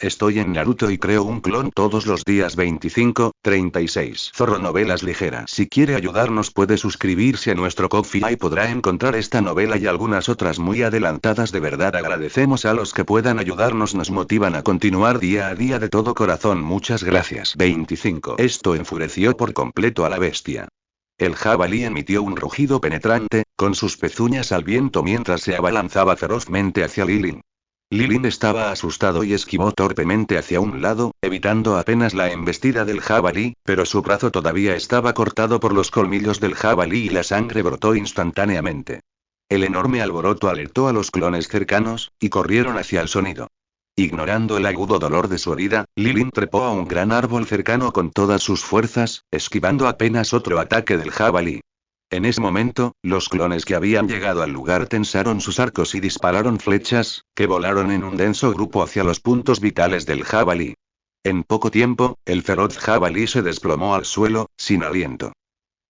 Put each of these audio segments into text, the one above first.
Estoy en Naruto y creo un clon todos los días 25-36. Zorro Novelas Ligeras. Si quiere ayudarnos puede suscribirse a nuestro Ko-fi y podrá encontrar esta novela y algunas otras muy adelantadas. De verdad agradecemos a los que puedan ayudarnos, nos motivan a continuar día a día de todo corazón. Muchas gracias. 25. Esto enfureció por completo a la bestia. El jabalí emitió un rugido penetrante, con sus pezuñas al viento mientras se abalanzaba ferozmente hacia Lilin. Lilin estaba asustado y esquivó torpemente hacia un lado, evitando apenas la embestida del jabalí, pero su brazo todavía estaba cortado por los colmillos del jabalí y la sangre brotó instantáneamente. El enorme alboroto alertó a los clones cercanos, y corrieron hacia el sonido. Ignorando el agudo dolor de su herida, Lilin trepó a un gran árbol cercano con todas sus fuerzas, esquivando apenas otro ataque del jabalí. En ese momento, los clones que habían llegado al lugar tensaron sus arcos y dispararon flechas, que volaron en un denso grupo hacia los puntos vitales del jabalí. En poco tiempo, el feroz jabalí se desplomó al suelo, sin aliento.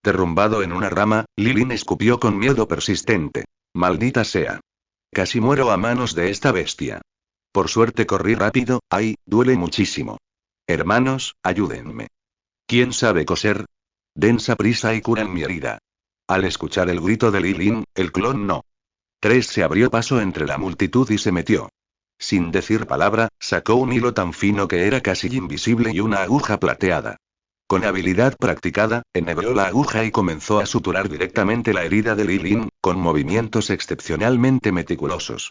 Derrumbado en una rama, Lilin escupió con miedo persistente. Maldita sea. Casi muero a manos de esta bestia. Por suerte corrí rápido, ¡ay, duele muchísimo! Hermanos, ayúdenme. ¿Quién sabe coser? Densa prisa y curan mi herida. Al escuchar el grito de Lilin, el clon no. 3 se abrió paso entre la multitud y se metió. Sin decir palabra, sacó un hilo tan fino que era casi invisible y una aguja plateada. Con habilidad practicada, enhebró la aguja y comenzó a suturar directamente la herida de Lilin, con movimientos excepcionalmente meticulosos.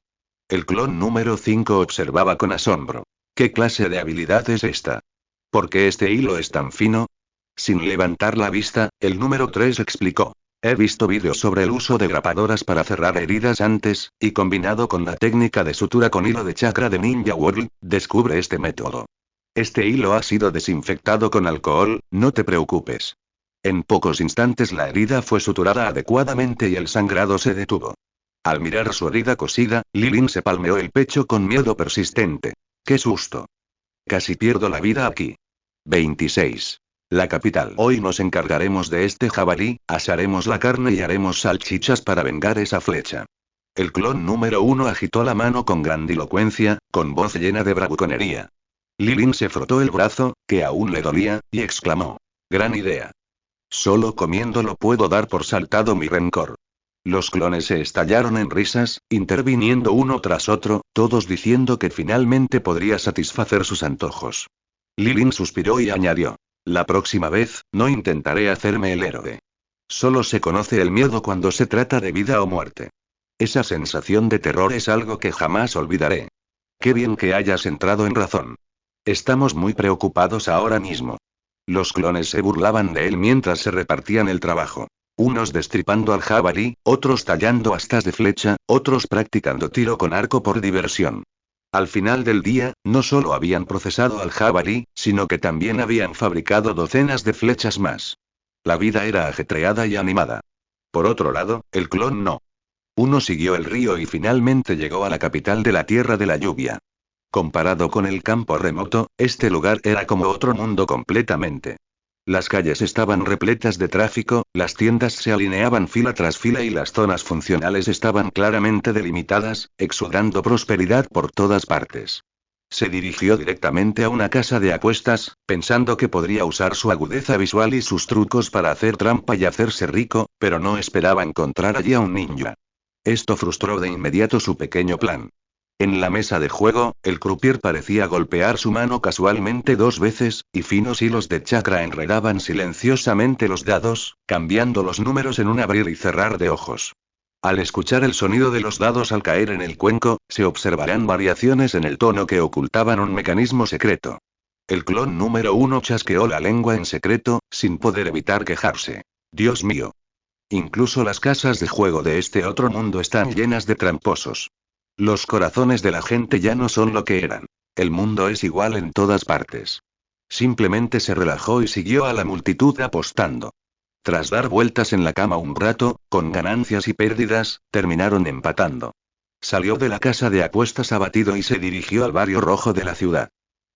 El clon número 5 observaba con asombro. ¿Qué clase de habilidad es esta? ¿Por qué este hilo es tan fino? Sin levantar la vista, el número 3 explicó. He visto vídeos sobre el uso de grapadoras para cerrar heridas antes, y combinado con la técnica de sutura con hilo de chakra de Ninja World, descubre este método. Este hilo ha sido desinfectado con alcohol, no te preocupes. En pocos instantes la herida fue suturada adecuadamente y el sangrado se detuvo. Al mirar su herida cosida, Lilin se palmeó el pecho con miedo persistente. ¡Qué susto! Casi pierdo la vida aquí. 26. La capital. Hoy nos encargaremos de este jabalí, asaremos la carne y haremos salchichas para vengar esa flecha. El clon número 1 agitó la mano con grandilocuencia, con voz llena de bravuconería. Lilin se frotó el brazo, que aún le dolía, y exclamó. Gran idea. Solo comiéndolo puedo dar por saltado mi rencor. Los clones se estallaron en risas, interviniendo uno tras otro, todos diciendo que finalmente podría satisfacer sus antojos. Lilin suspiró y añadió. La próxima vez, no intentaré hacerme el héroe. Solo se conoce el miedo cuando se trata de vida o muerte. Esa sensación de terror es algo que jamás olvidaré. Qué bien que hayas entrado en razón. Estamos muy preocupados ahora mismo. Los clones se burlaban de él mientras se repartían el trabajo. Unos destripando al jabalí, otros tallando astas de flecha, otros practicando tiro con arco por diversión. Al final del día, no solo habían procesado al jabalí, sino que también habían fabricado docenas de flechas más. La vida era ajetreada y animada. Por otro lado, el clon no. Uno siguió el río y finalmente llegó a la capital de la Tierra de la Lluvia. Comparado con el campo remoto, este lugar era como otro mundo completamente. Las calles estaban repletas de tráfico, las tiendas se alineaban fila tras fila y las zonas funcionales estaban claramente delimitadas, exudando prosperidad por todas partes. Se dirigió directamente a una casa de apuestas, pensando que podría usar su agudeza visual y sus trucos para hacer trampa y hacerse rico, pero no esperaba encontrar allí a un ninja. Esto frustró de inmediato su pequeño plan. En la mesa de juego, el croupier parecía golpear su mano casualmente 2 veces, y finos hilos de chakra enredaban silenciosamente los dados, cambiando los números en un abrir y cerrar de ojos. Al escuchar el sonido de los dados al caer en el cuenco, se observarán variaciones en el tono que ocultaban un mecanismo secreto. El clon número 1 chasqueó la lengua en secreto, sin poder evitar quejarse. Dios mío. Incluso las casas de juego de este otro mundo están llenas de tramposos. Los corazones de la gente ya no son lo que eran. El mundo es igual en todas partes. Simplemente se relajó y siguió a la multitud apostando. Tras dar vueltas en la cama un rato, con ganancias y pérdidas, terminaron empatando. Salió de la casa de apuestas abatido y se dirigió al barrio rojo de la ciudad.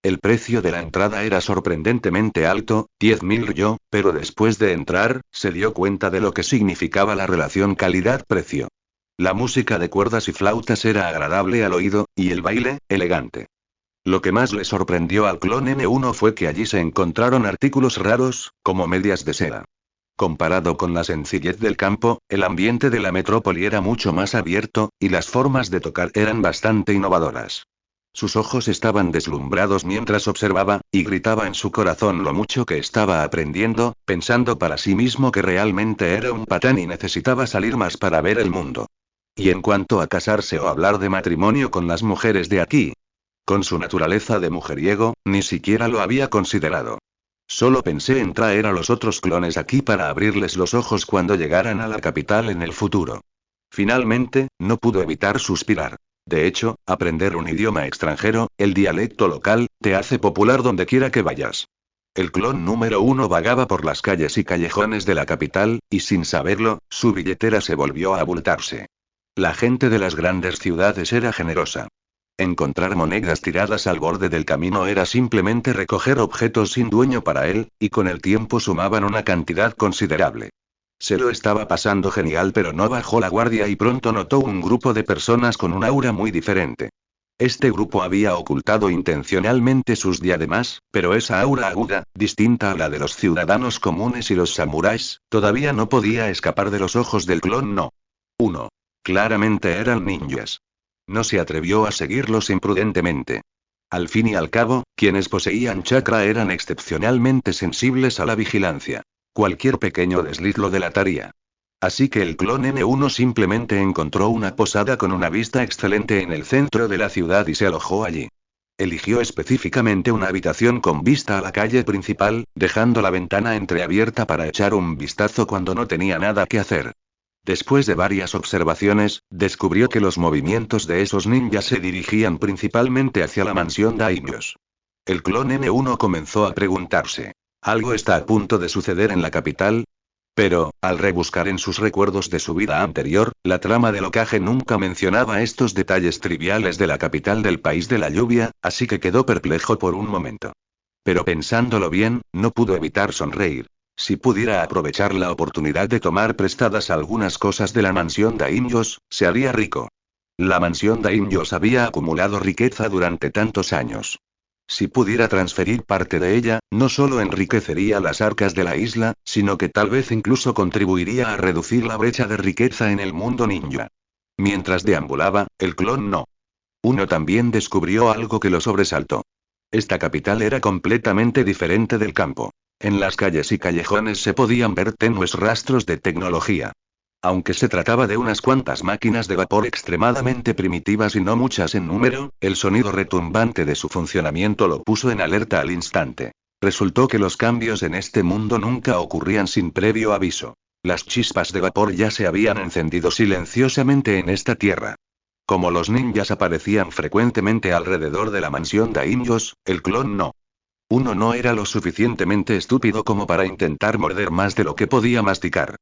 El precio de la entrada era sorprendentemente alto, 10.000 yo, pero después de entrar, se dio cuenta de lo que significaba la relación calidad-precio. La música de cuerdas y flautas era agradable al oído, y el baile, elegante. Lo que más le sorprendió al clon N1 fue que allí se encontraron artículos raros, como medias de seda. Comparado con la sencillez del campo, el ambiente de la metrópoli era mucho más abierto, y las formas de tocar eran bastante innovadoras. Sus ojos estaban deslumbrados mientras observaba, y gritaba en su corazón lo mucho que estaba aprendiendo, pensando para sí mismo que realmente era un patán y necesitaba salir más para ver el mundo. Y en cuanto a casarse o hablar de matrimonio con las mujeres de aquí, con su naturaleza de mujeriego, ni siquiera lo había considerado. Solo pensé en traer a los otros clones aquí para abrirles los ojos cuando llegaran a la capital en el futuro. Finalmente, no pudo evitar suspirar. De hecho, aprender un idioma extranjero, el dialecto local, te hace popular donde quiera que vayas. El clon número 1 vagaba por las calles y callejones de la capital, y sin saberlo, su billetera se volvió a abultarse. La gente de las grandes ciudades era generosa. Encontrar monedas tiradas al borde del camino era simplemente recoger objetos sin dueño para él, y con el tiempo sumaban una cantidad considerable. Se lo estaba pasando genial, pero no bajó la guardia y pronto notó un grupo de personas con un aura muy diferente. Este grupo había ocultado intencionalmente sus diademas, pero esa aura aguda, distinta a la de los ciudadanos comunes y los samuráis, todavía no podía escapar de los ojos del clon No. 1. Claramente eran ninjas. No se atrevió a seguirlos imprudentemente. Al fin y al cabo, quienes poseían chakra eran excepcionalmente sensibles a la vigilancia. Cualquier pequeño desliz lo delataría. Así que el clon N1 simplemente encontró una posada con una vista excelente en el centro de la ciudad y se alojó allí. Eligió específicamente una habitación con vista a la calle principal, dejando la ventana entreabierta para echar un vistazo cuando no tenía nada que hacer. Después de varias observaciones, descubrió que los movimientos de esos ninjas se dirigían principalmente hacia la mansión Daimios. El clon N1 comenzó a preguntarse: ¿algo está a punto de suceder en la capital? Pero, al rebuscar en sus recuerdos de su vida anterior, la trama del Hokage nunca mencionaba estos detalles triviales de la capital del país de la lluvia, así que quedó perplejo por un momento. Pero pensándolo bien, no pudo evitar sonreír. Si pudiera aprovechar la oportunidad de tomar prestadas algunas cosas de la mansión Daimios, se haría rico. La mansión Daimios había acumulado riqueza durante tantos años. Si pudiera transferir parte de ella, no solo enriquecería las arcas de la isla, sino que tal vez incluso contribuiría a reducir la brecha de riqueza en el mundo ninja. Mientras deambulaba, el clon No. 1 también descubrió algo que lo sobresaltó. Esta capital era completamente diferente del campo. En las calles y callejones se podían ver tenues rastros de tecnología. Aunque se trataba de unas cuantas máquinas de vapor extremadamente primitivas y no muchas en número, el sonido retumbante de su funcionamiento lo puso en alerta al instante. Resultó que los cambios en este mundo nunca ocurrían sin previo aviso. Las chispas de vapor ya se habían encendido silenciosamente en esta tierra. Como los ninjas aparecían frecuentemente alrededor de la mansión Daimios, el clon No. 1 no era lo suficientemente estúpido como para intentar morder más de lo que podía masticar.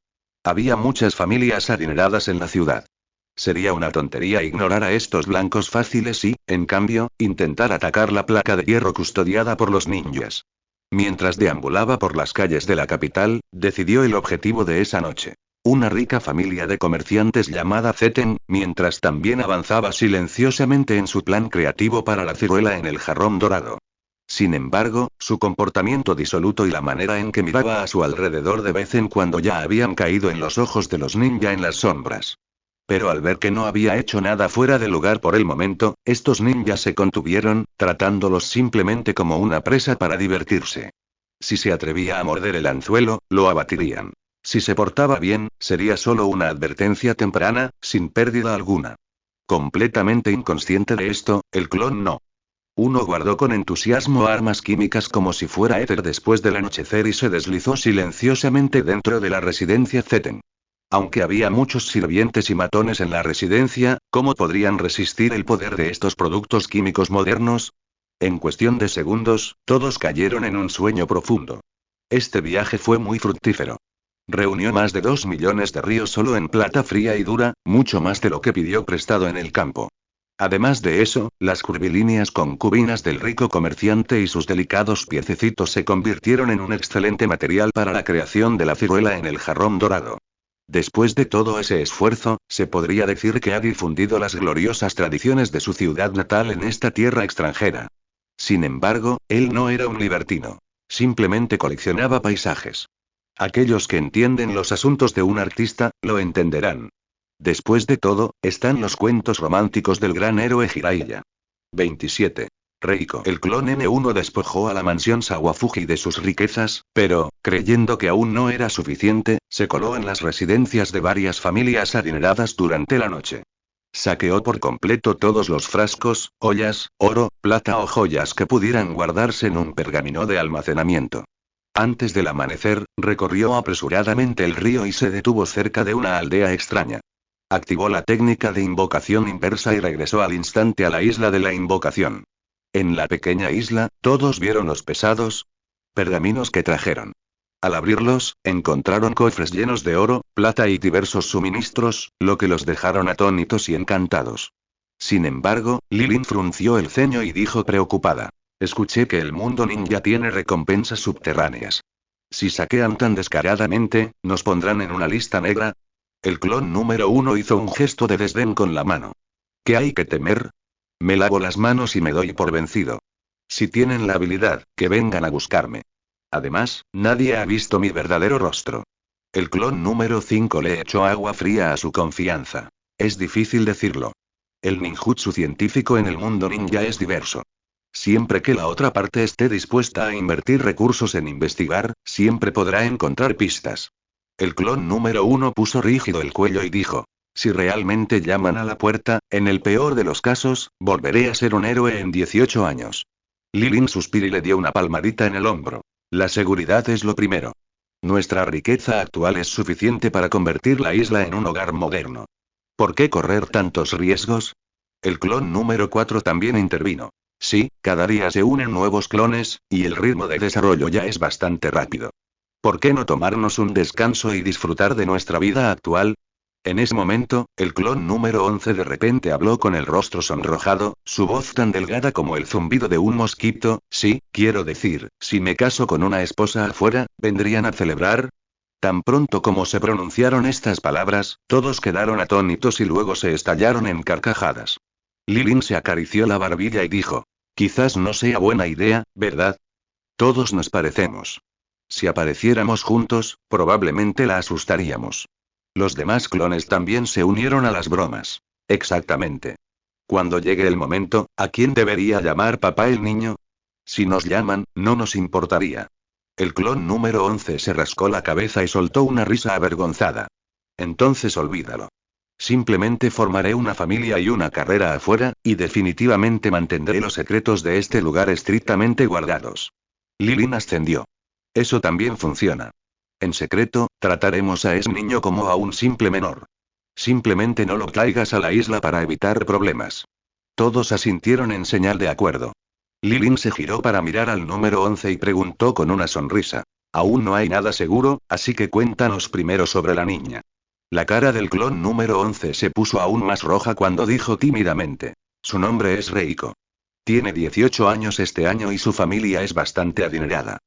Había muchas familias adineradas en la ciudad. Sería una tontería ignorar a estos blancos fáciles y, en cambio, intentar atacar la placa de hierro custodiada por los ninjas. Mientras deambulaba por las calles de la capital, decidió el objetivo de esa noche. Una rica familia de comerciantes llamada Zeten, mientras también avanzaba silenciosamente en su plan creativo para la ciruela en el jarrón dorado. Sin embargo, su comportamiento disoluto y la manera en que miraba a su alrededor de vez en cuando ya habían caído en los ojos de los ninja en las sombras. Pero al ver que no había hecho nada fuera de lugar por el momento, estos ninjas se contuvieron, tratándolos simplemente como una presa para divertirse. Si se atrevía a morder el anzuelo, lo abatirían. Si se portaba bien, sería solo una advertencia temprana, sin pérdida alguna. Completamente inconsciente de esto, el clon No. 1 guardó con entusiasmo armas químicas como si fuera éter después del anochecer y se deslizó silenciosamente dentro de la residencia Zeten. Aunque había muchos sirvientes y matones en la residencia, ¿cómo podrían resistir el poder de estos productos químicos modernos? En cuestión de segundos, todos cayeron en un sueño profundo. Este viaje fue muy fructífero. Reunió más de 2 millones de ríos solo en plata fría y dura, mucho más de lo que pidió prestado en el campo. Además de eso, las curvilíneas concubinas del rico comerciante y sus delicados piececitos se convirtieron en un excelente material para la creación de la ciruela en el jarrón dorado. Después de todo ese esfuerzo, se podría decir que ha difundido las gloriosas tradiciones de su ciudad natal en esta tierra extranjera. Sin embargo, él no era un libertino. Simplemente coleccionaba paisajes. Aquellos que entienden los asuntos de un artista, lo entenderán. Después de todo, están los cuentos románticos del gran héroe Jiraiya. 27. Reiko. El clon N1 despojó a la mansión Sawafuji de sus riquezas, pero, creyendo que aún no era suficiente, se coló en las residencias de varias familias adineradas durante la noche. Saqueó por completo todos los frascos, ollas, oro, plata o joyas que pudieran guardarse en un pergamino de almacenamiento. Antes del amanecer, recorrió apresuradamente el río y se detuvo cerca de una aldea extraña. Activó la técnica de invocación inversa y regresó al instante a la isla de la invocación. En la pequeña isla, todos vieron los pesados pergaminos que trajeron. Al abrirlos, encontraron cofres llenos de oro, plata y diversos suministros, lo que los dejaron atónitos y encantados. Sin embargo, Lilin frunció el ceño y dijo preocupada: escuché que el mundo ninja tiene recompensas subterráneas. Si saquean tan descaradamente, ¿nos pondrán en una lista negra? El clon número 1 hizo un gesto de desdén con la mano. ¿Qué hay que temer? Me lavo las manos y me doy por vencido. Si tienen la habilidad, que vengan a buscarme. Además, nadie ha visto mi verdadero rostro. El clon número 5 le echó agua fría a su confianza. Es difícil decirlo. El ninjutsu científico en el mundo ninja es diverso. Siempre que la otra parte esté dispuesta a invertir recursos en investigar, siempre podrá encontrar pistas. El clon número 1 puso rígido el cuello y dijo: si realmente llaman a la puerta, en el peor de los casos, volveré a ser un héroe en 18 años. Lilin suspiró y le dio una palmadita en el hombro. La seguridad es lo primero. Nuestra riqueza actual es suficiente para convertir la isla en un hogar moderno. ¿Por qué correr tantos riesgos? El clon número 4 también intervino. Sí, cada día se unen nuevos clones, y el ritmo de desarrollo ya es bastante rápido. ¿Por qué no tomarnos un descanso y disfrutar de nuestra vida actual? En ese momento, el clon número 11 de repente habló con el rostro sonrojado, su voz tan delgada como el zumbido de un mosquito. Sí, quiero decir, si me caso con una esposa afuera, ¿vendrían a celebrar? Tan pronto como se pronunciaron estas palabras, todos quedaron atónitos y luego se estallaron en carcajadas. Lilin se acarició la barbilla y dijo: quizás no sea buena idea, ¿verdad? Todos nos parecemos. Si apareciéramos juntos, probablemente la asustaríamos. Los demás clones también se unieron a las bromas. Exactamente. Cuando llegue el momento, ¿a quién debería llamar papá el niño? Si nos llaman, no nos importaría. El clon número 11 se rascó la cabeza y soltó una risa avergonzada. Entonces olvídalo. Simplemente formaré una familia y una carrera afuera, y definitivamente mantendré los secretos de este lugar estrictamente guardados. Lilin ascendió. Eso también funciona. En secreto, trataremos a ese niño como a un simple menor. Simplemente no lo traigas a la isla para evitar problemas. Todos asintieron en señal de acuerdo. Lilin se giró para mirar al número 11 y preguntó con una sonrisa: aún no hay nada seguro, así que cuéntanos primero sobre la niña. La cara del clon número 11 se puso aún más roja cuando dijo tímidamente: su nombre es Reiko. Tiene 18 años este año y su familia es bastante adinerada.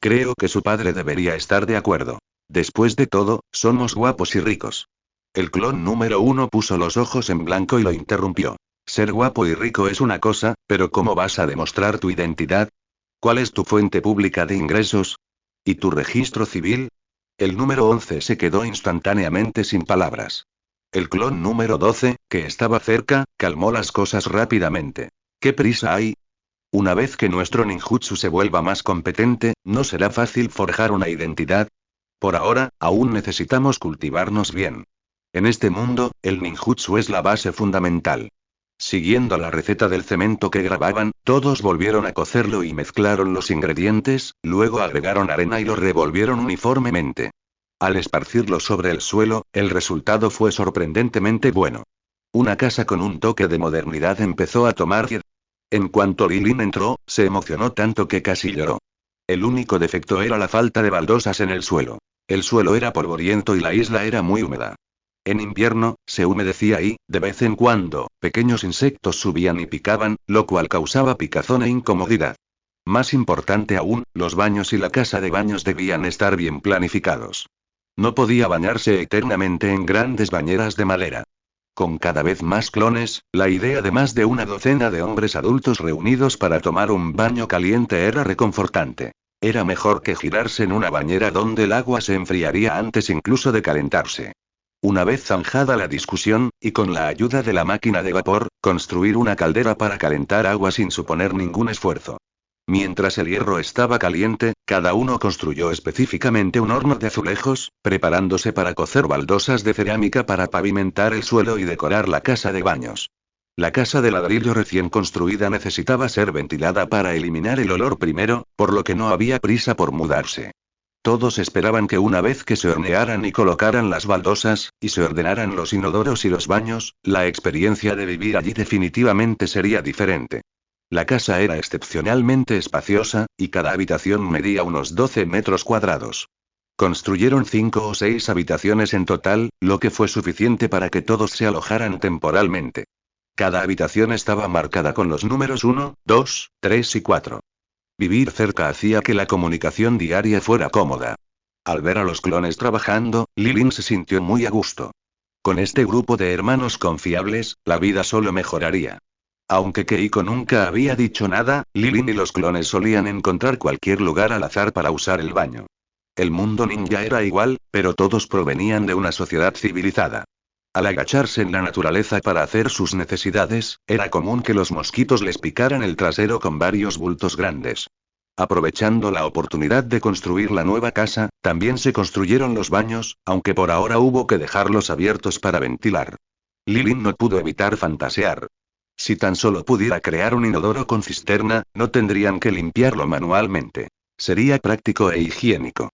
Creo que su padre debería estar de acuerdo. Después de todo, somos guapos y ricos. El clon número 1 puso los ojos en blanco y lo interrumpió. Ser guapo y rico es una cosa, pero ¿cómo vas a demostrar tu identidad? ¿Cuál es tu fuente pública de ingresos? ¿Y tu registro civil? El número 11 se quedó instantáneamente sin palabras. El clon número 12, que estaba cerca, calmó las cosas rápidamente. ¿Qué prisa hay? Una vez que nuestro ninjutsu se vuelva más competente, ¿no será fácil forjar una identidad? Por ahora, aún necesitamos cultivarnos bien. En este mundo, el ninjutsu es la base fundamental. Siguiendo la receta del cemento que grababan, todos volvieron a cocerlo y mezclaron los ingredientes, luego agregaron arena y lo revolvieron uniformemente. Al esparcirlo sobre el suelo, el resultado fue sorprendentemente bueno. Una casa con un toque de modernidad empezó a tomar vida. En cuanto Lilin entró, se emocionó tanto que casi lloró. El único defecto era la falta de baldosas en el suelo. El suelo era polvoriento y la isla era muy húmeda. En invierno, se humedecía y, de vez en cuando, pequeños insectos subían y picaban, lo cual causaba picazón e incomodidad. Más importante aún, los baños y la casa de baños debían estar bien planificados. No podía bañarse eternamente en grandes bañeras de madera. Con cada vez más clones, la idea de más de una docena de hombres adultos reunidos para tomar un baño caliente era reconfortante. Era mejor que girarse en una bañera donde el agua se enfriaría antes incluso de calentarse. Una vez zanjada la discusión, y con la ayuda de la máquina de vapor, construir una caldera para calentar agua sin suponer ningún esfuerzo. Mientras el hierro estaba caliente, cada uno construyó específicamente un horno de azulejos, preparándose para cocer baldosas de cerámica para pavimentar el suelo y decorar la casa de baños. La casa de ladrillo recién construida necesitaba ser ventilada para eliminar el olor primero, por lo que no había prisa por mudarse. Todos esperaban que una vez que se hornearan y colocaran las baldosas, y se ordenaran los inodoros y los baños, la experiencia de vivir allí definitivamente sería diferente. La casa era excepcionalmente espaciosa, y cada habitación medía unos 12 metros cuadrados. Construyeron 5 o 6 habitaciones en total, lo que fue suficiente para que todos se alojaran temporalmente. Cada habitación estaba marcada con los números 1, 2, 3 y 4. Vivir cerca hacía que la comunicación diaria fuera cómoda. Al ver a los clones trabajando, Lilin se sintió muy a gusto. Con este grupo de hermanos confiables, la vida solo mejoraría. Aunque Keiko nunca había dicho nada, Lilin y los clones solían encontrar cualquier lugar al azar para usar el baño. El mundo ninja era igual, pero todos provenían de una sociedad civilizada. Al agacharse en la naturaleza para hacer sus necesidades, era común que los mosquitos les picaran el trasero con varios bultos grandes. Aprovechando la oportunidad de construir la nueva casa, también se construyeron los baños, aunque por ahora hubo que dejarlos abiertos para ventilar. Lilin no pudo evitar fantasear. Si tan solo pudiera crear un inodoro con cisterna, no tendrían que limpiarlo manualmente. Sería práctico e higiénico.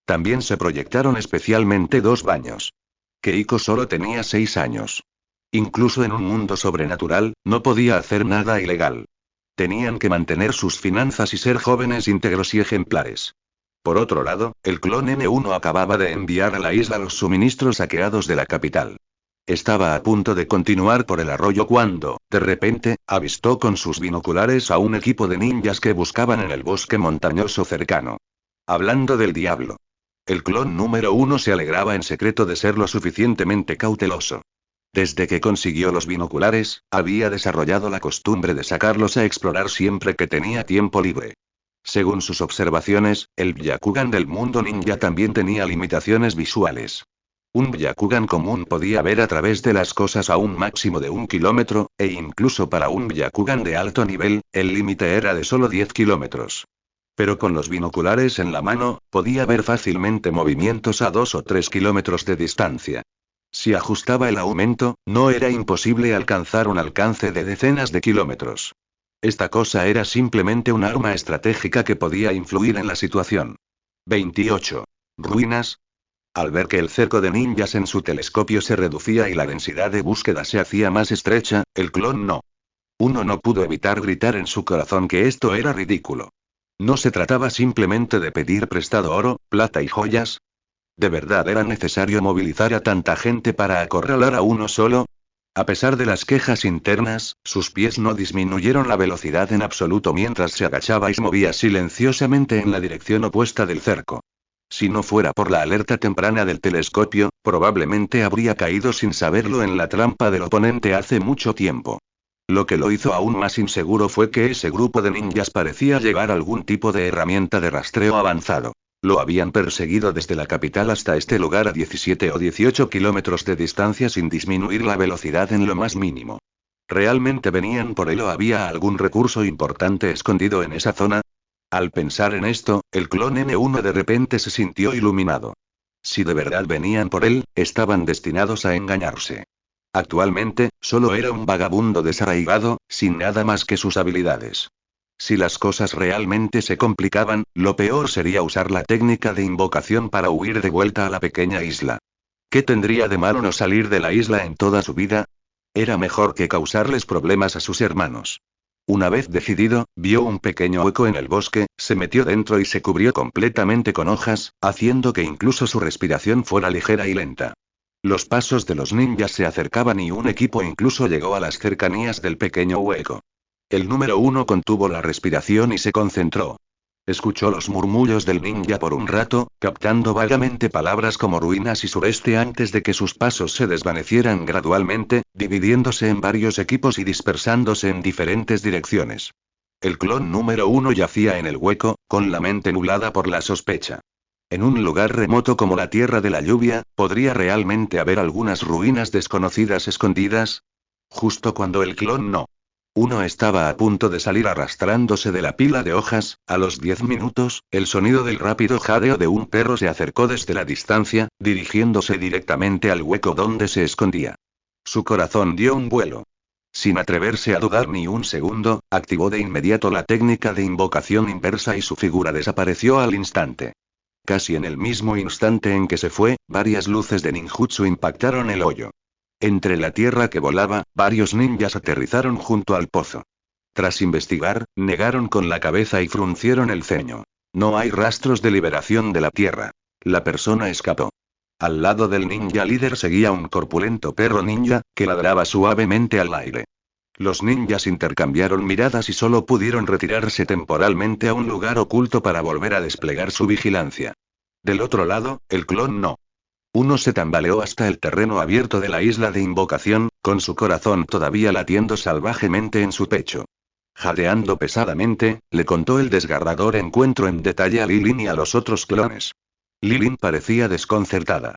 También se proyectaron especialmente 2 baños. Keiko solo tenía 6 años. Incluso en un mundo sobrenatural, no podía hacer nada ilegal. Tenían que mantener sus finanzas y ser jóvenes íntegros y ejemplares. Por otro lado, el clon N1 acababa de enviar a la isla los suministros saqueados de la capital. Estaba a punto de continuar por el arroyo cuando, de repente, avistó con sus binoculares a un equipo de ninjas que buscaban en el bosque montañoso cercano. Hablando del diablo. El clon número 1 se alegraba en secreto de ser lo suficientemente cauteloso. Desde que consiguió los binoculares, había desarrollado la costumbre de sacarlos a explorar siempre que tenía tiempo libre. Según sus observaciones, el Byakugan del mundo ninja también tenía limitaciones visuales. Un Byakugan común podía ver a través de las cosas a un máximo de 1 kilómetro, e incluso para un Byakugan de alto nivel, el límite era de solo 10 kilómetros. Pero con los binoculares en la mano, podía ver fácilmente movimientos a 2 o 3 kilómetros de distancia. Si ajustaba el aumento, no era imposible alcanzar un alcance de decenas de kilómetros. Esta cosa era simplemente un arma estratégica que podía influir en la situación. 28. Ruinas. Al ver que el cerco de ninjas en su telescopio se reducía y la densidad de búsqueda se hacía más estrecha, el clon no. Uno no pudo evitar gritar en su corazón que esto era ridículo. No se trataba simplemente de pedir prestado oro, plata y joyas. ¿De verdad era necesario movilizar a tanta gente para acorralar a uno solo? A pesar de las quejas internas, sus pies no disminuyeron la velocidad en absoluto mientras se agachaba y se movía silenciosamente en la dirección opuesta del cerco. Si no fuera por la alerta temprana del telescopio, probablemente habría caído sin saberlo en la trampa del oponente hace mucho tiempo. Lo que lo hizo aún más inseguro fue que ese grupo de ninjas parecía llevar algún tipo de herramienta de rastreo avanzado. Lo habían perseguido desde la capital hasta este lugar a 17 o 18 kilómetros de distancia sin disminuir la velocidad en lo más mínimo. ¿Realmente venían por él o había algún recurso importante escondido en esa zona? Al pensar en esto, el clon N1 de repente se sintió iluminado. Si de verdad venían por él, estaban destinados a engañarse. Actualmente, solo era un vagabundo desarraigado, sin nada más que sus habilidades. Si las cosas realmente se complicaban, lo peor sería usar la técnica de invocación para huir de vuelta a la pequeña isla. ¿Qué tendría de malo no salir de la isla en toda su vida? Era mejor que causarles problemas a sus hermanos. Una vez decidido, vio un pequeño hueco en el bosque, se metió dentro y se cubrió completamente con hojas, haciendo que incluso su respiración fuera ligera y lenta. Los pasos de los ninjas se acercaban y un equipo incluso llegó a las cercanías del pequeño hueco. El número 1 contuvo la respiración y se concentró. Escuchó los murmullos del ninja por un rato, captando vagamente palabras como ruinas y sureste antes de que sus pasos se desvanecieran gradualmente, dividiéndose en varios equipos y dispersándose en diferentes direcciones. El clon número 1 yacía en el hueco, con la mente nublada por la sospecha. En un lugar remoto como la Tierra de la Lluvia, ¿podría realmente haber algunas ruinas desconocidas escondidas? Justo cuando el clon no. Uno estaba a punto de salir arrastrándose de la pila de hojas, a los 10 minutos, el sonido del rápido jadeo de un perro se acercó desde la distancia, dirigiéndose directamente al hueco donde se escondía. Su corazón dio un vuelo. Sin atreverse a dudar ni un segundo, activó de inmediato la técnica de invocación inversa y su figura desapareció al instante. Casi en el mismo instante en que se fue, varias luces de ninjutsu impactaron el hoyo. Entre la tierra que volaba, varios ninjas aterrizaron junto al pozo. Tras investigar, negaron con la cabeza y fruncieron el ceño. No hay rastros de liberación de la tierra. La persona escapó. Al lado del ninja líder seguía un corpulento perro ninja, que ladraba suavemente al aire. Los ninjas intercambiaron miradas y solo pudieron retirarse temporalmente a un lugar oculto para volver a desplegar su vigilancia. Del otro lado, el clon no. Uno se tambaleó hasta el terreno abierto de la isla de invocación, con su corazón todavía latiendo salvajemente en su pecho. Jadeando pesadamente, le contó el desgarrador encuentro en detalle a Lilin y a los otros clones. Lilin parecía desconcertada.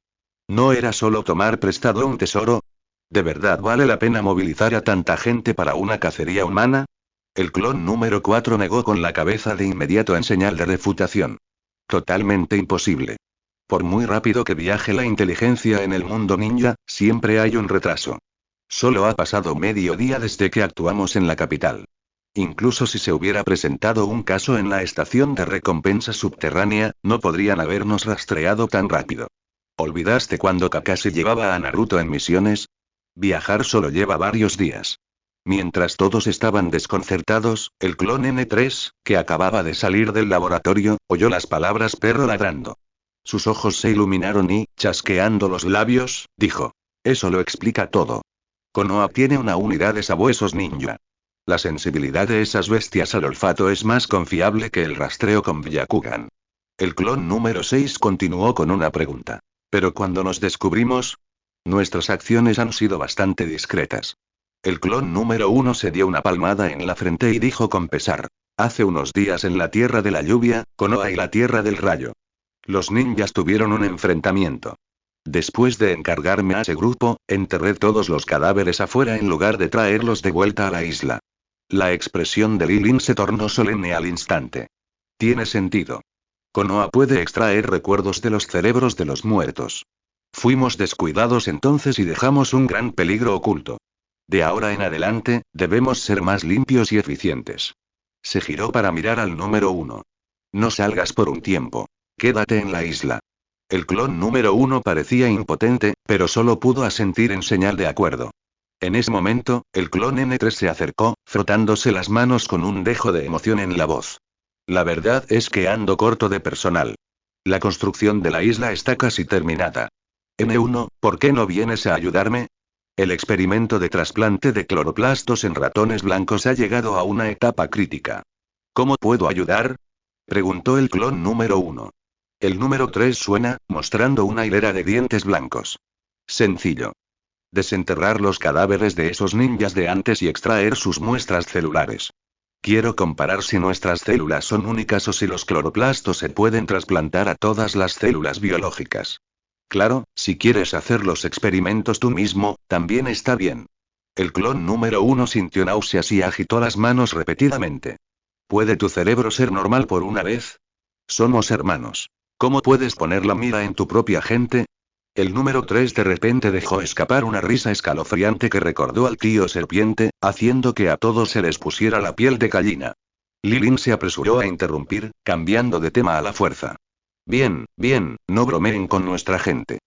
¿No era solo tomar prestado un tesoro? ¿De verdad vale la pena movilizar a tanta gente para una cacería humana? El clon número 4 negó con la cabeza de inmediato en señal de refutación. Totalmente imposible. Por muy rápido que viaje la inteligencia en el mundo ninja, siempre hay un retraso. Solo ha pasado medio día desde que actuamos en la capital. Incluso si se hubiera presentado un caso en la estación de recompensa subterránea, no podrían habernos rastreado tan rápido. ¿Olvidaste cuando Kakashi llevaba a Naruto en misiones? Viajar solo lleva varios días. Mientras todos estaban desconcertados, el clon N3, que acababa de salir del laboratorio, oyó las palabras perro ladrando. Sus ojos se iluminaron y, chasqueando los labios, dijo: eso lo explica todo. Konoha tiene una unidad de sabuesos ninja. La sensibilidad de esas bestias al olfato es más confiable que el rastreo con Byakugan. El clon número 6 continuó con una pregunta. Pero cuando nos descubrimos, nuestras acciones han sido bastante discretas. El clon número 1 se dio una palmada en la frente y dijo con pesar: hace unos días en la Tierra de la Lluvia, Konoha y la Tierra del Rayo. Los ninjas tuvieron un enfrentamiento. Después de encargarme a ese grupo, enterré todos los cadáveres afuera en lugar de traerlos de vuelta a la isla. La expresión de Lilin se tornó solemne al instante. Tiene sentido. Konoha puede extraer recuerdos de los cerebros de los muertos. Fuimos descuidados entonces y dejamos un gran peligro oculto. De ahora en adelante, debemos ser más limpios y eficientes. Se giró para mirar al número 1. No salgas por un tiempo. Quédate en la isla. El clon número 1 parecía impotente, pero solo pudo asentir en señal de acuerdo. En ese momento, el clon N3 se acercó, frotándose las manos con un dejo de emoción en la voz. La verdad es que ando corto de personal. La construcción de la isla está casi terminada. N1, ¿por qué no vienes a ayudarme? El experimento de trasplante de cloroplastos en ratones blancos ha llegado a una etapa crítica. ¿Cómo puedo ayudar? Preguntó el clon número 1. El número 3 suena, mostrando una hilera de dientes blancos. Sencillo. Desenterrar los cadáveres de esos ninjas de antes y extraer sus muestras celulares. Quiero comparar si nuestras células son únicas o si los cloroplastos se pueden trasplantar a todas las células biológicas. Claro, si quieres hacer los experimentos tú mismo, también está bien. El clon número 1 sintió náuseas y agitó las manos repetidamente. ¿Puede tu cerebro ser normal por una vez? Somos hermanos. ¿Cómo puedes poner la mira en tu propia gente? El número 3 de repente dejó escapar una risa escalofriante que recordó al tío serpiente, haciendo que a todos se les pusiera la piel de gallina. Lilin se apresuró a interrumpir, cambiando de tema a la fuerza. Bien, bien, no bromeen con nuestra gente.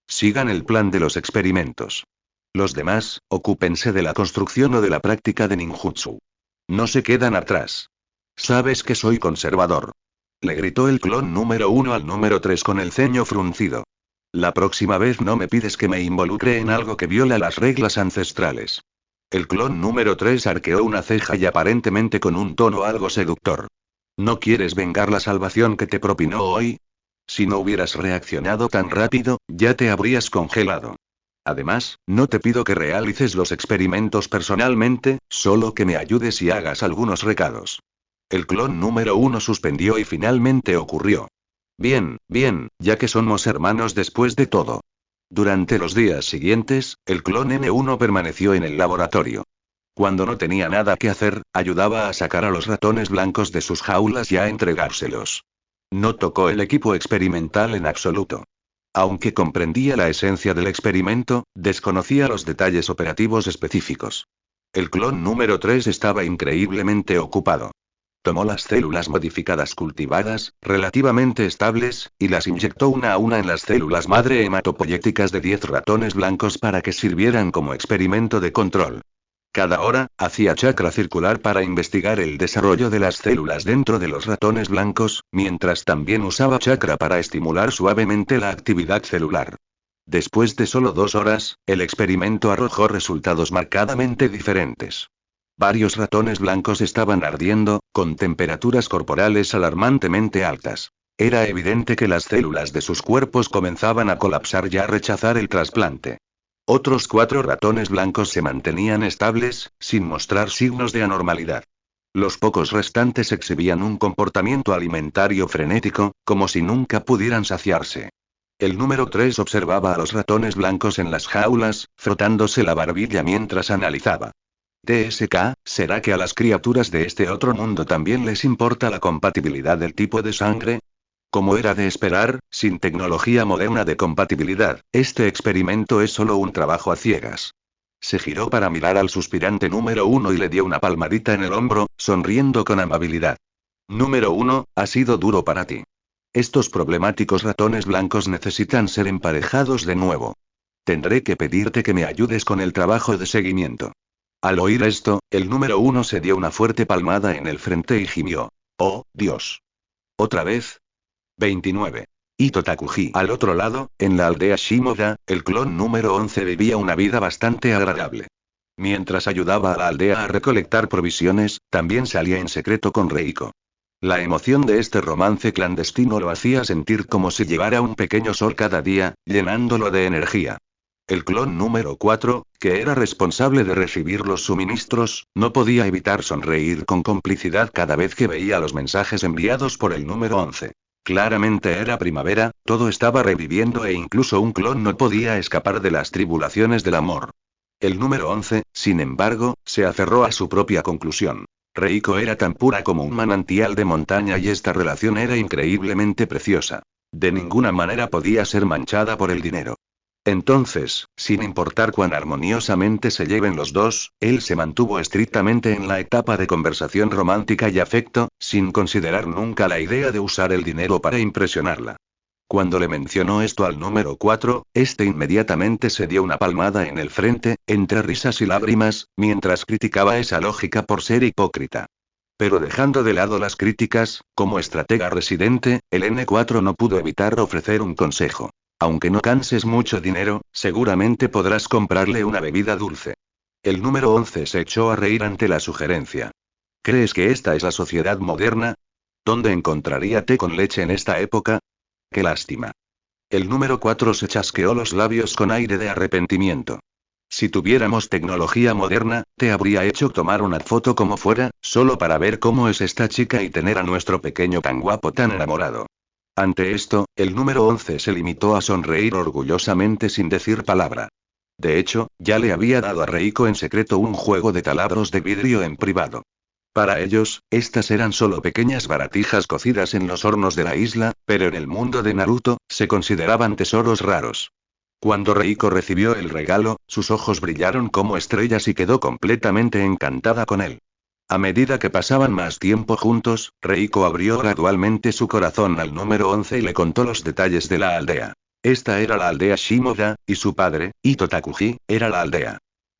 Sigan el plan de los experimentos. Los demás, ocúpense de la construcción o de la práctica de ninjutsu. No se quedan atrás. Sabes que soy conservador. Le gritó el clon número 1 al número 3 con el ceño fruncido. La próxima vez no me pides que me involucre en algo que viola las reglas ancestrales. El clon número 3 arqueó una ceja y aparentemente con un tono algo seductor. ¿No quieres vengar la salvación que te propinó hoy? Si no hubieras reaccionado tan rápido, ya te habrías congelado. Además, no te pido que realices los experimentos personalmente, solo que me ayudes y hagas algunos recados. El clon número 1 suspendió y finalmente ocurrió. Bien, bien, ya que somos hermanos después de todo. Durante los días siguientes, el clon N1 permaneció en el laboratorio. Cuando no tenía nada que hacer, ayudaba a sacar a los ratones blancos de sus jaulas y a entregárselos. No tocó el equipo experimental en absoluto. Aunque comprendía la esencia del experimento, desconocía los detalles operativos específicos. El clon número 3 estaba increíblemente ocupado. Tomó las células modificadas cultivadas, relativamente estables, y las inyectó una a una en las células madre hematopoyéticas de 10 ratones blancos para que sirvieran como experimento de control. Cada hora, hacía chakra circular para investigar el desarrollo de las células dentro de los ratones blancos, mientras también usaba chakra para estimular suavemente la actividad celular. Después de solo 2 horas, el experimento arrojó resultados marcadamente diferentes. Varios ratones blancos estaban ardiendo, con temperaturas corporales alarmantemente altas. Era evidente que las células de sus cuerpos comenzaban a colapsar y a rechazar el trasplante. Otros 4 ratones blancos se mantenían estables, sin mostrar signos de anormalidad. Los pocos restantes exhibían un comportamiento alimentario frenético, como si nunca pudieran saciarse. El número 3 observaba a los ratones blancos en las jaulas, frotándose la barbilla mientras analizaba. TSK, ¿será que a las criaturas de este otro mundo también les importa la compatibilidad del tipo de sangre? Como era de esperar, sin tecnología moderna de compatibilidad, este experimento es solo un trabajo a ciegas. Se giró para mirar al suspirante número 1 y le dio una palmadita en el hombro, sonriendo con amabilidad. Número 1, ha sido duro para ti. Estos problemáticos ratones blancos necesitan ser emparejados de nuevo. Tendré que pedirte que me ayudes con el trabajo de seguimiento. Al oír esto, el número 1 se dio una fuerte palmada en el frente y gimió. ¡Oh, Dios! ¿Otra vez? 29. Ito Takuji. Al otro lado, en la aldea Shimoda, el clon número 11 vivía una vida bastante agradable. Mientras ayudaba a la aldea a recolectar provisiones, también salía en secreto con Reiko. La emoción de este romance clandestino lo hacía sentir como si llevara un pequeño sol cada día, llenándolo de energía. El clon número 4, que era responsable de recibir los suministros, no podía evitar sonreír con complicidad cada vez que veía los mensajes enviados por el número 11. Claramente era primavera, todo estaba reviviendo e incluso un clon no podía escapar de las tribulaciones del amor. El número 11, sin embargo, se aferró a su propia conclusión. Reiko era tan pura como un manantial de montaña y esta relación era increíblemente preciosa. De ninguna manera podía ser manchada por el dinero. Entonces, sin importar cuán armoniosamente se lleven los dos, él se mantuvo estrictamente en la etapa de conversación romántica y afecto, sin considerar nunca la idea de usar el dinero para impresionarla. Cuando le mencionó esto al número 4, este inmediatamente se dio una palmada en el frente, entre risas y lágrimas, mientras criticaba esa lógica por ser hipócrita. Pero dejando de lado las críticas, como estratega residente, el N4 no pudo evitar ofrecer un consejo. Aunque no canses mucho dinero, seguramente podrás comprarle una bebida dulce. El número 11 se echó a reír ante la sugerencia. ¿Crees que esta es la sociedad moderna? ¿Dónde encontraría té con leche en esta época? ¡Qué lástima! El número 4 se chasqueó los labios con aire de arrepentimiento. Si tuviéramos tecnología moderna, te habría hecho tomar una foto como fuera, solo para ver cómo es esta chica y tener a nuestro pequeño tan guapo tan enamorado. Ante esto, el número 11 se limitó a sonreír orgullosamente sin decir palabra. De hecho, ya le había dado a Reiko en secreto un juego de taladros de vidrio en privado. Para ellos, estas eran solo pequeñas baratijas cocidas en los hornos de la isla, pero en el mundo de Naruto, se consideraban tesoros raros. Cuando Reiko recibió el regalo, sus ojos brillaron como estrellas y quedó completamente encantada con él. A medida que pasaban más tiempo juntos, Reiko abrió gradualmente su corazón al número 11 y le contó los detalles de la aldea. Esta era la aldea Shimoda, y su padre, Ito Takuji, era la aldea.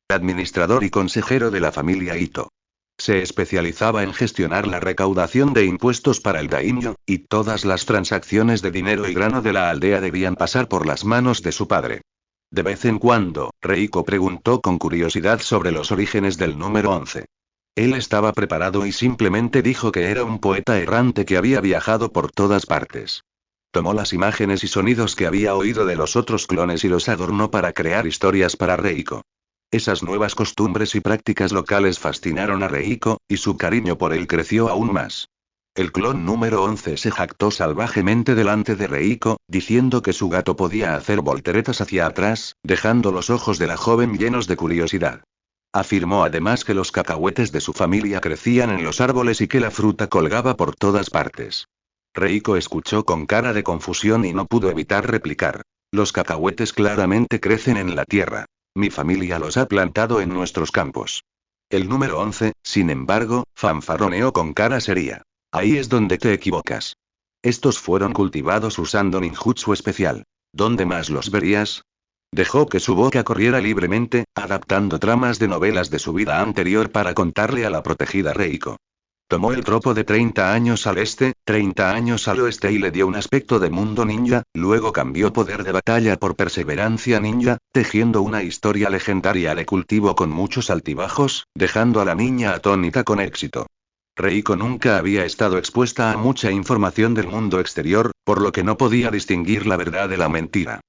Administrador y consejero de la familia Ito. Se especializaba en gestionar la recaudación de impuestos para el daimyo, y todas las transacciones de dinero y grano de la aldea debían pasar por las manos de su padre. De vez en cuando, Reiko preguntó con curiosidad sobre los orígenes del número 11. Él estaba preparado y simplemente dijo que era un poeta errante que había viajado por todas partes. Tomó las imágenes y sonidos que había oído de los otros clones y los adornó para crear historias para Reiko. Esas nuevas costumbres y prácticas locales fascinaron a Reiko, y su cariño por él creció aún más. El clon número 11 se jactó salvajemente delante de Reiko, diciendo que su gato podía hacer volteretas hacia atrás, dejando los ojos de la joven llenos de curiosidad. Afirmó además que los cacahuetes de su familia crecían en los árboles y que la fruta colgaba por todas partes. Reiko escuchó con cara de confusión y no pudo evitar replicar. Los cacahuetes claramente crecen en la tierra. Mi familia los ha plantado en nuestros campos. El número 11, sin embargo, fanfarroneó con cara seria. Ahí es donde te equivocas. Estos fueron cultivados usando ninjutsu especial. ¿Dónde más los verías? Dejó que su boca corriera libremente, adaptando tramas de novelas de su vida anterior para contarle a la protegida Reiko. Tomó el tropo de 30 años al este, 30 años al oeste y le dio un aspecto de mundo ninja, luego cambió poder de batalla por perseverancia ninja, tejiendo una historia legendaria de cultivo con muchos altibajos, dejando a la niña atónita con éxito. Reiko nunca había estado expuesta a mucha información del mundo exterior, por lo que no podía distinguir la verdad de la mentira.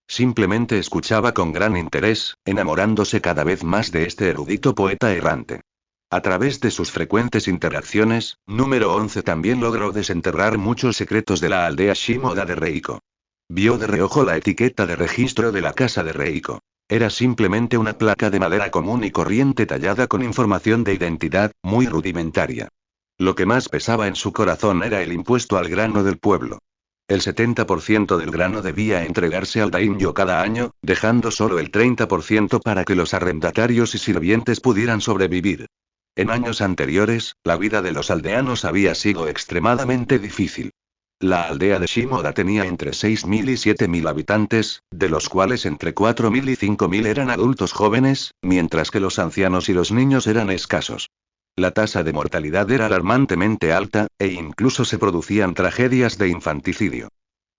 Simplemente escuchaba con gran interés, enamorándose cada vez más de este erudito poeta errante. A través de sus frecuentes interacciones, número 11 también logró desenterrar muchos secretos de la aldea Shimoda de Reiko. Vio de reojo la etiqueta de registro de la casa de Reiko. Era simplemente una placa de madera común y corriente tallada con información de identidad, muy rudimentaria. Lo que más pesaba en su corazón era el impuesto al grano del pueblo. El 70% del grano debía entregarse al daimyo cada año, dejando solo el 30% para que los arrendatarios y sirvientes pudieran sobrevivir. En años anteriores, la vida de los aldeanos había sido extremadamente difícil. La aldea de Shimoda tenía entre 6.000 y 7.000 habitantes, de los cuales entre 4.000 y 5.000 eran adultos jóvenes, mientras que los ancianos y los niños eran escasos. La tasa de mortalidad era alarmantemente alta, e incluso se producían tragedias de infanticidio.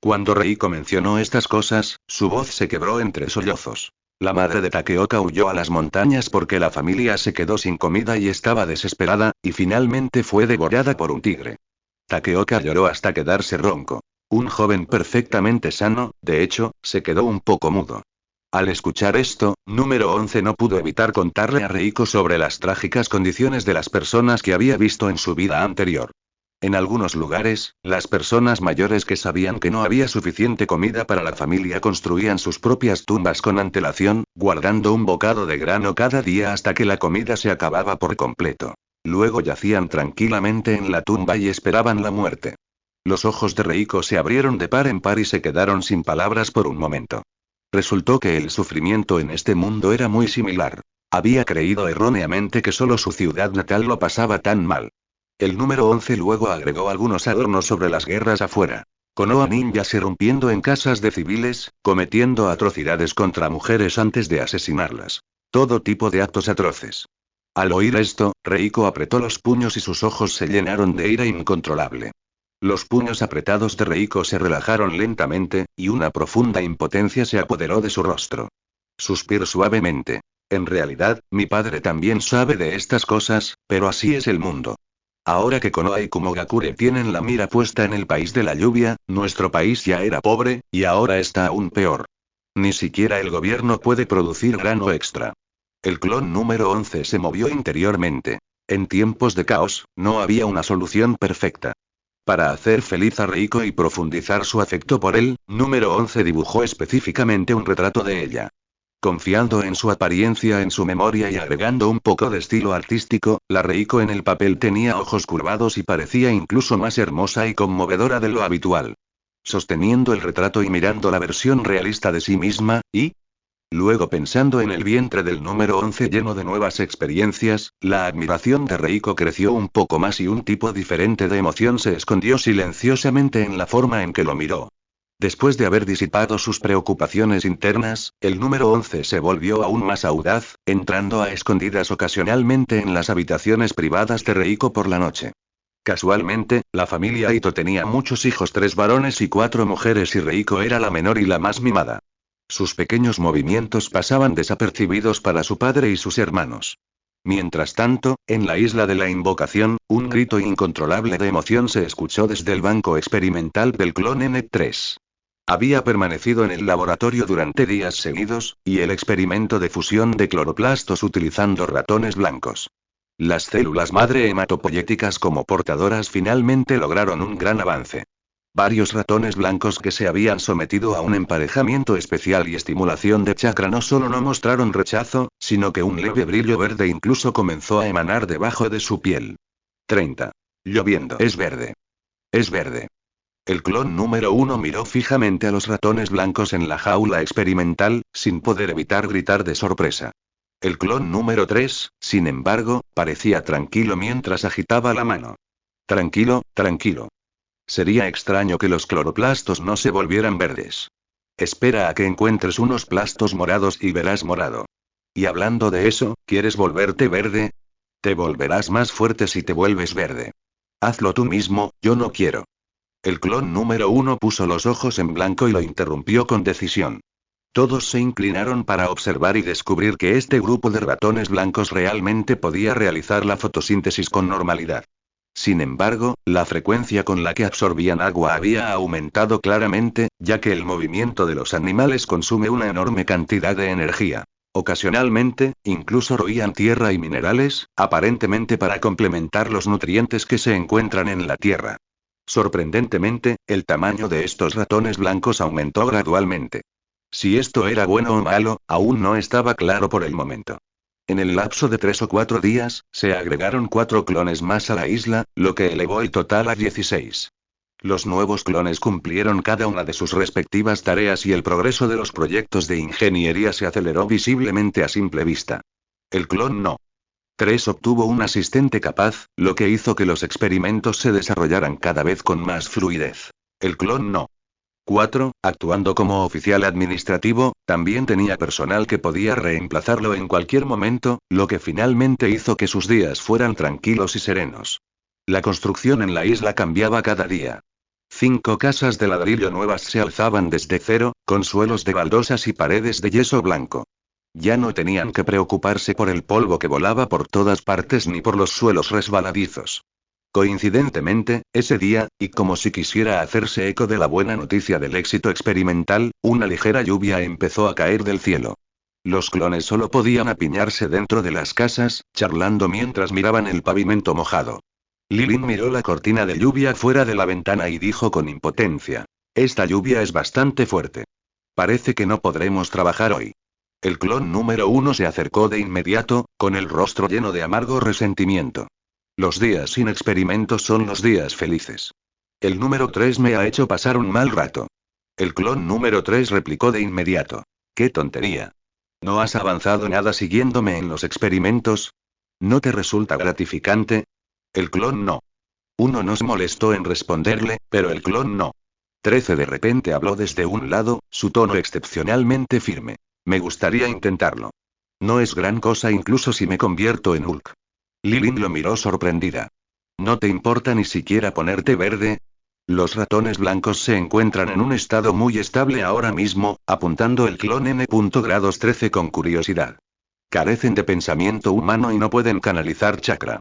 Cuando Reiko mencionó estas cosas, su voz se quebró entre sollozos. La madre de Takeoka huyó a las montañas porque la familia se quedó sin comida y estaba desesperada, y finalmente fue devorada por un tigre. Takeoka lloró hasta quedarse ronco. Un joven perfectamente sano, de hecho, se quedó un poco mudo. Al escuchar esto, número 11 no pudo evitar contarle a Reiko sobre las trágicas condiciones de las personas que había visto en su vida anterior. En algunos lugares, las personas mayores que sabían que no había suficiente comida para la familia construían sus propias tumbas con antelación, guardando un bocado de grano cada día hasta que la comida se acababa por completo. Luego yacían tranquilamente en la tumba y esperaban la muerte. Los ojos de Reiko se abrieron de par en par y se quedaron sin palabras por un momento. Resultó que el sufrimiento en este mundo era muy similar. Había creído erróneamente que solo su ciudad natal lo pasaba tan mal. El número 11 luego agregó algunos adornos sobre las guerras afuera. Konoha ninjas irrumpiendo en casas de civiles, cometiendo atrocidades contra mujeres antes de asesinarlas. Todo tipo de actos atroces. Al oír esto, Reiko apretó los puños y sus ojos se llenaron de ira incontrolable. Los puños apretados de Reiko se relajaron lentamente, y una profunda impotencia se apoderó de su rostro. Suspiró suavemente. En realidad, mi padre también sabe de estas cosas, pero así es el mundo. Ahora que Konoha y Kumogakure tienen la mira puesta en el país de la lluvia, nuestro país ya era pobre, y ahora está aún peor. Ni siquiera el gobierno puede producir grano extra. El clon número 11 se movió interiormente. En tiempos de caos, no había una solución perfecta. Para hacer feliz a Reiko y profundizar su afecto por él, número 11 dibujó específicamente un retrato de ella. Confiando en su apariencia en su memoria y agregando un poco de estilo artístico, la Reiko en el papel tenía ojos curvados y parecía incluso más hermosa y conmovedora de lo habitual. Sosteniendo el retrato y mirando la versión realista de sí misma, y luego pensando en el vientre del número 11 lleno de nuevas experiencias, la admiración de Reiko creció un poco más y un tipo diferente de emoción se escondió silenciosamente en la forma en que lo miró. Después de haber disipado sus preocupaciones internas, el número 11 se volvió aún más audaz, entrando a escondidas ocasionalmente en las habitaciones privadas de Reiko por la noche. Casualmente, la familia Ito tenía muchos hijos, 3 varones y 4 mujeres, y Reiko era la menor y la más mimada. Sus pequeños movimientos pasaban desapercibidos para su padre y sus hermanos. Mientras tanto, en la isla de la invocación, un grito incontrolable de emoción se escuchó desde el banco experimental del clon N3. Había permanecido en el laboratorio durante días seguidos, y el experimento de fusión de cloroplastos utilizando ratones blancos. Las células madre hematopoyéticas como portadoras finalmente lograron un gran avance. Varios ratones blancos que se habían sometido a un emparejamiento especial y estimulación de chakra no solo no mostraron rechazo, sino que un leve brillo verde incluso comenzó a emanar debajo de su piel. 30. Lloviendo. Es verde. Es verde. El clon número 1 miró fijamente a los ratones blancos en la jaula experimental, sin poder evitar gritar de sorpresa. El clon número 3, sin embargo, parecía tranquilo mientras agitaba la mano. Tranquilo, tranquilo. Sería extraño que los cloroplastos no se volvieran verdes. Espera a que encuentres unos plastos morados y verás morado. Y hablando de eso, ¿quieres volverte verde? Te volverás más fuerte si te vuelves verde. Hazlo tú mismo, yo no quiero. El clon número 1 puso los ojos en blanco y lo interrumpió con decisión. Todos se inclinaron para observar y descubrir que este grupo de ratones blancos realmente podía realizar la fotosíntesis con normalidad. Sin embargo, la frecuencia con la que absorbían agua había aumentado claramente, ya que el movimiento de los animales consume una enorme cantidad de energía. Ocasionalmente, incluso roían tierra y minerales, aparentemente para complementar los nutrientes que se encuentran en la tierra. Sorprendentemente, el tamaño de estos ratones blancos aumentó gradualmente. Si esto era bueno o malo, aún no estaba claro por el momento. En el lapso de 3 o 4 días, se agregaron 4 clones más a la isla, lo que elevó el total a 16. Los nuevos clones cumplieron cada una de sus respectivas tareas y el progreso de los proyectos de ingeniería se aceleró visiblemente a simple vista. El clon No. 3 obtuvo un asistente capaz, lo que hizo que los experimentos se desarrollaran cada vez con más fluidez. El clon No. 4, actuando como oficial administrativo, también tenía personal que podía reemplazarlo en cualquier momento, lo que finalmente hizo que sus días fueran tranquilos y serenos. La construcción en la isla cambiaba cada día. 5 casas de ladrillo nuevas se alzaban desde cero, con suelos de baldosas y paredes de yeso blanco. Ya no tenían que preocuparse por el polvo que volaba por todas partes ni por los suelos resbaladizos. Coincidentemente, ese día, y como si quisiera hacerse eco de la buena noticia del éxito experimental, una ligera lluvia empezó a caer del cielo. Los clones solo podían apiñarse dentro de las casas, charlando mientras miraban el pavimento mojado. Lilin miró la cortina de lluvia fuera de la ventana y dijo con impotencia: Esta lluvia es bastante fuerte. Parece que no podremos trabajar hoy. El clon número 1 se acercó de inmediato, con el rostro lleno de amargo resentimiento. Los días sin experimentos son los días felices. El número 3 me ha hecho pasar un mal rato. El clon número 3 replicó de inmediato. ¡Qué tontería! ¿No has avanzado nada siguiéndome en los experimentos? ¿No te resulta gratificante? El clon No. 1 no se molestó en responderle, pero el clon No. 13 de repente habló desde un lado, su tono excepcionalmente firme. Me gustaría intentarlo. No es gran cosa incluso si me convierto en Hulk. Lilin lo miró sorprendida. ¿No te importa ni siquiera ponerte verde? Los ratones blancos se encuentran en un estado muy estable ahora mismo, apuntando el clon N.grados 13 con curiosidad. Carecen de pensamiento humano y no pueden canalizar chakra.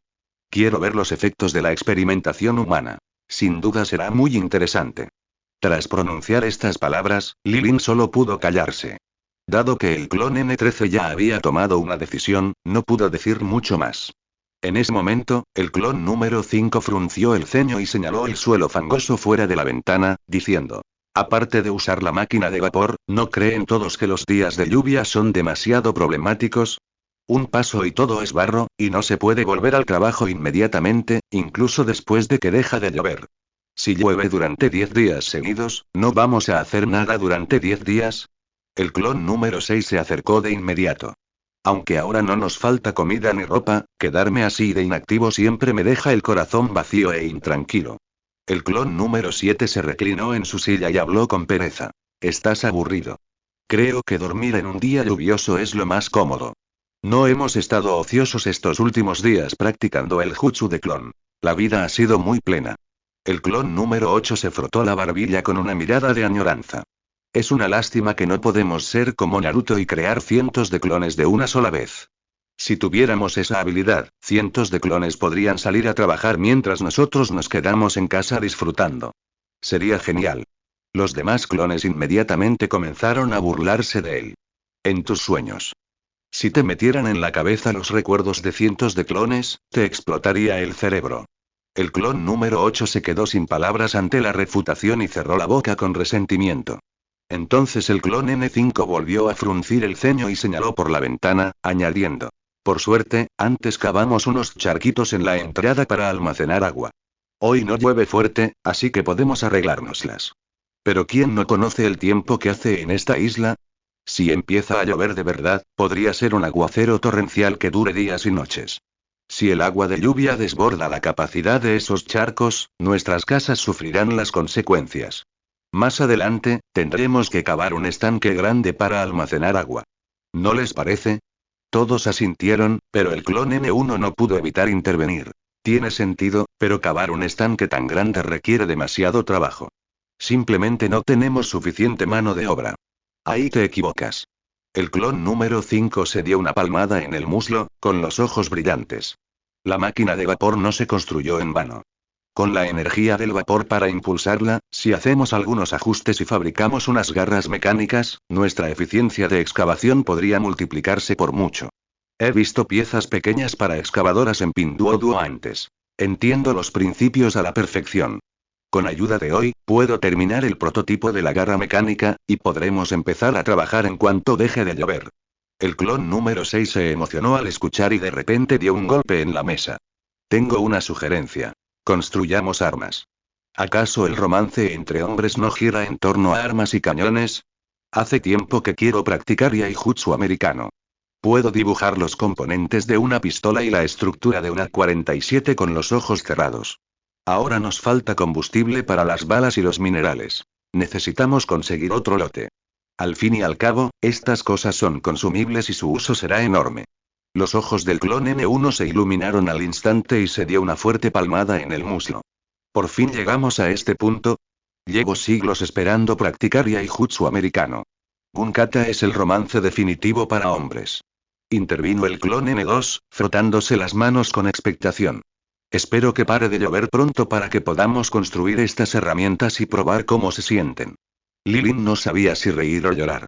Quiero ver los efectos de la experimentación humana. Sin duda será muy interesante. Tras pronunciar estas palabras, Lilin solo pudo callarse. Dado que el clon N13 ya había tomado una decisión, no pudo decir mucho más. En ese momento, el clon número 5 frunció el ceño y señaló el suelo fangoso fuera de la ventana, diciendo: Aparte de usar la máquina de vapor, ¿no creen todos que los días de lluvia son demasiado problemáticos? Un paso y todo es barro, y no se puede volver al trabajo inmediatamente, incluso después de que deja de llover. Si llueve durante 10 días seguidos, ¿no vamos a hacer nada durante 10 días? El clon número 6 se acercó de inmediato. Aunque ahora no nos falta comida ni ropa, quedarme así de inactivo siempre me deja el corazón vacío e intranquilo. El clon número 7 se reclinó en su silla y habló con pereza. Estás aburrido. Creo que dormir en un día lluvioso es lo más cómodo. No hemos estado ociosos estos últimos días practicando el jutsu de clon. La vida ha sido muy plena. El clon número 8 se frotó la barbilla con una mirada de añoranza. Es una lástima que no podemos ser como Naruto y crear cientos de clones de una sola vez. Si tuviéramos esa habilidad, cientos de clones podrían salir a trabajar mientras nosotros nos quedamos en casa disfrutando. Sería genial. Los demás clones inmediatamente comenzaron a burlarse de él. En tus sueños. Si te metieran en la cabeza los recuerdos de cientos de clones, te explotaría el cerebro. El clon número 8 se quedó sin palabras ante la refutación y cerró la boca con resentimiento. Entonces el clon N5 volvió a fruncir el ceño y señaló por la ventana, añadiendo: por suerte, antes cavamos unos charquitos en la entrada para almacenar agua. Hoy no llueve fuerte, así que podemos arreglárnoslas. Pero ¿quién no conoce el tiempo que hace en esta isla? Si empieza a llover de verdad, podría ser un aguacero torrencial que dure días y noches. Si el agua de lluvia desborda la capacidad de esos charcos, nuestras casas sufrirán las consecuencias. Más adelante, tendremos que cavar un estanque grande para almacenar agua. ¿No les parece? Todos asintieron, pero el clon N1 no pudo evitar intervenir. Tiene sentido, pero cavar un estanque tan grande requiere demasiado trabajo. Simplemente no tenemos suficiente mano de obra. Ahí te equivocas. El clon número 5 se dio una palmada en el muslo, con los ojos brillantes. La máquina de vapor no se construyó en vano. Con la energía del vapor para impulsarla, si hacemos algunos ajustes y fabricamos unas garras mecánicas, nuestra eficiencia de excavación podría multiplicarse por mucho. He visto piezas pequeñas para excavadoras en Pinduoduo antes. Entiendo los principios a la perfección. Con ayuda de hoy, puedo terminar el prototipo de la garra mecánica, y podremos empezar a trabajar en cuanto deje de llover. El clon número 6 se emocionó al escuchar y de repente dio un golpe en la mesa. Tengo una sugerencia. Construyamos armas. ¿Acaso el romance entre hombres no gira en torno a armas y cañones? Hace tiempo que quiero practicar Yaijutsu americano. Puedo dibujar los componentes de una pistola y la estructura de una 47 con los ojos cerrados. Ahora nos falta combustible para las balas y los minerales. Necesitamos conseguir otro lote. Al fin y al cabo, estas cosas son consumibles y su uso será enorme. Los ojos del clon N1 se iluminaron al instante y se dio una fuerte palmada en el muslo. ¿Por fin llegamos a este punto? Llevo siglos esperando practicar Yaijutsu americano. Gunkata es el romance definitivo para hombres. Intervino el clon N2, frotándose las manos con expectación. Espero que pare de llover pronto para que podamos construir estas herramientas y probar cómo se sienten. Lilin no sabía si reír o llorar.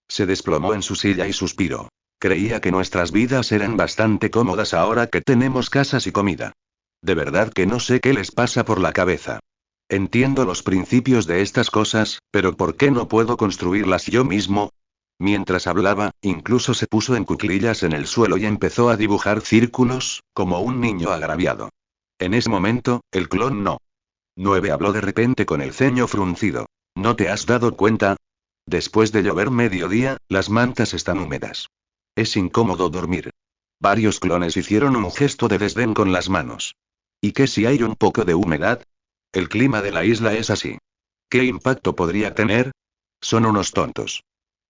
Se desplomó en su silla y suspiró. Creía que nuestras vidas eran bastante cómodas ahora que tenemos casas y comida. De verdad que no sé qué les pasa por la cabeza. Entiendo los principios de estas cosas, pero ¿por qué no puedo construirlas yo mismo? Mientras hablaba, incluso se puso en cuclillas en el suelo y empezó a dibujar círculos, como un niño agraviado. En ese momento, el clon no. 9 habló de repente con el ceño fruncido. ¿No te has dado cuenta? Después de llover mediodía, las mantas están húmedas. Es incómodo dormir. Varios clones hicieron un gesto de desdén con las manos. ¿Y qué si hay un poco de humedad? El clima de la isla es así. ¿Qué impacto podría tener? Son unos tontos.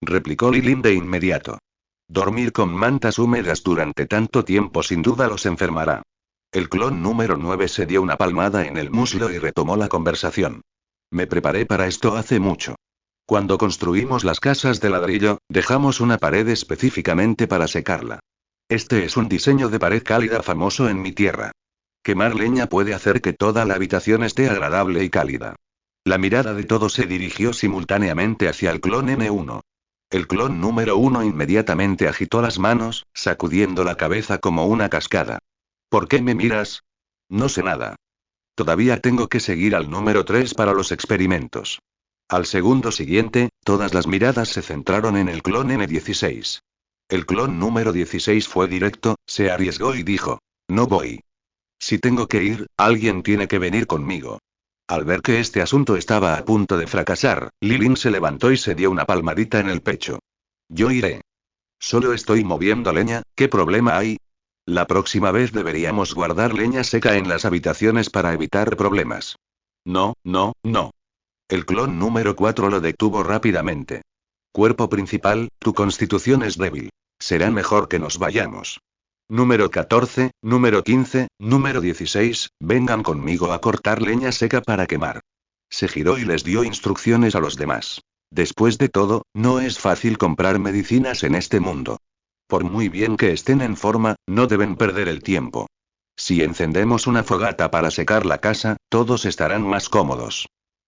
Replicó Lilin de inmediato. Dormir con mantas húmedas durante tanto tiempo sin duda los enfermará. El clon número 9 se dio una palmada en el muslo y retomó la conversación. Me preparé para esto hace mucho. Cuando construimos las casas de ladrillo, dejamos una pared específicamente para secarla. Este es un diseño de pared cálida famoso en mi tierra. Quemar leña puede hacer que toda la habitación esté agradable y cálida. La mirada de todos se dirigió simultáneamente hacia el clon N1. El clon número 1 inmediatamente agitó las manos, sacudiendo la cabeza como una cascada. ¿Por qué me miras? No sé nada. Todavía tengo que seguir al número 3 para los experimentos. Al segundo siguiente, todas las miradas se centraron en el clon N16. El clon número 16 fue directo, se arriesgó y dijo: no voy. Si tengo que ir, alguien tiene que venir conmigo. Al ver que este asunto estaba a punto de fracasar, Lilin se levantó y se dio una palmadita en el pecho. Yo iré. Solo estoy moviendo leña, ¿qué problema hay? La próxima vez deberíamos guardar leña seca en las habitaciones para evitar problemas. No, no, no. El clon número 4 lo detuvo rápidamente. Cuerpo principal, tu constitución es débil. Será mejor que nos vayamos. Número 14, número 15, número 16, vengan conmigo a cortar leña seca para quemar. Se giró y les dio instrucciones a los demás. Después de todo, no es fácil comprar medicinas en este mundo. Por muy bien que estén en forma, no deben perder el tiempo. Si encendemos una fogata para secar la casa, todos estarán más cómodos.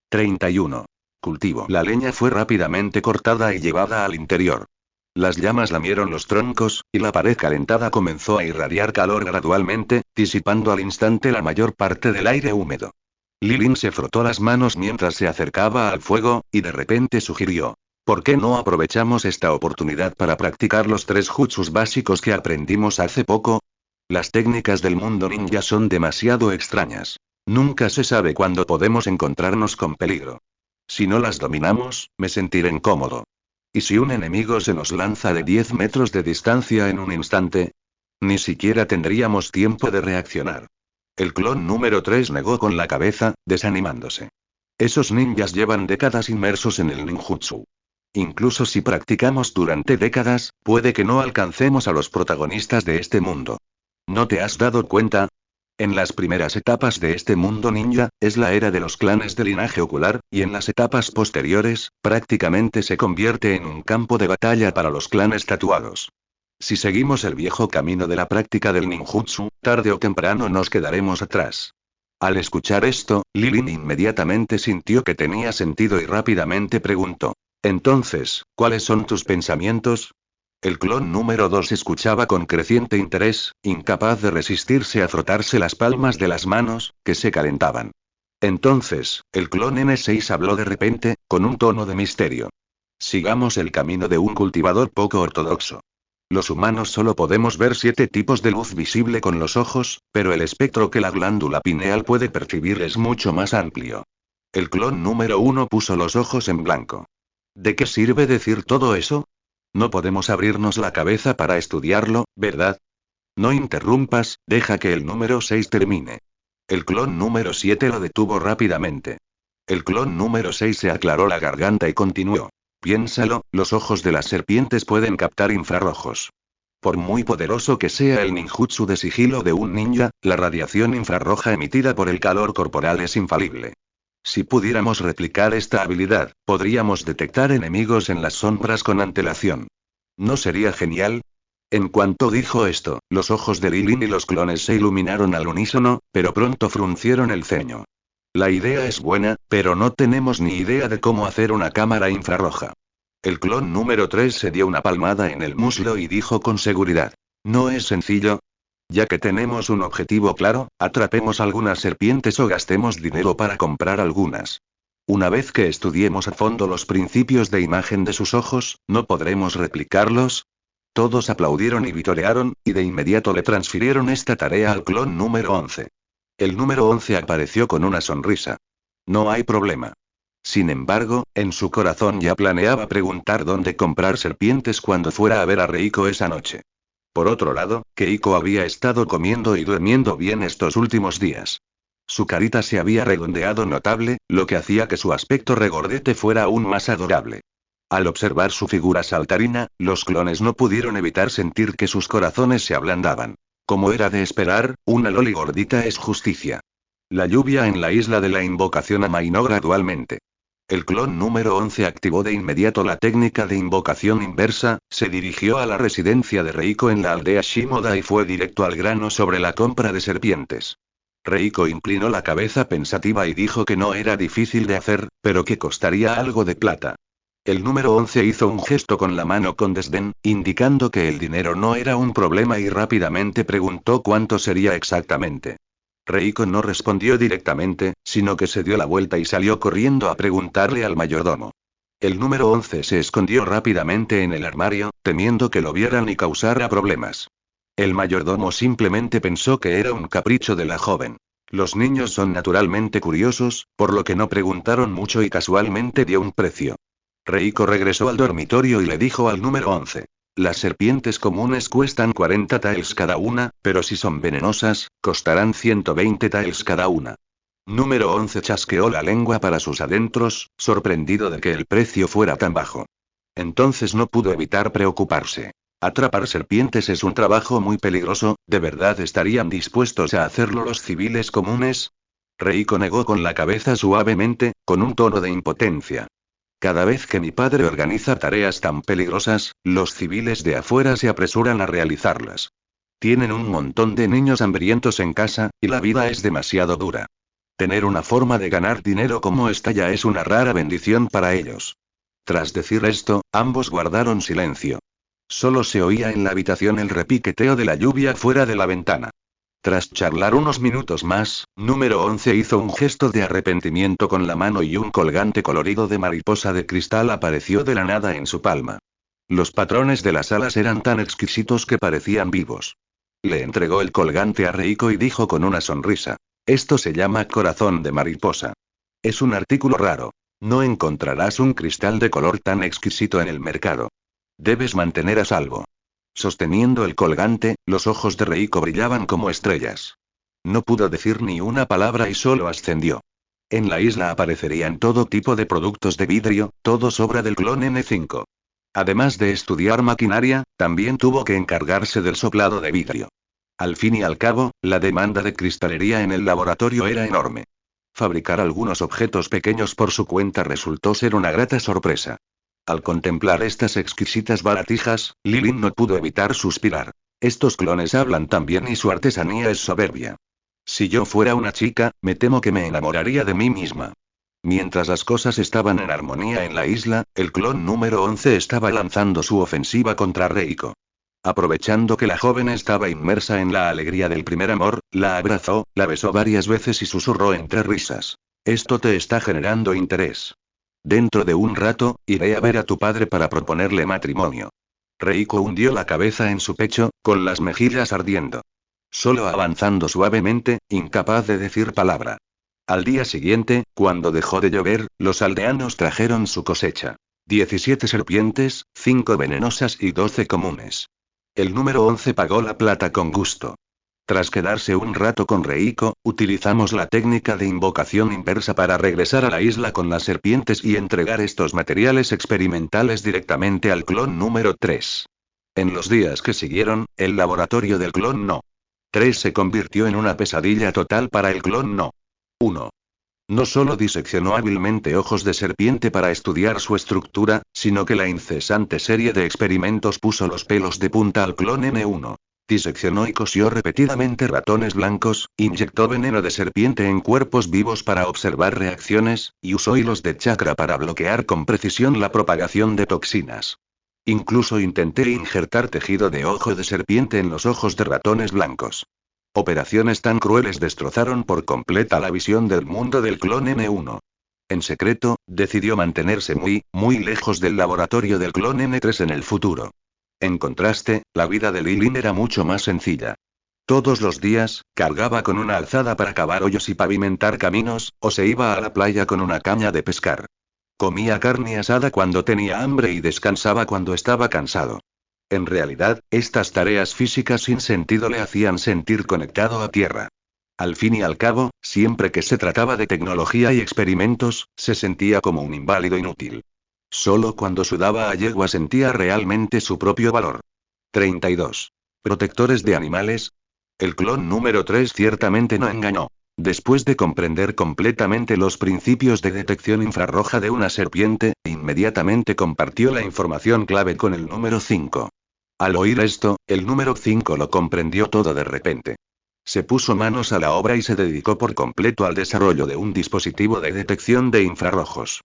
31. Cultivo. La leña fue rápidamente cortada y llevada al interior. Las llamas lamieron los troncos, y la pared calentada comenzó a irradiar calor gradualmente, disipando al instante la mayor parte del aire húmedo. Lilin se frotó las manos mientras se acercaba al fuego, y de repente sugirió: ¿por qué no aprovechamos esta oportunidad para practicar los 3 jutsus básicos que aprendimos hace poco? Las técnicas del mundo ninja son demasiado extrañas. Nunca se sabe cuándo podemos encontrarnos con peligro. Si no las dominamos, me sentiré incómodo. ¿Y si un enemigo se nos lanza de 10 metros de distancia en un instante? Ni siquiera tendríamos tiempo de reaccionar. El clon número 3 negó con la cabeza, desanimándose. Esos ninjas llevan décadas inmersos en el ninjutsu. Incluso si practicamos durante décadas, puede que no alcancemos a los protagonistas de este mundo. ¿No te has dado cuenta? En las primeras etapas de este mundo ninja, es la era de los clanes de linaje ocular, y en las etapas posteriores, prácticamente se convierte en un campo de batalla para los clanes tatuados. Si seguimos el viejo camino de la práctica del ninjutsu, tarde o temprano nos quedaremos atrás. Al escuchar esto, Lilin inmediatamente sintió que tenía sentido y rápidamente preguntó: entonces, ¿cuáles son tus pensamientos? El clon número 2 escuchaba con creciente interés, incapaz de resistirse a frotarse las palmas de las manos, que se calentaban. Entonces, el clon N6 habló de repente, con un tono de misterio. Sigamos el camino de un cultivador poco ortodoxo. Los humanos solo podemos ver 7 tipos de luz visible con los ojos, pero el espectro que la glándula pineal puede percibir es mucho más amplio. El clon número 1 puso los ojos en blanco. ¿De qué sirve decir todo eso? No podemos abrirnos la cabeza para estudiarlo, ¿verdad? No interrumpas, deja que el número 6 termine. El clon número 7 lo detuvo rápidamente. El clon número 6 se aclaró la garganta y continuó. Piénsalo, los ojos de las serpientes pueden captar infrarrojos. Por muy poderoso que sea el ninjutsu de sigilo de un ninja, la radiación infrarroja emitida por el calor corporal es infalible. Si pudiéramos replicar esta habilidad, podríamos detectar enemigos en las sombras con antelación. ¿No sería genial? En cuanto dijo esto, los ojos de Lilin y los clones se iluminaron al unísono, pero pronto fruncieron el ceño. La idea es buena, pero no tenemos ni idea de cómo hacer una cámara infrarroja. El clon número 3 se dio una palmada en el muslo y dijo con seguridad: ¿no es sencillo? Ya que tenemos un objetivo claro, atrapemos algunas serpientes o gastemos dinero para comprar algunas. Una vez que estudiemos a fondo los principios de imagen de sus ojos, ¿no podremos replicarlos? Todos aplaudieron y vitorearon, y de inmediato le transfirieron esta tarea al clon número 11. El número 11 apareció con una sonrisa. No hay problema. Sin embargo, en su corazón ya planeaba preguntar dónde comprar serpientes cuando fuera a ver a Reiko esa noche. Por otro lado, Keiko había estado comiendo y durmiendo bien estos últimos días. Su carita se había redondeado notable, lo que hacía que su aspecto regordete fuera aún más adorable. Al observar su figura saltarina, los clones no pudieron evitar sentir que sus corazones se ablandaban. Como era de esperar, una loli gordita es justicia. La lluvia en la isla de la invocación amainó gradualmente. El clon número 11 activó de inmediato la técnica de invocación inversa, se dirigió a la residencia de Reiko en la aldea Shimoda y fue directo al grano sobre la compra de serpientes. Reiko inclinó la cabeza pensativa y dijo que no era difícil de hacer, pero que costaría algo de plata. El número 11 hizo un gesto con la mano con desdén, indicando que el dinero no era un problema y rápidamente preguntó cuánto sería exactamente. Reiko no respondió directamente, sino que se dio la vuelta y salió corriendo a preguntarle al mayordomo. El número 11 se escondió rápidamente en el armario, temiendo que lo vieran y causara problemas. El mayordomo simplemente pensó que era un capricho de la joven. Los niños son naturalmente curiosos, por lo que no preguntaron mucho y casualmente dio un precio. Reiko regresó al dormitorio y le dijo al número 11. Las serpientes comunes cuestan 40 taels cada una, pero si son venenosas, costarán 120 taels cada una. Número 11 chasqueó la lengua para sus adentros, sorprendido de que el precio fuera tan bajo. Entonces no pudo evitar preocuparse. Atrapar serpientes es un trabajo muy peligroso, ¿de verdad estarían dispuestos a hacerlo los civiles comunes? Reiko negó con la cabeza suavemente, con un tono de impotencia. Cada vez que mi padre organiza tareas tan peligrosas, los civiles de afuera se apresuran a realizarlas. Tienen un montón de niños hambrientos en casa, y la vida es demasiado dura. Tener una forma de ganar dinero como esta ya es una rara bendición para ellos. Tras decir esto, ambos guardaron silencio. Solo se oía en la habitación el repiqueteo de la lluvia fuera de la ventana. Tras charlar unos minutos más, número 11 hizo un gesto de arrepentimiento con la mano y un colgante colorido de mariposa de cristal apareció de la nada en su palma. Los patrones de las alas eran tan exquisitos que parecían vivos. Le entregó el colgante a Reiko y dijo con una sonrisa: esto se llama corazón de mariposa. Es un artículo raro. No encontrarás un cristal de color tan exquisito en el mercado. Debes mantener a salvo. Sosteniendo el colgante, los ojos de Reiko brillaban como estrellas. No pudo decir ni una palabra y solo ascendió. En la isla aparecerían todo tipo de productos de vidrio, todos obra del clon N5. Además de estudiar maquinaria, también tuvo que encargarse del soplado de vidrio. Al fin y al cabo, la demanda de cristalería en el laboratorio era enorme. Fabricar algunos objetos pequeños por su cuenta resultó ser una grata sorpresa. Al contemplar estas exquisitas baratijas, Lilin no pudo evitar suspirar. Estos clones hablan tan bien y su artesanía es soberbia. Si yo fuera una chica, me temo que me enamoraría de mí misma. Mientras las cosas estaban en armonía en la isla, el clon número 11 estaba lanzando su ofensiva contra Reiko. Aprovechando que la joven estaba inmersa en la alegría del primer amor, la abrazó, la besó varias veces y susurró entre risas: esto te está generando interés. Dentro de un rato, iré a ver a tu padre para proponerle matrimonio. Reiko hundió la cabeza en su pecho, con las mejillas ardiendo. Solo avanzando suavemente, incapaz de decir palabra. Al día siguiente, cuando dejó de llover, los aldeanos trajeron su cosecha. 17 serpientes, 5 venenosas y 12 comunes. El número 11 pagó la plata con gusto. Tras quedarse un rato con Reiko, utilizamos la técnica de invocación inversa para regresar a la isla con las serpientes y entregar estos materiales experimentales directamente al clon número 3. En los días que siguieron, el laboratorio del clon No. 3 se convirtió en una pesadilla total para el clon No. 1. No solo diseccionó hábilmente ojos de serpiente para estudiar su estructura, sino que la incesante serie de experimentos puso los pelos de punta al clon N1. Diseccionó y cosió repetidamente ratones blancos, inyectó veneno de serpiente en cuerpos vivos para observar reacciones, y usó hilos de chakra para bloquear con precisión la propagación de toxinas. Incluso intenté injertar tejido de ojo de serpiente en los ojos de ratones blancos. Operaciones tan crueles destrozaron por completa la visión del mundo del clon N1. En secreto, decidió mantenerse muy lejos del laboratorio del clon N3 en el futuro. En contraste, la vida de Lilin era mucho más sencilla. Todos los días, cargaba con una alzada para cavar hoyos y pavimentar caminos, o se iba a la playa con una caña de pescar. Comía carne asada cuando tenía hambre y descansaba cuando estaba cansado. En realidad, estas tareas físicas sin sentido le hacían sentir conectado a tierra. Al fin y al cabo, siempre que se trataba de tecnología y experimentos, se sentía como un inválido inútil. Solo cuando sudaba a yegua sentía realmente su propio valor. 32. ¿Protectores de animales? El clon número 3 ciertamente no engañó. Después de comprender completamente los principios de detección infrarroja de una serpiente, inmediatamente compartió la información clave con el número 5. Al oír esto, el número 5 lo comprendió todo de repente. Se puso manos a la obra y se dedicó por completo al desarrollo de un dispositivo de detección de infrarrojos.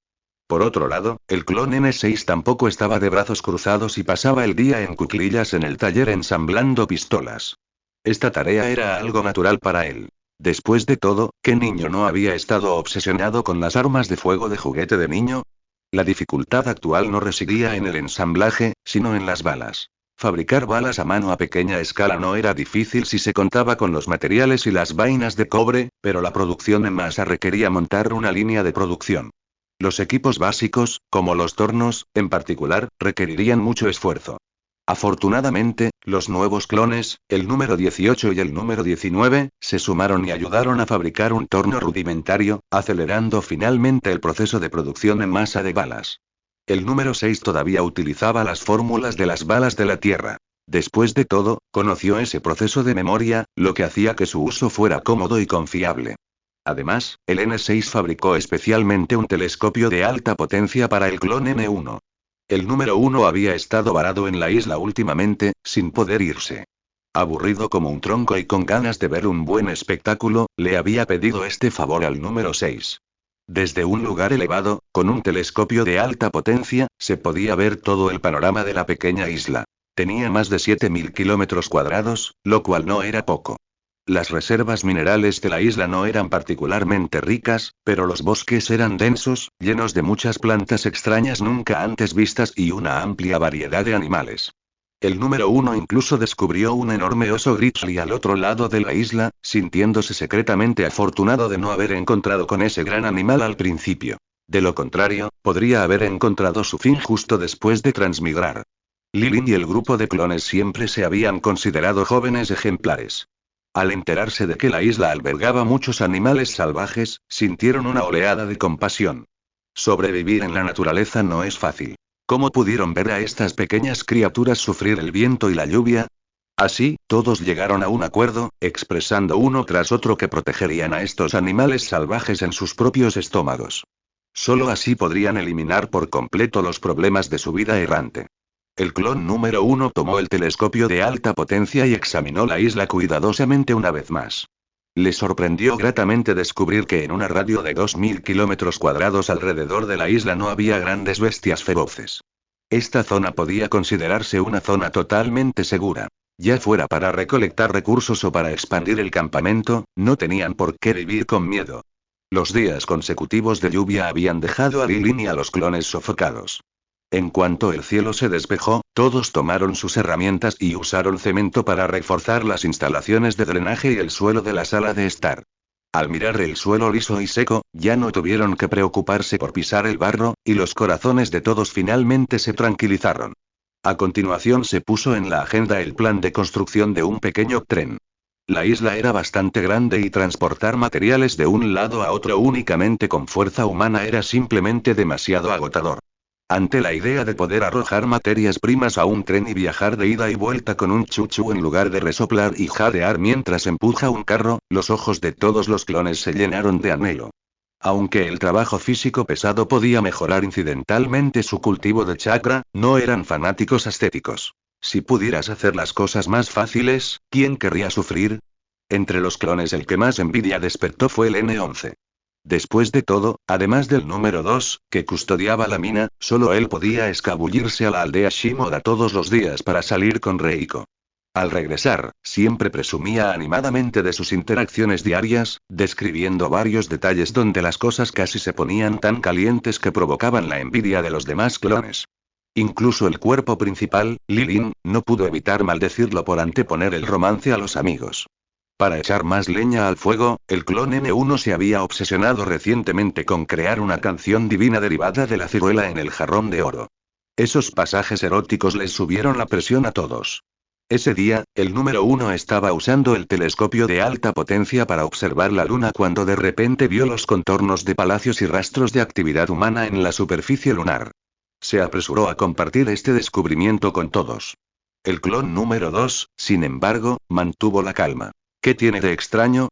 Por otro lado, el clon N6 tampoco estaba de brazos cruzados y pasaba el día en cuclillas en el taller ensamblando pistolas. Esta tarea era algo natural para él. Después de todo, ¿qué niño no había estado obsesionado con las armas de fuego de juguete de niño? La dificultad actual no residía en el ensamblaje, sino en las balas. Fabricar balas a mano a pequeña escala no era difícil si se contaba con los materiales y las vainas de cobre, pero la producción en masa requería montar una línea de producción. Los equipos básicos, como los tornos, en particular, requerirían mucho esfuerzo. Afortunadamente, los nuevos clones, el número 18 y el número 19, se sumaron y ayudaron a fabricar un torno rudimentario, acelerando finalmente el proceso de producción en masa de balas. El número 6 todavía utilizaba las fórmulas de las balas de la Tierra. Después de todo, conoció ese proceso de memoria, lo que hacía que su uso fuera cómodo y confiable. Además, el N6 fabricó especialmente un telescopio de alta potencia para el clon N1. El número 1 había estado varado en la isla últimamente, sin poder irse. Aburrido como un tronco y con ganas de ver un buen espectáculo, le había pedido este favor al número 6. Desde un lugar elevado, con un telescopio de alta potencia, se podía ver todo el panorama de la pequeña isla. Tenía más de 7.000 kilómetros cuadrados, lo cual no era poco. Las reservas minerales de la isla no eran particularmente ricas, pero los bosques eran densos, llenos de muchas plantas extrañas nunca antes vistas y una amplia variedad de animales. El número 1 incluso descubrió un enorme oso grizzly al otro lado de la isla, sintiéndose secretamente afortunado de no haber encontrado con ese gran animal al principio. De lo contrario, podría haber encontrado su fin justo después de transmigrar. Lilin y el grupo de clones siempre se habían considerado jóvenes ejemplares. Al enterarse de que la isla albergaba muchos animales salvajes, sintieron una oleada de compasión. Sobrevivir en la naturaleza no es fácil. ¿Cómo pudieron ver a estas pequeñas criaturas sufrir el viento y la lluvia? Así, todos llegaron a un acuerdo, expresando uno tras otro que protegerían a estos animales salvajes en sus propios estómagos. Solo así podrían eliminar por completo los problemas de su vida errante. El clon número 1 tomó el telescopio de alta potencia y examinó la isla cuidadosamente una vez más. Le sorprendió gratamente descubrir que en una radio de 2.000 kilómetros cuadrados alrededor de la isla no había grandes bestias feroces. Esta zona podía considerarse una zona totalmente segura. Ya fuera para recolectar recursos o para expandir el campamento, no tenían por qué vivir con miedo. Los días consecutivos de lluvia habían dejado a Lilin y a los clones sofocados. En cuanto el cielo se despejó, todos tomaron sus herramientas y usaron cemento para reforzar las instalaciones de drenaje y el suelo de la sala de estar. Al mirar el suelo liso y seco, ya no tuvieron que preocuparse por pisar el barro, y los corazones de todos finalmente se tranquilizaron. A continuación se puso en la agenda el plan de construcción de un pequeño tren. La isla era bastante grande y transportar materiales de un lado a otro únicamente con fuerza humana era simplemente demasiado agotador. Ante la idea de poder arrojar materias primas a un tren y viajar de ida y vuelta con un chuchu en lugar de resoplar y jadear mientras empuja un carro, los ojos de todos los clones se llenaron de anhelo. Aunque el trabajo físico pesado podía mejorar incidentalmente su cultivo de chakra, no eran fanáticos ascéticos. Si pudieras hacer las cosas más fáciles, ¿quién querría sufrir? Entre los clones el que más envidia despertó fue el N11. Después de todo, además del número 2, que custodiaba la mina, solo él podía escabullirse a la aldea Shimoda todos los días para salir con Reiko. Al regresar, siempre presumía animadamente de sus interacciones diarias, describiendo varios detalles donde las cosas casi se ponían tan calientes que provocaban la envidia de los demás clones. Incluso el cuerpo principal, Lilin, no pudo evitar maldecirlo por anteponer el romance a los amigos. Para echar más leña al fuego, el clon N1 se había obsesionado recientemente con crear una canción divina derivada de la ciruela en el jarrón de oro. Esos pasajes eróticos les subieron la presión a todos. Ese día, el número 1 estaba usando el telescopio de alta potencia para observar la luna cuando de repente vio los contornos de palacios y rastros de actividad humana en la superficie lunar. Se apresuró a compartir este descubrimiento con todos. El clon número 2, sin embargo, mantuvo la calma. ¿Qué tiene de extraño?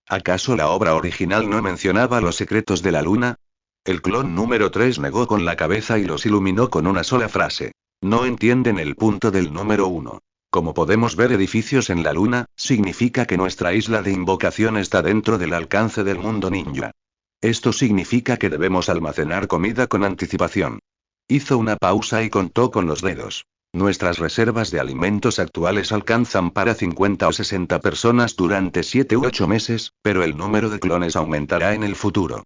¿Acaso la obra original no mencionaba los secretos de la luna? El clon número 3 negó con la cabeza y los iluminó con una sola frase. No entienden el punto del número 1. Como podemos ver edificios en la luna, significa que nuestra isla de invocación está dentro del alcance del mundo ninja. Esto significa que debemos almacenar comida con anticipación. Hizo una pausa y contó con los dedos. Nuestras reservas de alimentos actuales alcanzan para 50 o 60 personas durante 7 u 8 meses, pero el número de clones aumentará en el futuro.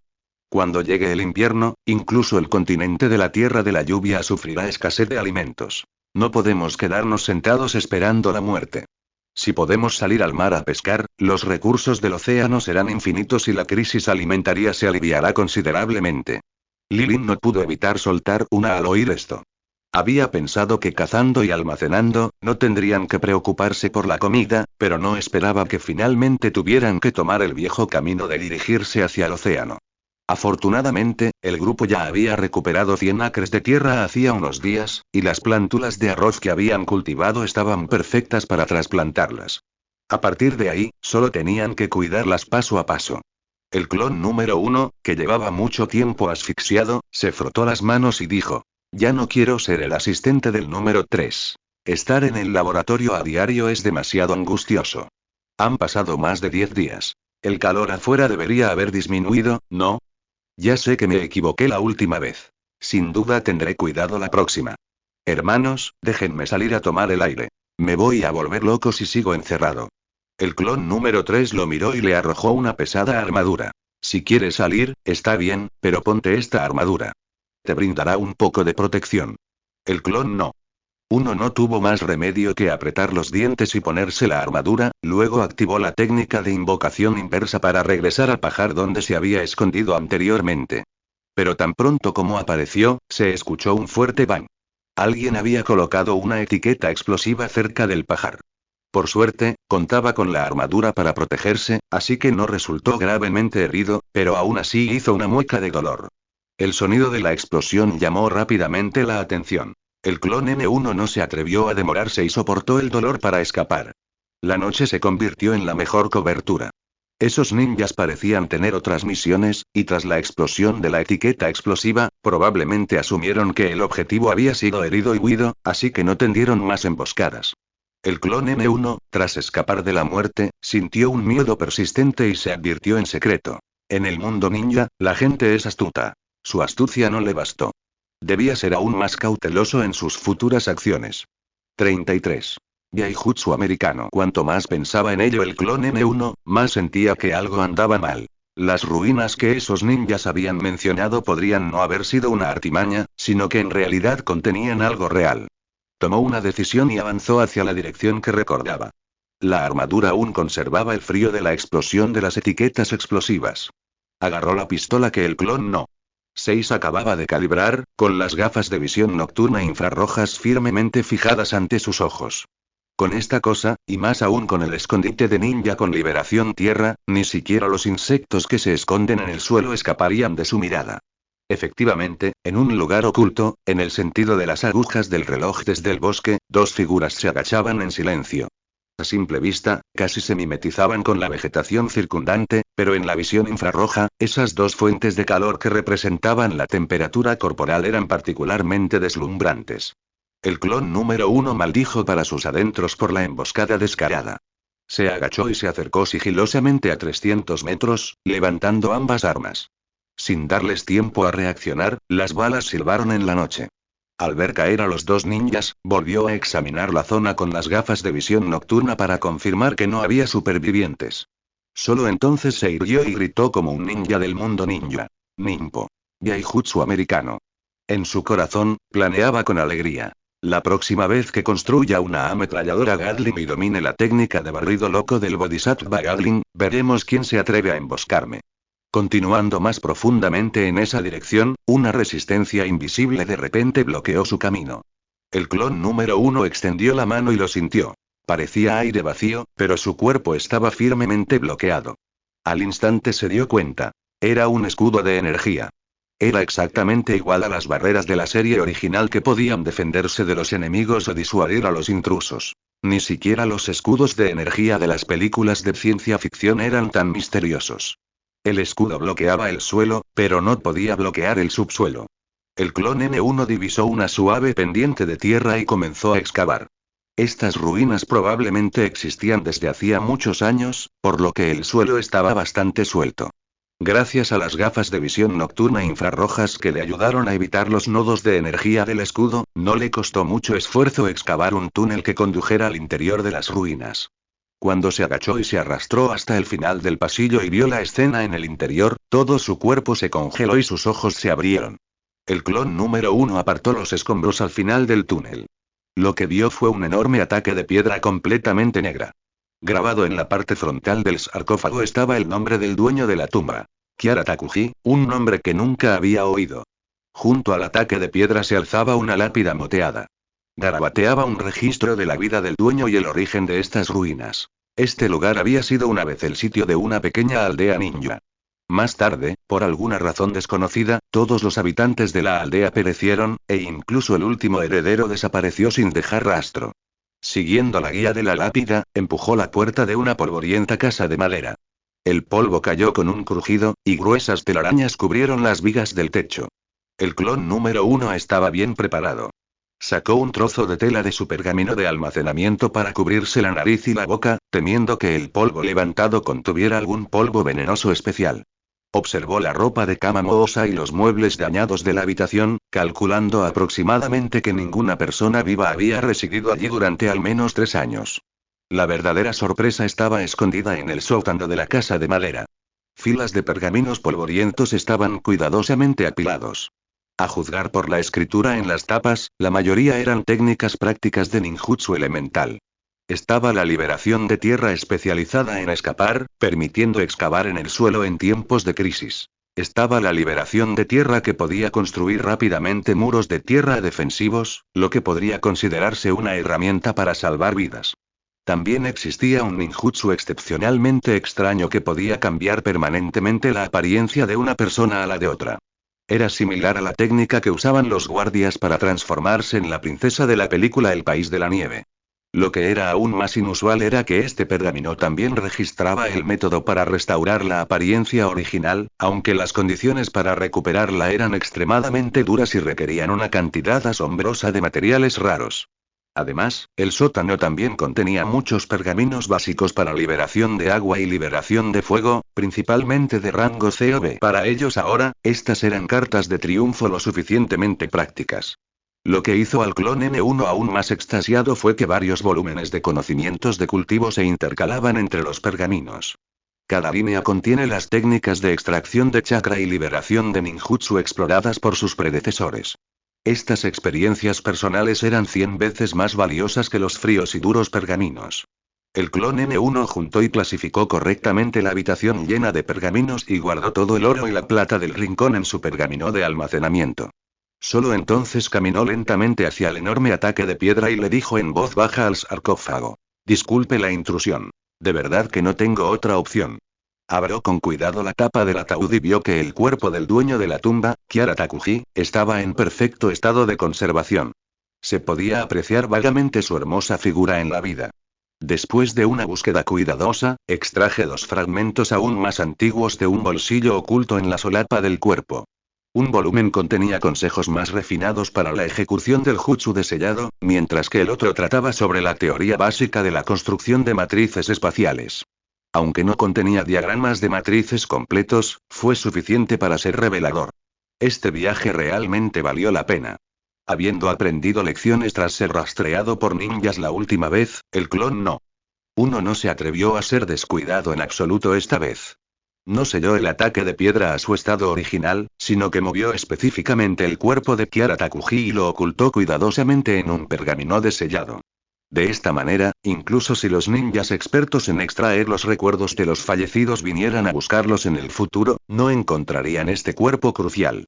Cuando llegue el invierno, incluso el continente de la Tierra de la Lluvia sufrirá escasez de alimentos. No podemos quedarnos sentados esperando la muerte. Si podemos salir al mar a pescar, los recursos del océano serán infinitos y la crisis alimentaria se aliviará considerablemente. Lilin no pudo evitar soltar una al oír esto. Había pensado que cazando y almacenando, no tendrían que preocuparse por la comida, pero no esperaba que finalmente tuvieran que tomar el viejo camino de dirigirse hacia el océano. Afortunadamente, el grupo ya había recuperado 100 acres de tierra hacía unos días, y las plántulas de arroz que habían cultivado estaban perfectas para trasplantarlas. A partir de ahí, solo tenían que cuidarlas paso a paso. El clon número 1, que llevaba mucho tiempo asfixiado, se frotó las manos y dijo: ya no quiero ser el asistente del número 3. Estar en el laboratorio a diario es demasiado angustioso. Han pasado más de 10 días. El calor afuera debería haber disminuido, ¿no? Ya sé que me equivoqué la última vez. Sin duda tendré cuidado la próxima. Hermanos, déjenme salir a tomar el aire. Me voy a volver loco si sigo encerrado. El clon número 3 lo miró y le arrojó una pesada armadura. Si quieres salir, está bien, pero ponte esta armadura. Te brindará un poco de protección. El clon no. Uno no tuvo más remedio que apretar los dientes y ponerse la armadura, luego activó la técnica de invocación inversa para regresar al pajar donde se había escondido anteriormente. Pero tan pronto como apareció, se escuchó un fuerte bang. Alguien había colocado una etiqueta explosiva cerca del pajar. Por suerte, contaba con la armadura para protegerse, así que no resultó gravemente herido, pero aún así hizo una mueca de dolor. El sonido de la explosión llamó rápidamente la atención. El clon N1 no se atrevió a demorarse y soportó el dolor para escapar. La noche se convirtió en la mejor cobertura. Esos ninjas parecían tener otras misiones, y tras la explosión de la etiqueta explosiva, probablemente asumieron que el objetivo había sido herido y huido, así que no tendieron más emboscadas. El clon N1, tras escapar de la muerte, sintió un miedo persistente y se advirtió en secreto. En el mundo ninja, la gente es astuta. Su astucia no le bastó. Debía ser aún más cauteloso en sus futuras acciones. 33. Yaijutsu americano. Cuanto más pensaba en ello el clon N1, más sentía que algo andaba mal. Las ruinas que esos ninjas habían mencionado podrían no haber sido una artimaña, sino que en realidad contenían algo real. Tomó una decisión y avanzó hacia la dirección que recordaba. La armadura aún conservaba el frío de la explosión de las etiquetas explosivas. Agarró la pistola que el clon no. 6 acababa de calibrar, con las gafas de visión nocturna infrarrojas firmemente fijadas ante sus ojos. Con esta cosa, y más aún con el escondite de ninja con liberación tierra, ni siquiera los insectos que se esconden en el suelo escaparían de su mirada. Efectivamente, en un lugar oculto, en el sentido de las agujas del reloj desde el bosque, 2 figuras se agachaban en silencio. A simple vista, casi se mimetizaban con la vegetación circundante, pero en la visión infrarroja, esas 2 fuentes de calor que representaban la temperatura corporal eran particularmente deslumbrantes. El clon número 1 maldijo para sus adentros por la emboscada descarada. Se agachó y se acercó sigilosamente a 300 metros, levantando ambas armas. Sin darles tiempo a reaccionar, las balas silbaron en la noche. Al ver caer a los 2 ninjas, volvió a examinar la zona con las gafas de visión nocturna para confirmar que no había supervivientes. Solo entonces se irguió y gritó como un ninja del mundo ninja. Ninpo. Yaijutsu americano. En su corazón, planeaba con alegría. La próxima vez que construya una ametralladora Gatling y domine la técnica de barrido loco del Bodhisattva Gatling, veremos quién se atreve a emboscarme. Continuando más profundamente en esa dirección, una resistencia invisible de repente bloqueó su camino. El clon número 1 extendió la mano y lo sintió. Parecía aire vacío, pero su cuerpo estaba firmemente bloqueado. Al instante se dio cuenta. Era un escudo de energía. Era exactamente igual a las barreras de la serie original que podían defenderse de los enemigos o disuadir a los intrusos. Ni siquiera los escudos de energía de las películas de ciencia ficción eran tan misteriosos. El escudo bloqueaba el suelo, pero no podía bloquear el subsuelo. El clon N1 divisó una suave pendiente de tierra y comenzó a excavar. Estas ruinas probablemente existían desde hacía muchos años, por lo que el suelo estaba bastante suelto. Gracias a las gafas de visión nocturna infrarrojas que le ayudaron a evitar los nodos de energía del escudo, no le costó mucho esfuerzo excavar un túnel que condujera al interior de las ruinas. Cuando se agachó y se arrastró hasta el final del pasillo y vio la escena en el interior, todo su cuerpo se congeló y sus ojos se abrieron. El clon número 1 apartó los escombros al final del túnel. Lo que vio fue un enorme ataque de piedra completamente negra. Grabado en la parte frontal del sarcófago estaba el nombre del dueño de la tumba. Kiara Takuji, un nombre que nunca había oído. Junto al ataque de piedra se alzaba una lápida moteada. Garabateaba un registro de la vida del dueño y el origen de estas ruinas. Este lugar había sido una vez el sitio de una pequeña aldea ninja. Más tarde, por alguna razón desconocida, todos los habitantes de la aldea perecieron, e incluso el último heredero desapareció sin dejar rastro. Siguiendo la guía de la lápida, empujó la puerta de una polvorienta casa de madera. El polvo cayó con un crujido, y gruesas telarañas cubrieron las vigas del techo. El clon número 1 estaba bien preparado. Sacó un trozo de tela de su pergamino de almacenamiento para cubrirse la nariz y la boca, temiendo que el polvo levantado contuviera algún polvo venenoso especial. Observó la ropa de cama mohosa y los muebles dañados de la habitación, calculando aproximadamente que ninguna persona viva había residido allí durante al menos 3 años. La verdadera sorpresa estaba escondida en el sótano de la casa de madera. Filas de pergaminos polvorientos estaban cuidadosamente apilados. A juzgar por la escritura en las tapas, la mayoría eran técnicas prácticas de ninjutsu elemental. Estaba la liberación de tierra especializada en escapar, permitiendo excavar en el suelo en tiempos de crisis. Estaba la liberación de tierra que podía construir rápidamente muros de tierra defensivos, lo que podría considerarse una herramienta para salvar vidas. También existía un ninjutsu excepcionalmente extraño que podía cambiar permanentemente la apariencia de una persona a la de otra. Era similar a la técnica que usaban los guardias para transformarse en la princesa de la película El País de la Nieve. Lo que era aún más inusual era que este pergamino también registraba el método para restaurar la apariencia original, aunque las condiciones para recuperarla eran extremadamente duras y requerían una cantidad asombrosa de materiales raros. Además, el sótano también contenía muchos pergaminos básicos para liberación de agua y liberación de fuego, principalmente de rango C o B. Para ellos ahora, estas eran cartas de triunfo lo suficientemente prácticas. Lo que hizo al clon N1 aún más extasiado fue que varios volúmenes de conocimientos de cultivo se intercalaban entre los pergaminos. Cada línea contiene las técnicas de extracción de chakra y liberación de ninjutsu exploradas por sus predecesores. Estas experiencias personales eran 100 veces más valiosas que los fríos y duros pergaminos. El clon N1 juntó y clasificó correctamente la habitación llena de pergaminos y guardó todo el oro y la plata del rincón en su pergamino de almacenamiento. Solo entonces caminó lentamente hacia el enorme ataque de piedra y le dijo en voz baja al sarcófago: «Disculpe la intrusión. De verdad que no tengo otra opción». Abrió con cuidado la tapa del ataúd y vio que el cuerpo del dueño de la tumba, Kiara Takuji, estaba en perfecto estado de conservación. Se podía apreciar vagamente su hermosa figura en la vida. Después de una búsqueda cuidadosa, extraje 2 fragmentos aún más antiguos de un bolsillo oculto en la solapa del cuerpo. Un volumen contenía consejos más refinados para la ejecución del jutsu de sellado, mientras que el otro trataba sobre la teoría básica de la construcción de matrices espaciales. Aunque no contenía diagramas de matrices completos, fue suficiente para ser revelador. Este viaje realmente valió la pena. Habiendo aprendido lecciones tras ser rastreado por ninjas la última vez, el clon no se atrevió a ser descuidado en absoluto esta vez. No selló el ataque de piedra a su estado original, sino que movió específicamente el cuerpo de Kiara Takuji y lo ocultó cuidadosamente en un pergamino de sellado. De esta manera, incluso si los ninjas expertos en extraer los recuerdos de los fallecidos vinieran a buscarlos en el futuro, no encontrarían este cuerpo crucial.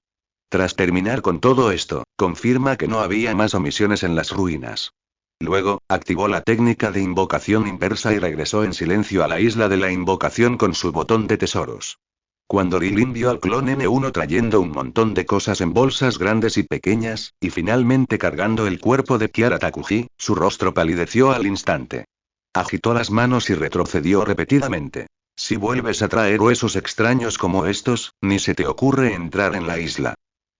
Tras terminar con todo esto, confirma que no había más omisiones en las ruinas. Luego, activó la técnica de invocación inversa y regresó en silencio a la isla de la invocación con su botón de tesoros. Cuando Lilin vio al clon N1 trayendo un montón de cosas en bolsas grandes y pequeñas, y finalmente cargando el cuerpo de Kiara Takuji, su rostro palideció al instante. Agitó las manos y retrocedió repetidamente. Si vuelves a traer huesos extraños como estos, ni se te ocurre entrar en la isla.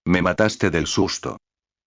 Me mataste del susto.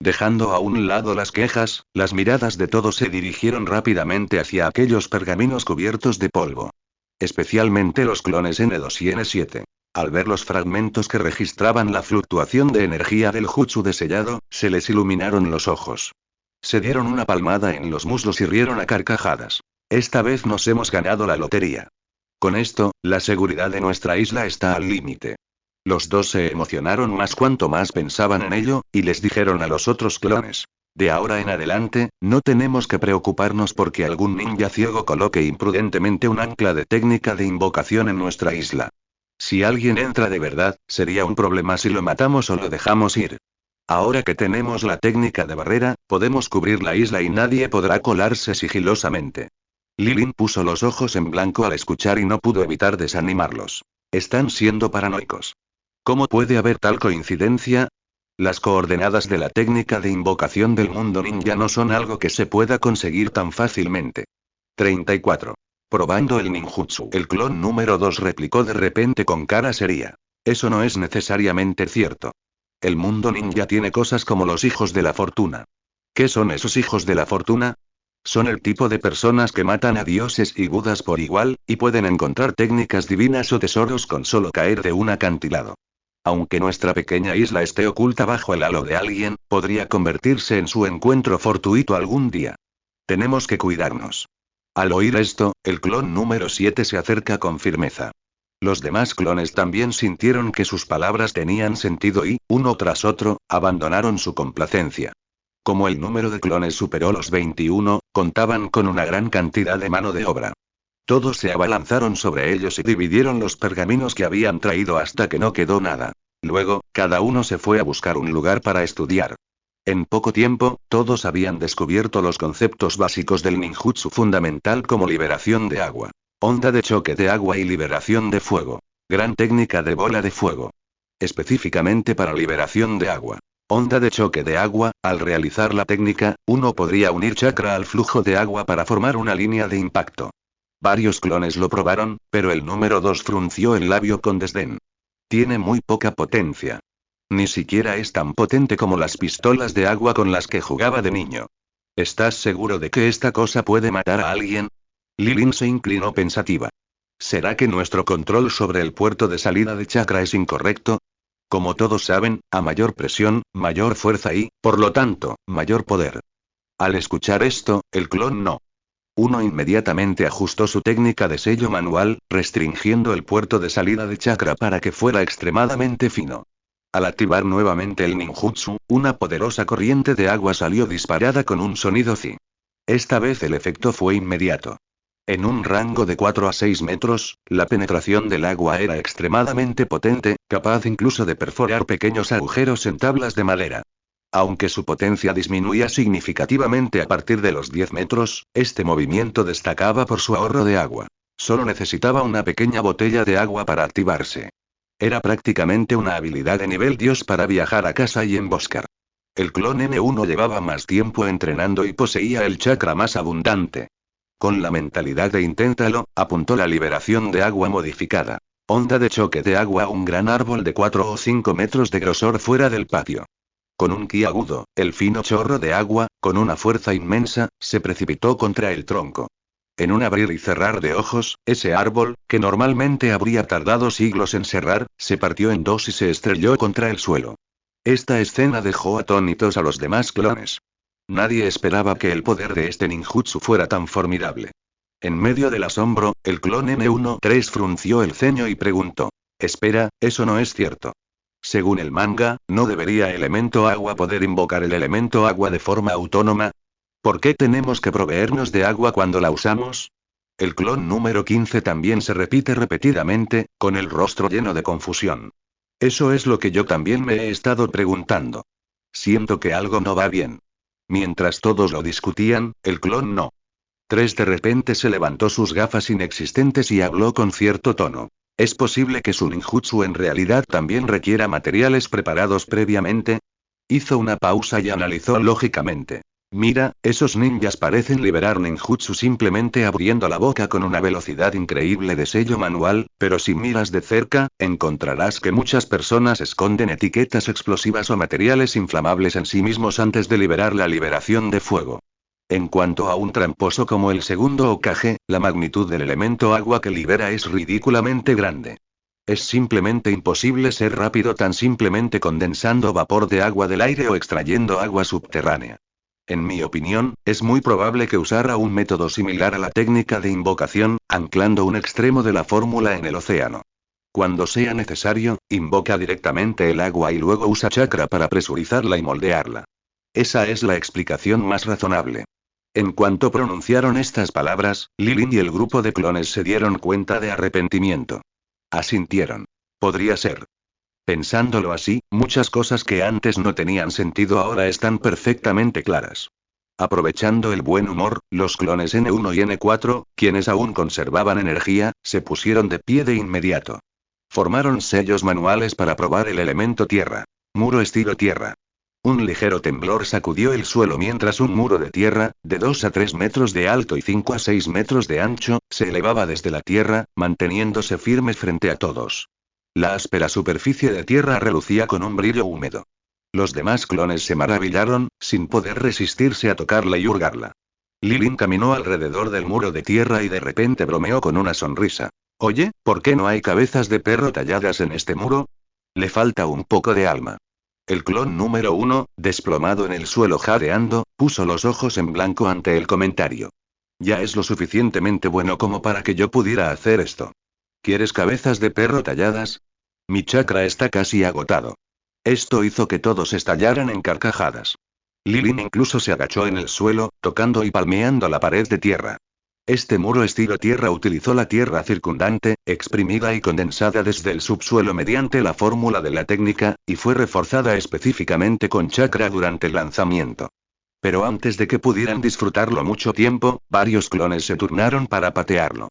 Dejando a un lado las quejas, las miradas de todos se dirigieron rápidamente hacia aquellos pergaminos cubiertos de polvo. Especialmente los clones N2 y N7. Al ver los fragmentos que registraban la fluctuación de energía del jutsu de sellado, se les iluminaron los ojos. Se dieron una palmada en los muslos y rieron a carcajadas. Esta vez nos hemos ganado la lotería. Con esto, la seguridad de nuestra isla está al límite. Los dos se emocionaron más cuanto más pensaban en ello, y les dijeron a los otros clones: de ahora en adelante, no tenemos que preocuparnos porque algún ninja ciego coloque imprudentemente un ancla de técnica de invocación en nuestra isla. Si alguien entra de verdad, sería un problema si lo matamos o lo dejamos ir. Ahora que tenemos la técnica de barrera, podemos cubrir la isla y nadie podrá colarse sigilosamente. Lilin puso los ojos en blanco al escuchar y no pudo evitar desanimarlos. Están siendo paranoicos. ¿Cómo puede haber tal coincidencia? Las coordenadas de la técnica de invocación del mundo ninja no son algo que se pueda conseguir tan fácilmente. 34. Probando el ninjutsu. El clon número 2 replicó de repente con cara seria. Eso no es necesariamente cierto. El mundo ninja tiene cosas como los hijos de la fortuna. ¿Qué son esos hijos de la fortuna? Son el tipo de personas que matan a dioses y budas por igual, y pueden encontrar técnicas divinas o tesoros con solo caer de un acantilado. Aunque nuestra pequeña isla esté oculta bajo el halo de alguien, podría convertirse en su encuentro fortuito algún día. Tenemos que cuidarnos. Al oír esto, el clon número 7 se acerca con firmeza. Los demás clones también sintieron que sus palabras tenían sentido y, uno tras otro, abandonaron su complacencia. Como el número de clones superó los 21, contaban con una gran cantidad de mano de obra. Todos se abalanzaron sobre ellos y dividieron los pergaminos que habían traído hasta que no quedó nada. Luego, cada uno se fue a buscar un lugar para estudiar. En poco tiempo, todos habían descubierto los conceptos básicos del ninjutsu fundamental como liberación de agua, onda de choque de agua y liberación de fuego. Gran técnica de bola de fuego. Específicamente para liberación de agua. Onda de choque de agua, al realizar la técnica, uno podría unir chakra al flujo de agua para formar una línea de impacto. Varios clones lo probaron, pero el número 2 frunció el labio con desdén. Tiene muy poca potencia. Ni siquiera es tan potente como las pistolas de agua con las que jugaba de niño. ¿Estás seguro de que esta cosa puede matar a alguien? Lilin se inclinó pensativa. ¿Será que nuestro control sobre el puerto de salida de chakra es incorrecto? Como todos saben, a mayor presión, mayor fuerza y, por lo tanto, mayor poder. Al escuchar esto, el clon no. Uno inmediatamente ajustó su técnica de sello manual, restringiendo el puerto de salida de chakra para que fuera extremadamente fino. Al activar nuevamente el ninjutsu, una poderosa corriente de agua salió disparada con un sonido zi. Esta vez el efecto fue inmediato. En un rango de 4 a 6 metros, la penetración del agua era extremadamente potente, capaz incluso de perforar pequeños agujeros en tablas de madera. Aunque su potencia disminuía significativamente a partir de los 10 metros, este movimiento destacaba por su ahorro de agua. Solo necesitaba una pequeña botella de agua para activarse. Era prácticamente una habilidad de nivel Dios para viajar a casa y emboscar. El clon N1 llevaba más tiempo entrenando y poseía el chakra más abundante. Con la mentalidad de inténtalo, apuntó la liberación de agua modificada. Onda de choque de agua a un gran árbol de 4 o 5 metros de grosor fuera del patio. Con un ki agudo, el fino chorro de agua, con una fuerza inmensa, se precipitó contra el tronco. En un abrir y cerrar de ojos, ese árbol, que normalmente habría tardado siglos en cerrar, se partió en dos y se estrelló contra el suelo. Esta escena dejó atónitos a los demás clones. Nadie esperaba que el poder de este ninjutsu fuera tan formidable. En medio del asombro, el clon N13 frunció el ceño y preguntó: «Espera, eso no es cierto. Según el manga, ¿no debería elemento agua poder invocar el elemento agua de forma autónoma? ¿Por qué tenemos que proveernos de agua cuando la usamos?» El clon número 15 también se repite repetidamente, con el rostro lleno de confusión. Eso es lo que yo también me he estado preguntando. Siento que algo no va bien. Mientras todos lo discutían, el clon no. 3 de repente se levantó sus gafas inexistentes y habló con cierto tono. ¿Es posible que su ninjutsu en realidad también requiera materiales preparados previamente? Hizo una pausa y analizó lógicamente. Mira, esos ninjas parecen liberar ninjutsu simplemente abriendo la boca con una velocidad increíble de sello manual, pero si miras de cerca, encontrarás que muchas personas esconden etiquetas explosivas o materiales inflamables en sí mismos antes de liberar la liberación de fuego. En cuanto a un tramposo como el segundo Hokage, la magnitud del elemento agua que libera es ridículamente grande. Es simplemente imposible ser rápido tan simplemente condensando vapor de agua del aire o extrayendo agua subterránea. En mi opinión, es muy probable que usara un método similar a la técnica de invocación, anclando un extremo de la fórmula en el océano. Cuando sea necesario, invoca directamente el agua y luego usa chakra para presurizarla y moldearla. Esa es la explicación más razonable. En cuanto pronunciaron estas palabras, Lilin y el grupo de clones se dieron cuenta de arrepentimiento. Asintieron. Podría ser. Pensándolo así, muchas cosas que antes no tenían sentido ahora están perfectamente claras. Aprovechando el buen humor, los clones N1 y N4, quienes aún conservaban energía, se pusieron de pie de inmediato. Formaron sellos manuales para probar el elemento tierra. Muro estilo tierra. Un ligero temblor sacudió el suelo mientras un muro de tierra, de 2 a 3 metros de alto y 5 a 6 metros de ancho, se elevaba desde la tierra, manteniéndose firme frente a todos. La áspera superficie de tierra relucía con un brillo húmedo. Los demás clones se maravillaron, sin poder resistirse a tocarla y hurgarla. Lilin caminó alrededor del muro de tierra y de repente bromeó con una sonrisa. Oye, ¿por qué no hay cabezas de perro talladas en este muro? Le falta un poco de alma. El clon número 1, desplomado en el suelo jadeando, puso los ojos en blanco ante el comentario. Ya es lo suficientemente bueno como para que yo pudiera hacer esto. ¿Quieres cabezas de perro talladas? Mi chakra está casi agotado. Esto hizo que todos estallaran en carcajadas. Lilin incluso se agachó en el suelo, tocando y palmeando la pared de tierra. Este muro estilo tierra utilizó la tierra circundante, exprimida y condensada desde el subsuelo mediante la fórmula de la técnica, y fue reforzada específicamente con chakra durante el lanzamiento. Pero antes de que pudieran disfrutarlo mucho tiempo, varios clones se turnaron para patearlo.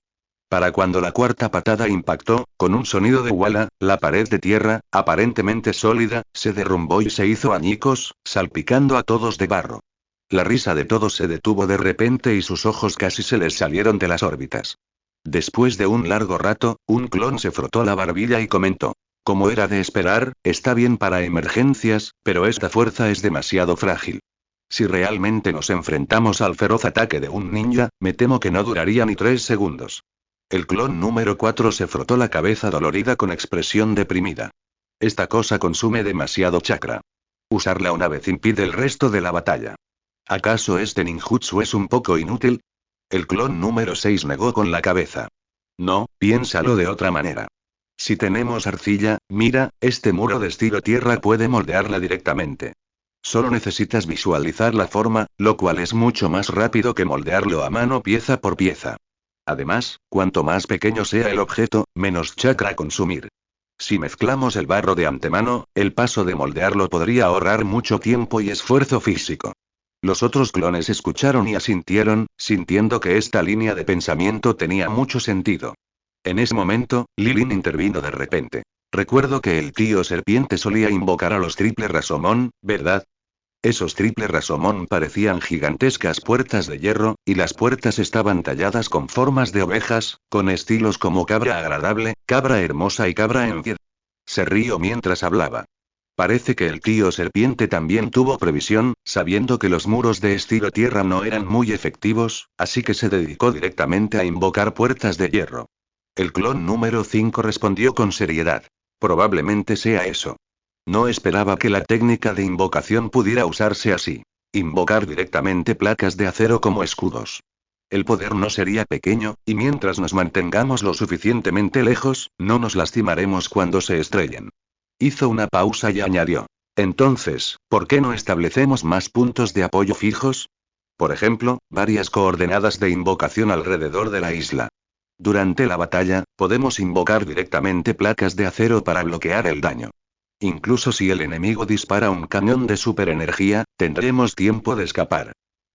Para cuando la cuarta patada impactó, con un sonido de wala, la pared de tierra, aparentemente sólida, se derrumbó y se hizo añicos, salpicando a todos de barro. La risa de todos se detuvo de repente y sus ojos casi se les salieron de las órbitas. Después de un largo rato, un clon se frotó la barbilla y comentó. Como era de esperar, está bien para emergencias, pero esta fuerza es demasiado frágil. Si realmente nos enfrentamos al feroz ataque de un ninja, me temo que no duraría ni 3 segundos. El clon número 4 se frotó la cabeza dolorida con expresión deprimida. Esta cosa consume demasiado chakra. Usarla una vez impide el resto de la batalla. ¿Acaso este ninjutsu es un poco inútil? El clon número 6 negó con la cabeza. No, piénsalo de otra manera. Si tenemos arcilla, mira, este muro de estilo tierra puede moldearla directamente. Solo necesitas visualizar la forma, lo cual es mucho más rápido que moldearlo a mano pieza por pieza. Además, cuanto más pequeño sea el objeto, menos chakra consumir. Si mezclamos el barro de antemano, el paso de moldearlo podría ahorrar mucho tiempo y esfuerzo físico. Los otros clones escucharon y asintieron, sintiendo que esta línea de pensamiento tenía mucho sentido. En ese momento, Lilin intervino de repente. Recuerdo que el tío serpiente solía invocar a los triple Rasomon, ¿verdad? Esos triple Rasomon parecían gigantescas puertas de hierro, y las puertas estaban talladas con formas de ovejas, con estilos como cabra agradable, cabra hermosa y cabra en piedra. Se rió mientras hablaba. Parece que el tío serpiente también tuvo previsión, sabiendo que los muros de estilo tierra no eran muy efectivos, así que se dedicó directamente a invocar puertas de hierro. El clon número 5 respondió con seriedad. Probablemente sea eso. No esperaba que la técnica de invocación pudiera usarse así. Invocar directamente placas de acero como escudos. El poder no sería pequeño, y mientras nos mantengamos lo suficientemente lejos, no nos lastimaremos cuando se estrellen. Hizo una pausa y añadió. Entonces, ¿por qué no establecemos más puntos de apoyo fijos? Por ejemplo, varias coordenadas de invocación alrededor de la isla. Durante la batalla, podemos invocar directamente placas de acero para bloquear el daño. Incluso si el enemigo dispara un cañón de superenergía, tendremos tiempo de escapar.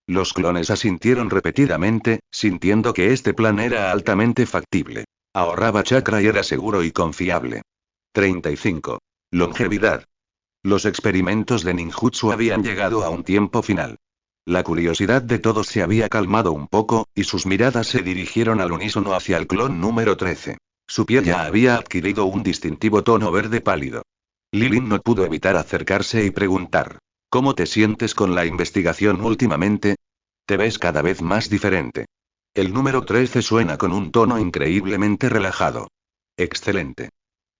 Los clones asintieron repetidamente, sintiendo que este plan era altamente factible. Ahorraba chakra y era seguro y confiable. 35. Longevidad. Los experimentos de ninjutsu habían llegado a un tiempo final. La curiosidad de todos se había calmado un poco, y sus miradas se dirigieron al unísono hacia el clon número 13. Su piel ya había adquirido un distintivo tono verde pálido. Lilin no pudo evitar acercarse y preguntar. ¿Cómo te sientes con la investigación últimamente? Te ves cada vez más diferente. El número 13 suena con un tono increíblemente relajado. Excelente.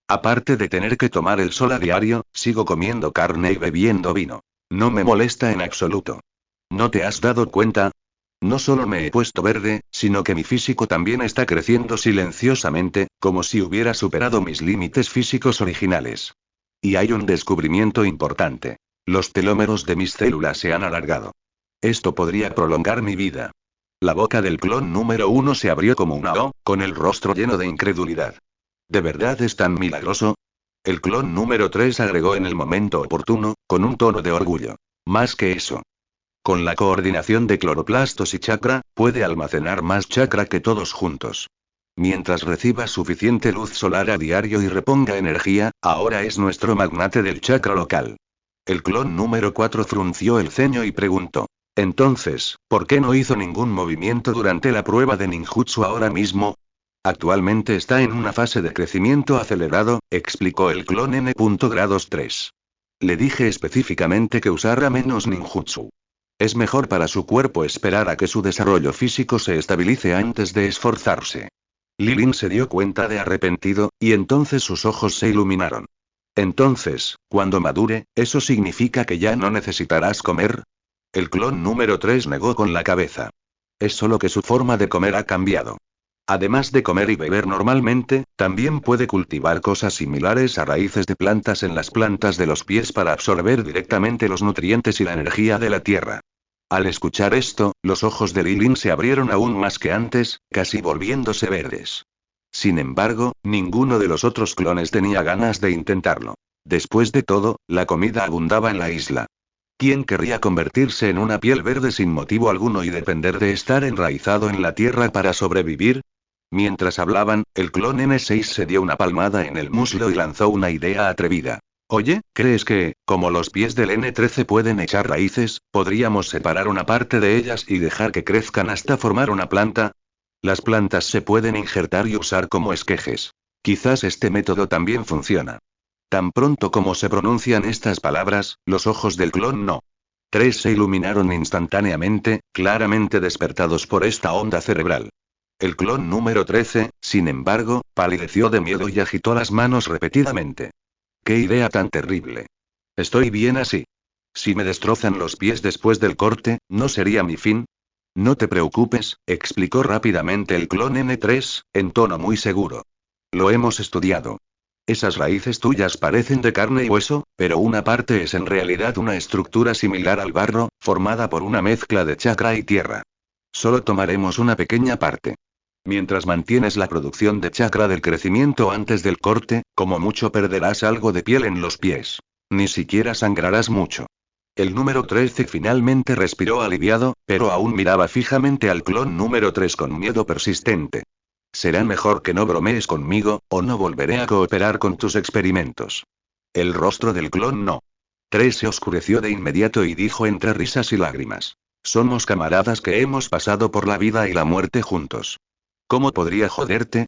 Aparte de tener que tomar el sol a diario, sigo comiendo carne y bebiendo vino. No me molesta en absoluto. ¿No te has dado cuenta? No solo me he puesto verde, sino que mi físico también está creciendo silenciosamente, como si hubiera superado mis límites físicos originales. Y hay un descubrimiento importante. Los telómeros de mis células se han alargado. Esto podría prolongar mi vida. La boca del clon número 1 se abrió como una O, con el rostro lleno de incredulidad. ¿De verdad es tan milagroso? El clon número 3 agregó en el momento oportuno, con un tono de orgullo. Más que eso. Con la coordinación de cloroplastos y chakra, puede almacenar más chakra que todos juntos. Mientras reciba suficiente luz solar a diario y reponga energía, ahora es nuestro magnate del chakra local. El clon número 4 frunció el ceño y preguntó. Entonces, ¿por qué no hizo ningún movimiento durante la prueba de ninjutsu ahora mismo? Actualmente está en una fase de crecimiento acelerado, explicó el clon N.Grados 3. Le dije específicamente que usara menos ninjutsu. Es mejor para su cuerpo esperar a que su desarrollo físico se estabilice antes de esforzarse. Lilin se dio cuenta de arrepentido, y entonces sus ojos se iluminaron. Entonces, cuando madure, ¿eso significa que ya no necesitarás comer? El clon número 3 negó con la cabeza. Es solo que su forma de comer ha cambiado. Además de comer y beber normalmente, también puede cultivar cosas similares a raíces de plantas en las plantas de los pies para absorber directamente los nutrientes y la energía de la tierra. Al escuchar esto, los ojos de Lilin se abrieron aún más que antes, casi volviéndose verdes. Sin embargo, ninguno de los otros clones tenía ganas de intentarlo. Después de todo, la comida abundaba en la isla. ¿Quién querría convertirse en una piel verde sin motivo alguno y depender de estar enraizado en la tierra para sobrevivir? Mientras hablaban, el clon N6 se dio una palmada en el muslo y lanzó una idea atrevida. Oye, ¿crees que, como los pies del N13 pueden echar raíces, podríamos separar una parte de ellas y dejar que crezcan hasta formar una planta? Las plantas se pueden injertar y usar como esquejes. Quizás este método también funciona. Tan pronto como se pronuncian estas palabras, los ojos del clon no. 3 se iluminaron instantáneamente, claramente despertados por esta onda cerebral. El clon número 13, sin embargo, palideció de miedo y agitó las manos repetidamente. ¡Qué idea tan terrible! Estoy bien así. Si me destrozan los pies después del corte, ¿no sería mi fin? No te preocupes, explicó rápidamente el clon N3, en tono muy seguro. Lo hemos estudiado. Esas raíces tuyas parecen de carne y hueso, pero una parte es en realidad una estructura similar al barro, formada por una mezcla de chakra y tierra. Solo tomaremos una pequeña parte. Mientras mantienes la producción de chakra del crecimiento antes del corte, como mucho perderás algo de piel en los pies. Ni siquiera sangrarás mucho. El número 13 finalmente respiró aliviado, pero aún miraba fijamente al clon número 3 con miedo persistente. Será mejor que no bromees conmigo, o no volveré a cooperar con tus experimentos. El rostro del clon no. 3 se oscureció de inmediato y dijo entre risas y lágrimas. Somos camaradas que hemos pasado por la vida y la muerte juntos. ¿Cómo podría joderte?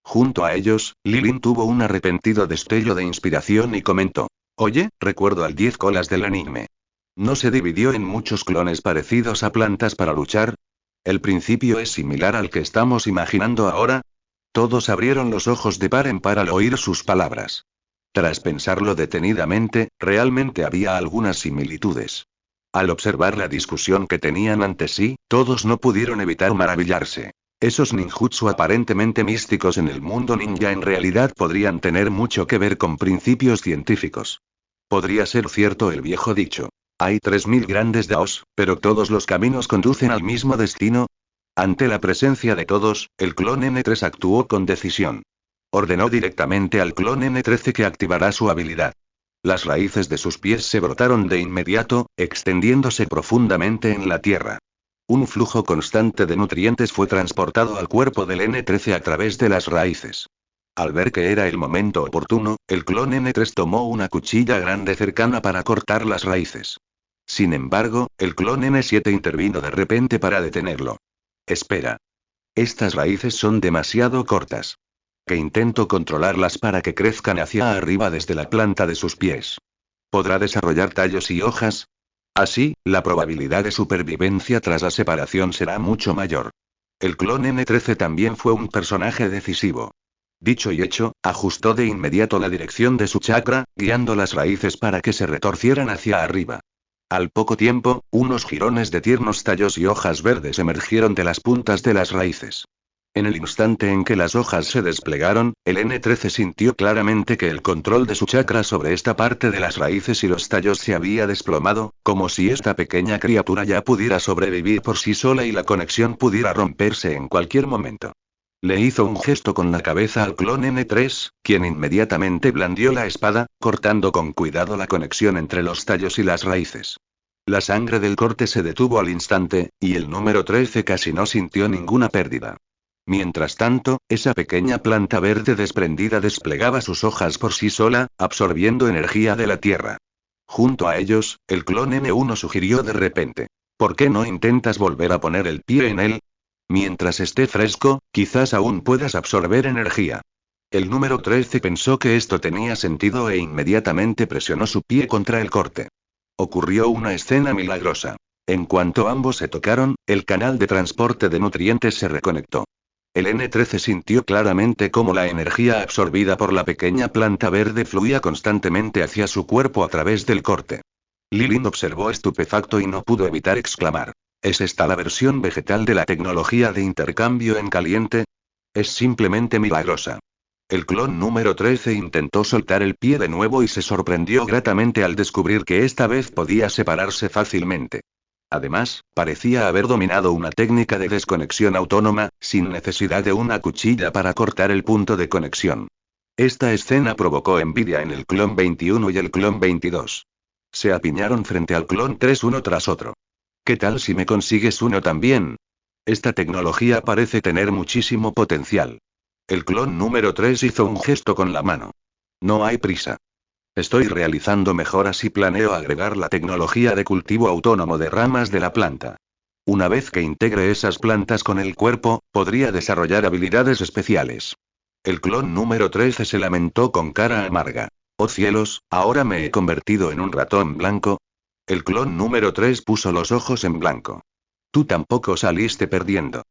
Junto a ellos, Lilin tuvo un arrepentido destello de inspiración y comentó. Oye, recuerdo al 10 colas del anime. ¿No se dividió en muchos clones parecidos a plantas para luchar? ¿El principio es similar al que estamos imaginando ahora? Todos abrieron los ojos de par en par al oír sus palabras. Tras pensarlo detenidamente, realmente había algunas similitudes. Al observar la discusión que tenían ante sí, todos no pudieron evitar maravillarse. Esos ninjutsu aparentemente místicos en el mundo ninja en realidad podrían tener mucho que ver con principios científicos. Podría ser cierto el viejo dicho. Hay 3000 grandes daos, pero todos los caminos conducen al mismo destino. Ante la presencia de todos, el clon N3 actuó con decisión. Ordenó directamente al clon N13 que activara su habilidad. Las raíces de sus pies se brotaron de inmediato, extendiéndose profundamente en la tierra. Un flujo constante de nutrientes fue transportado al cuerpo del N13 a través de las raíces. Al ver que era el momento oportuno, el clon N3 tomó una cuchilla grande cercana para cortar las raíces. Sin embargo, el clon N7 intervino de repente para detenerlo. Espera. Estas raíces son demasiado cortas. Que intento controlarlas para que crezcan hacia arriba desde la planta de sus pies. ¿Podrá desarrollar tallos y hojas? Así, la probabilidad de supervivencia tras la separación será mucho mayor. El clon N13 también fue un personaje decisivo. Dicho y hecho, ajustó de inmediato la dirección de su chakra, guiando las raíces para que se retorcieran hacia arriba. Al poco tiempo, unos jirones de tiernos tallos y hojas verdes emergieron de las puntas de las raíces. En el instante en que las hojas se desplegaron, el N13 sintió claramente que el control de su chakra sobre esta parte de las raíces y los tallos se había desplomado, como si esta pequeña criatura ya pudiera sobrevivir por sí sola y la conexión pudiera romperse en cualquier momento. Le hizo un gesto con la cabeza al clon N3, quien inmediatamente blandió la espada, cortando con cuidado la conexión entre los tallos y las raíces. La sangre del corte se detuvo al instante, y el número 13 casi no sintió ninguna pérdida. Mientras tanto, esa pequeña planta verde desprendida desplegaba sus hojas por sí sola, absorbiendo energía de la tierra. Junto a ellos, el clon N1 sugirió de repente. ¿Por qué no intentas volver a poner el pie en él? Mientras esté fresco, quizás aún puedas absorber energía. El número 13 pensó que esto tenía sentido e inmediatamente presionó su pie contra el corte. Ocurrió una escena milagrosa. En cuanto ambos se tocaron, el canal de transporte de nutrientes se reconectó. El N13 sintió claramente cómo la energía absorbida por la pequeña planta verde fluía constantemente hacia su cuerpo a través del corte. Lilin observó estupefacto y no pudo evitar exclamar. ¿Es esta la versión vegetal de la tecnología de intercambio en caliente? Es simplemente milagrosa. El clon número 13 intentó soltar el pie de nuevo y se sorprendió gratamente al descubrir que esta vez podía separarse fácilmente. Además, parecía haber dominado una técnica de desconexión autónoma, sin necesidad de una cuchilla para cortar el punto de conexión. Esta escena provocó envidia en el clon 21 y el clon 22. Se apiñaron frente al clon 3 uno tras otro. ¿Qué tal si me consigues uno también? Esta tecnología parece tener muchísimo potencial. El clon número 3 hizo un gesto con la mano. No hay prisa. Estoy realizando mejoras y planeo agregar la tecnología de cultivo autónomo de ramas de la planta. Una vez que integre esas plantas con el cuerpo, podría desarrollar habilidades especiales. El clon número 13 se lamentó con cara amarga. Oh cielos, ¿ahora me he convertido en un ratón blanco? El clon número 3 puso los ojos en blanco. Tú tampoco saliste perdiendo.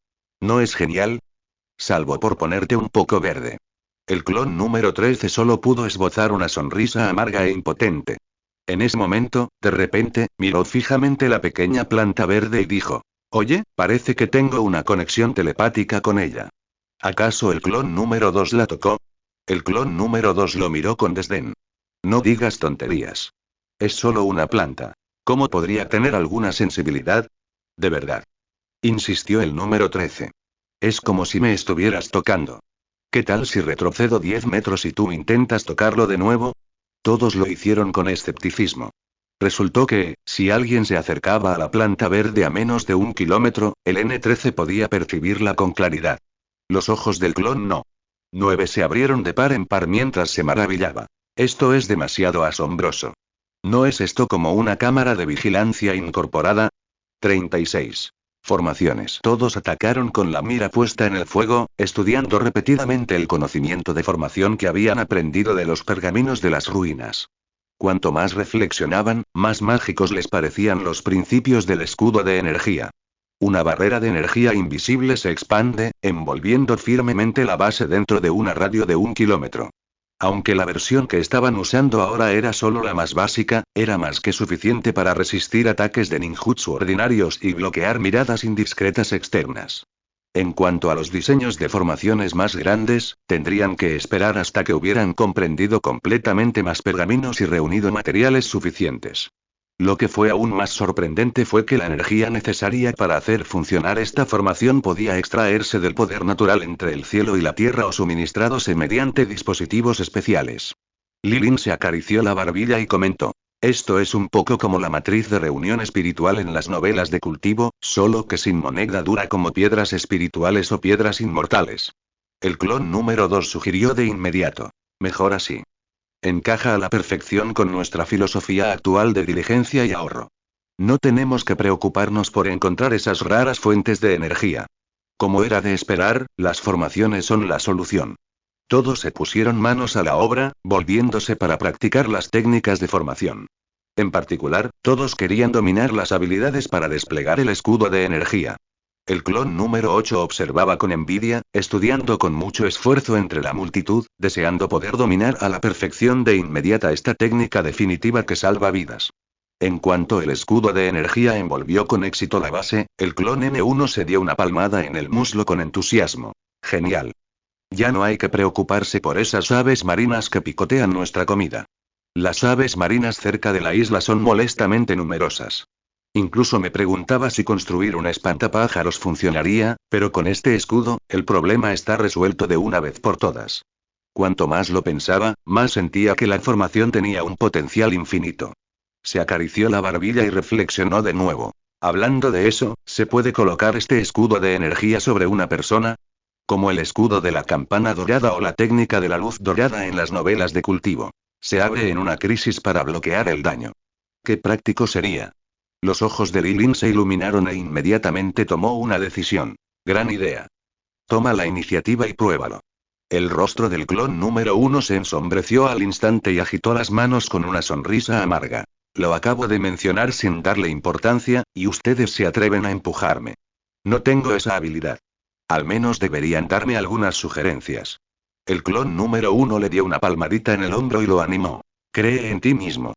¿No es genial? Salvo por ponerte un poco verde. El clon número 13 solo pudo esbozar una sonrisa amarga e impotente. En ese momento, de repente, miró fijamente la pequeña planta verde y dijo: Oye, parece que tengo una conexión telepática con ella. ¿Acaso el clon número 2 la tocó? El clon número 2 lo miró con desdén. No digas tonterías. Es solo una planta. ¿Cómo podría tener alguna sensibilidad? De verdad. Insistió el número 13. Es como si me estuvieras tocando. ¿Qué tal si retrocedo 10 metros y tú intentas tocarlo de nuevo? Todos lo hicieron con escepticismo. Resultó que, si alguien se acercaba a la planta verde a menos de 1 kilómetro, el N13 podía percibirla con claridad. Los ojos del clon no. 9 se abrieron de par en par mientras se maravillaba. Esto es demasiado asombroso. ¿No es esto como una cámara de vigilancia incorporada? 36. Formaciones. Todos atacaron con la mira puesta en el fuego, estudiando repetidamente el conocimiento de formación que habían aprendido de los pergaminos de las ruinas. Cuanto más reflexionaban, más mágicos les parecían los principios del escudo de energía. Una barrera de energía invisible se expande, envolviendo firmemente la base dentro de una radio de 1 kilómetro. Aunque la versión que estaban usando ahora era solo la más básica, era más que suficiente para resistir ataques de ninjutsu ordinarios y bloquear miradas indiscretas externas. En cuanto a los diseños de formaciones más grandes, tendrían que esperar hasta que hubieran comprendido completamente más pergaminos y reunido materiales suficientes. Lo que fue aún más sorprendente fue que la energía necesaria para hacer funcionar esta formación podía extraerse del poder natural entre el cielo y la tierra o suministradose mediante dispositivos especiales. Lilin se acarició la barbilla y comentó: Esto es un poco como la matriz de reunión espiritual en las novelas de cultivo, solo que sin moneda dura como piedras espirituales o piedras inmortales. El clon número 2 sugirió de inmediato: Mejor así. Encaja a la perfección con nuestra filosofía actual de diligencia y ahorro. No tenemos que preocuparnos por encontrar esas raras fuentes de energía. Como era de esperar, las formaciones son la solución. Todos se pusieron manos a la obra, volviéndose para practicar las técnicas de formación. En particular, todos querían dominar las habilidades para desplegar el escudo de energía. El clon número 8 observaba con envidia, estudiando con mucho esfuerzo entre la multitud, deseando poder dominar a la perfección de inmediata esta técnica definitiva que salva vidas. En cuanto el escudo de energía envolvió con éxito la base, el clon N1 se dio una palmada en el muslo con entusiasmo. Genial. Ya no hay que preocuparse por esas aves marinas que picotean nuestra comida. Las aves marinas cerca de la isla son molestamente numerosas. Incluso me preguntaba si construir un espantapájaros funcionaría, pero con este escudo, el problema está resuelto de una vez por todas. Cuanto más lo pensaba, más sentía que la formación tenía un potencial infinito. Se acarició la barbilla y reflexionó de nuevo. Hablando de eso, ¿se puede colocar este escudo de energía sobre una persona? Como el escudo de la campana dorada o la técnica de la luz dorada en las novelas de cultivo. Se abre en una crisis para bloquear el daño. Qué práctico sería. Los ojos de Lilin se iluminaron e inmediatamente tomó una decisión. Gran idea. Toma la iniciativa y pruébalo. El rostro del clon número 1 se ensombreció al instante y agitó las manos con una sonrisa amarga. Lo acabo de mencionar sin darle importancia, y ustedes se atreven a empujarme. No tengo esa habilidad. Al menos deberían darme algunas sugerencias. El clon número 1 le dio una palmadita en el hombro y lo animó. Cree en ti mismo.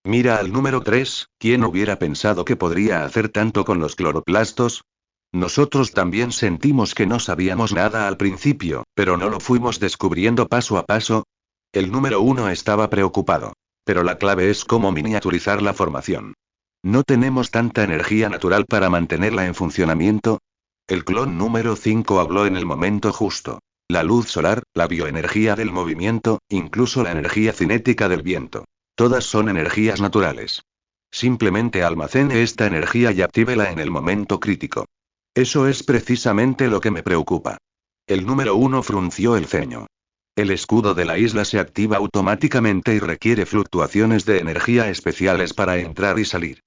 Mira al número 3, ¿quién hubiera pensado que podría hacer tanto con los cloroplastos? Nosotros también sentimos que no sabíamos nada al principio, pero no lo fuimos descubriendo paso a paso. El número 1 estaba preocupado. Pero la clave es cómo miniaturizar la formación. No tenemos tanta energía natural para mantenerla en funcionamiento. El clon número 5 habló en el momento justo. La luz solar, la bioenergía del movimiento, incluso la energía cinética del viento. Todas son energías naturales. Simplemente almacene esta energía y actívela en el momento crítico. Eso es precisamente lo que me preocupa. El número 1 frunció el ceño. El escudo de la isla se activa automáticamente y requiere fluctuaciones de energía especiales para entrar y salir.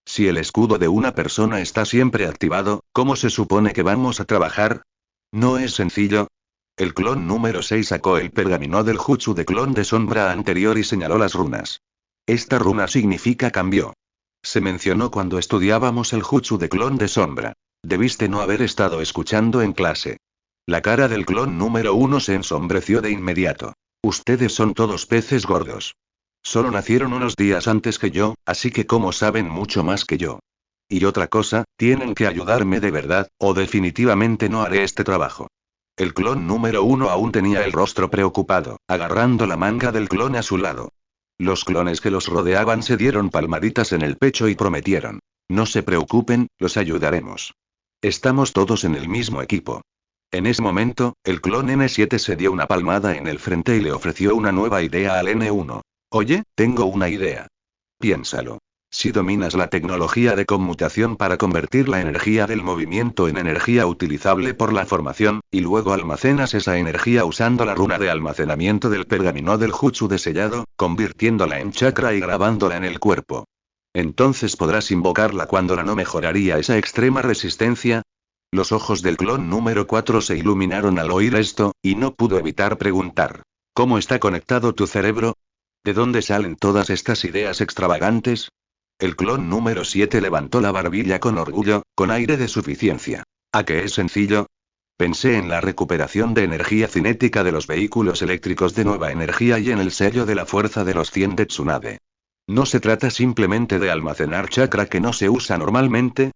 Si el escudo de una persona está siempre activado, ¿cómo se supone que vamos a trabajar? No es sencillo. El clon número 6 sacó el pergamino del jutsu de clon de sombra anterior y señaló las runas. Esta runa significa cambio. Se mencionó cuando estudiábamos el jutsu de clon de sombra. Debiste no haber estado escuchando en clase. La cara del clon número 1 se ensombreció de inmediato. Ustedes son todos peces gordos. Solo nacieron unos días antes que yo, así que como saben mucho más que yo. Y otra cosa, tienen que ayudarme de verdad, o definitivamente no haré este trabajo. El clon número 1 aún tenía el rostro preocupado, agarrando la manga del clon a su lado. Los clones que los rodeaban se dieron palmaditas en el pecho y prometieron. No se preocupen, los ayudaremos. Estamos todos en el mismo equipo. En ese momento, el clon N7 se dio una palmada en el frente y le ofreció una nueva idea al N1. Oye, tengo una idea. Piénsalo. Si dominas la tecnología de conmutación para convertir la energía del movimiento en energía utilizable por la formación, y luego almacenas esa energía usando la runa de almacenamiento del pergamino del jutsu de sellado, convirtiéndola en chakra y grabándola en el cuerpo. Entonces podrás invocarla cuando la no mejoraría esa extrema resistencia. Los ojos del clon número 4 se iluminaron al oír esto, y no pudo evitar preguntar. ¿Cómo está conectado tu cerebro? ¿De dónde salen todas estas ideas extravagantes? El clon número 7 levantó la barbilla con orgullo, con aire de suficiencia. ¿A qué es sencillo? Pensé en la recuperación de energía cinética de los vehículos eléctricos de nueva energía y en el sello de la fuerza de los 100 de Tsunade. No se trata simplemente de almacenar chakra que no se usa normalmente.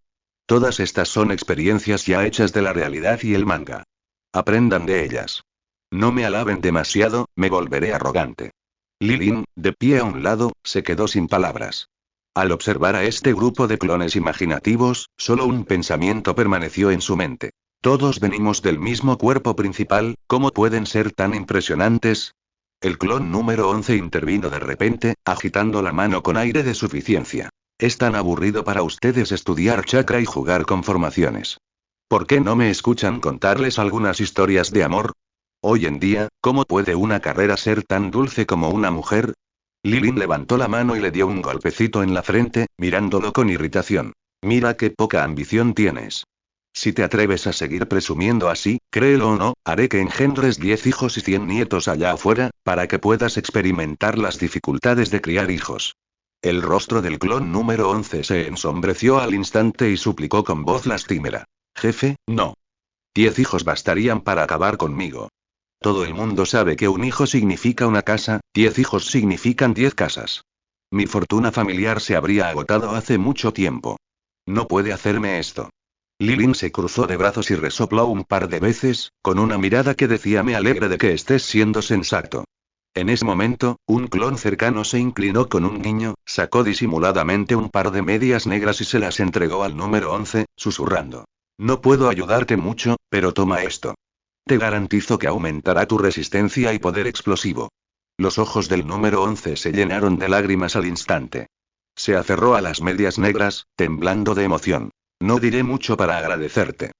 Todas estas son experiencias ya hechas de la realidad y el manga. Aprendan de ellas. No me alaben demasiado, me volveré arrogante. Lilin, de pie a un lado, se quedó sin palabras. Al observar a este grupo de clones imaginativos, solo un pensamiento permaneció en su mente. Todos venimos del mismo cuerpo principal, ¿cómo pueden ser tan impresionantes? El clon número 11 intervino de repente, agitando la mano con aire de suficiencia. Es tan aburrido para ustedes estudiar chakra y jugar con formaciones. ¿Por qué no me escuchan contarles algunas historias de amor? Hoy en día, ¿cómo puede una carrera ser tan dulce como una mujer? Lilin levantó la mano y le dio un golpecito en la frente, mirándolo con irritación. Mira qué poca ambición tienes. Si te atreves a seguir presumiendo así, créelo o no, haré que engendres 10 hijos y 100 nietos allá afuera, para que puedas experimentar las dificultades de criar hijos. El rostro del clon número 11 se ensombreció al instante y suplicó con voz lastimera. Jefe, no. 10 hijos bastarían para acabar conmigo. Todo el mundo sabe que un hijo significa una casa, 10 hijos significan 10 casas. Mi fortuna familiar se habría agotado hace mucho tiempo. No puede hacerme esto. Lilin se cruzó de brazos y resopló un par de veces, con una mirada que decía me alegre de que estés siendo sensato. En ese momento, un clon cercano se inclinó con un niño, sacó disimuladamente un par de medias negras y se las entregó al número 11, susurrando. No puedo ayudarte mucho, pero toma esto. Te garantizo que aumentará tu resistencia y poder explosivo. Los ojos del número 11 se llenaron de lágrimas al instante. Se aferró a las medias negras, temblando de emoción. No diré mucho para agradecerte.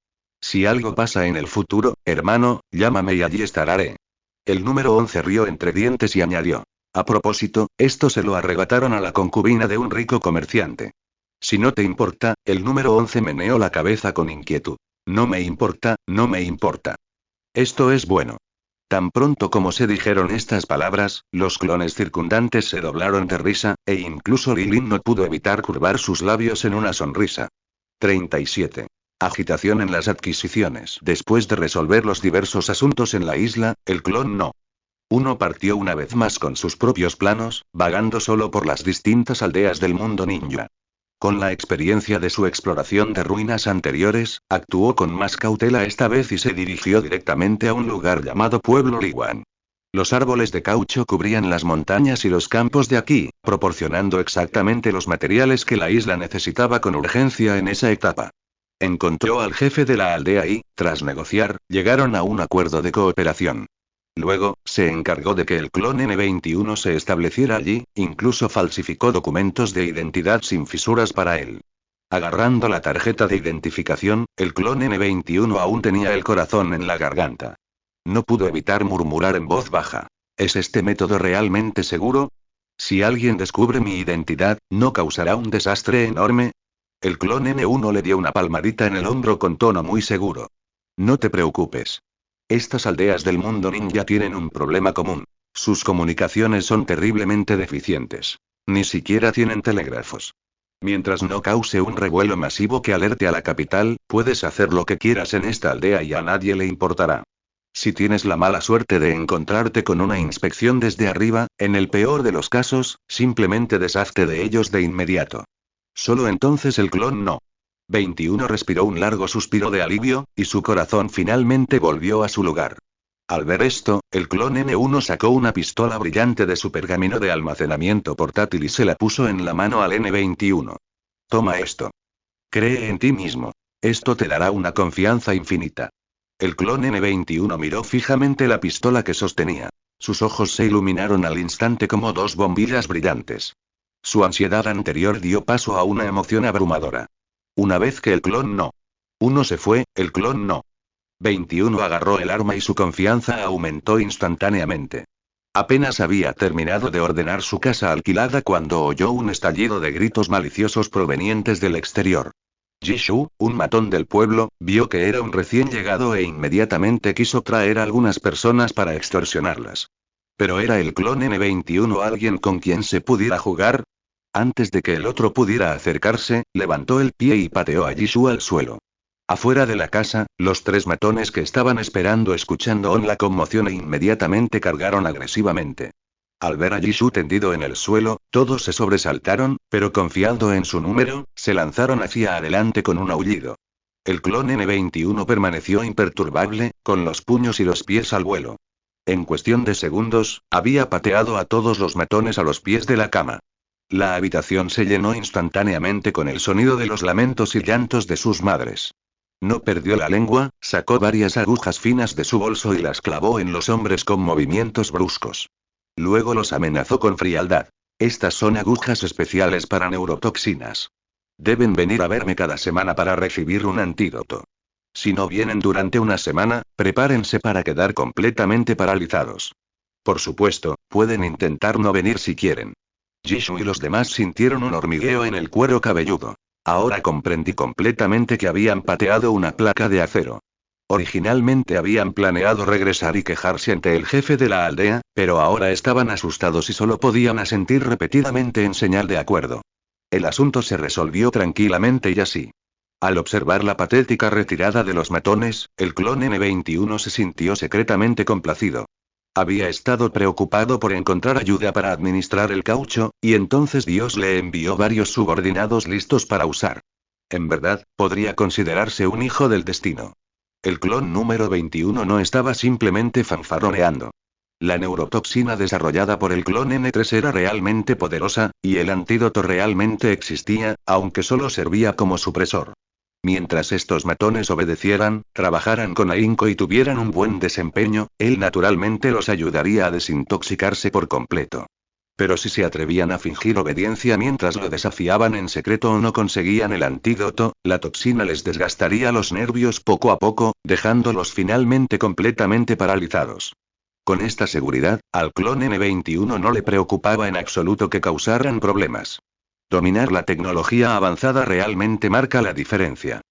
Si algo pasa en el futuro, hermano, llámame y allí estaré. El número 11 rió entre dientes y añadió. A propósito, esto se lo arrebataron a la concubina de un rico comerciante. Si no te importa, el número 11 meneó la cabeza con inquietud. No me importa, no me importa. Esto es bueno. Tan pronto como se dijeron estas palabras, los clones circundantes se doblaron de risa, e incluso Lilin no pudo evitar curvar sus labios en una sonrisa. 37. Agitación en las adquisiciones. Después de resolver los diversos asuntos en la isla, el clon No. 1 partió una vez más con sus propios planos, vagando solo por las distintas aldeas del mundo ninja. Con la experiencia de su exploración de ruinas anteriores, actuó con más cautela esta vez y se dirigió directamente a un lugar llamado Pueblo Liwan. Los árboles de caucho cubrían las montañas y los campos de aquí, proporcionando exactamente los materiales que la isla necesitaba con urgencia en esa etapa. Encontró al jefe de la aldea y, tras negociar, llegaron a un acuerdo de cooperación. Luego, se encargó de que el clon N21 se estableciera allí, incluso falsificó documentos de identidad sin fisuras para él. Agarrando la tarjeta de identificación, el clon N21 aún tenía el corazón en la garganta. No pudo evitar murmurar en voz baja. ¿Es este método realmente seguro? Si alguien descubre mi identidad, ¿no causará un desastre enorme? El clon N1 le dio una palmadita en el hombro con tono muy seguro. No te preocupes. Estas aldeas del mundo ninja tienen un problema común. Sus comunicaciones son terriblemente deficientes. Ni siquiera tienen telégrafos. Mientras no cause un revuelo masivo que alerte a la capital, puedes hacer lo que quieras en esta aldea y a nadie le importará. Si tienes la mala suerte de encontrarte con una inspección desde arriba, en el peor de los casos, simplemente deshazte de ellos de inmediato. Solo entonces el clon No. 21 respiró un largo suspiro de alivio, y su corazón finalmente volvió a su lugar. Al ver esto, el clon N1 sacó una pistola brillante de su pergamino de almacenamiento portátil y se la puso en la mano al N21. Toma esto. Cree en ti mismo. Esto te dará una confianza infinita. El clon N21 miró fijamente la pistola que sostenía. Sus ojos se iluminaron al instante como dos bombillas brillantes. Su ansiedad anterior dio paso a una emoción abrumadora. Una vez que el clon No. 1 se fue, el clon No. 21 agarró el arma y su confianza aumentó instantáneamente. Apenas había terminado de ordenar su casa alquilada cuando oyó un estallido de gritos maliciosos provenientes del exterior. Jishu, un matón del pueblo, vio que era un recién llegado e inmediatamente quiso traer a algunas personas para extorsionarlas. ¿Pero era el clon N21 alguien con quien se pudiera jugar? Antes de que el otro pudiera acercarse, levantó el pie y pateó a Jishu al suelo. Afuera de la casa, los tres matones que estaban esperando escuchando la conmoción e inmediatamente cargaron agresivamente. Al ver a Jishu tendido en el suelo, todos se sobresaltaron, pero confiando en su número, se lanzaron hacia adelante con un aullido. El clon N21 permaneció imperturbable, con los puños y los pies al vuelo. En cuestión de segundos, había pateado a todos los matones a los pies de la cama. La habitación se llenó instantáneamente con el sonido de los lamentos y llantos de sus madres. No perdió la lengua, sacó varias agujas finas de su bolso y las clavó en los hombres con movimientos bruscos. Luego los amenazó con frialdad. Estas son agujas especiales para neurotoxinas. Deben venir a verme cada semana para recibir un antídoto. Si no vienen durante una semana, prepárense para quedar completamente paralizados. Por supuesto, pueden intentar no venir si quieren. Jishu y los demás sintieron un hormigueo en el cuero cabelludo. Ahora comprendí completamente que habían pateado una placa de acero. Originalmente habían planeado regresar y quejarse ante el jefe de la aldea, pero ahora estaban asustados y solo podían asentir repetidamente en señal de acuerdo. El asunto se resolvió tranquilamente y así. Al observar la patética retirada de los matones, el clon N21 se sintió secretamente complacido. Había estado preocupado por encontrar ayuda para administrar el caucho, y entonces Dios le envió varios subordinados listos para usar. En verdad, podría considerarse un hijo del destino. El clon número 21 no estaba simplemente fanfarroneando. La neurotoxina desarrollada por el clon N3 era realmente poderosa, y el antídoto realmente existía, aunque solo servía como supresor. Mientras estos matones obedecieran, trabajaran con ahínco y tuvieran un buen desempeño, él naturalmente los ayudaría a desintoxicarse por completo. Pero si se atrevían a fingir obediencia mientras lo desafiaban en secreto o no conseguían el antídoto, la toxina les desgastaría los nervios poco a poco, dejándolos finalmente completamente paralizados. Con esta seguridad, al clon N21 no le preocupaba en absoluto que causaran problemas. Dominar la tecnología avanzada realmente marca la diferencia.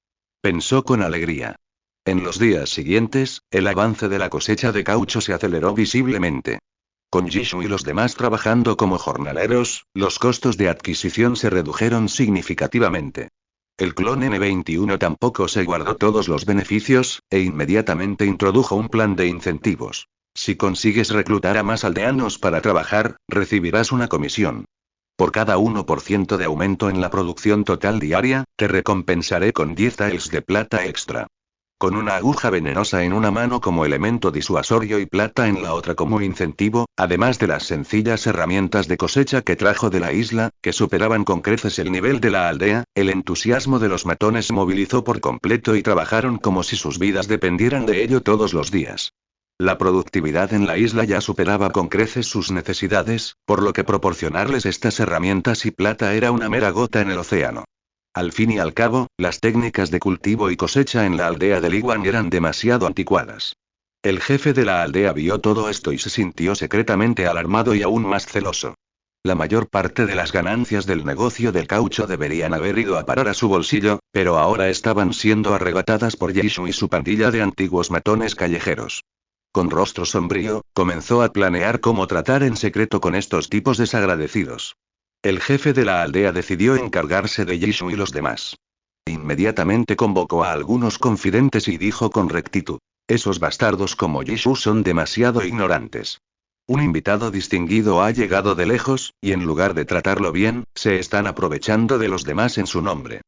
Pensó con alegría. En los días siguientes, el avance de la cosecha de caucho se aceleró visiblemente. Con Jisoo y los demás trabajando como jornaleros, los costos de adquisición se redujeron significativamente. El clon N21 tampoco se guardó todos los beneficios, e inmediatamente introdujo un plan de incentivos. Si consigues reclutar a más aldeanos para trabajar, recibirás una comisión. Por cada 1% de aumento en la producción total diaria, te recompensaré con 10 taels de plata extra. Con una aguja venenosa en una mano como elemento disuasorio y plata en la otra como incentivo, además de las sencillas herramientas de cosecha que trajo de la isla, que superaban con creces el nivel de la aldea, el entusiasmo de los matones se movilizó por completo y trabajaron como si sus vidas dependieran de ello todos los días. La productividad en la isla ya superaba con creces sus necesidades, por lo que proporcionarles estas herramientas y plata era una mera gota en el océano. Al fin y al cabo, las técnicas de cultivo y cosecha en la aldea de Liguan eran demasiado anticuadas. El jefe de la aldea vio todo esto y se sintió secretamente alarmado y aún más celoso. La mayor parte de las ganancias del negocio del caucho deberían haber ido a parar a su bolsillo, pero ahora estaban siendo arrebatadas por Jisoo y su pandilla de antiguos matones callejeros. Con rostro sombrío, comenzó a planear cómo tratar en secreto con estos tipos desagradecidos. El jefe de la aldea decidió encargarse de Jisoo y los demás. Inmediatamente convocó a algunos confidentes y dijo con rectitud: esos bastardos como Jisoo son demasiado ignorantes. Un invitado distinguido ha llegado de lejos, y en lugar de tratarlo bien, se están aprovechando de los demás en su nombre.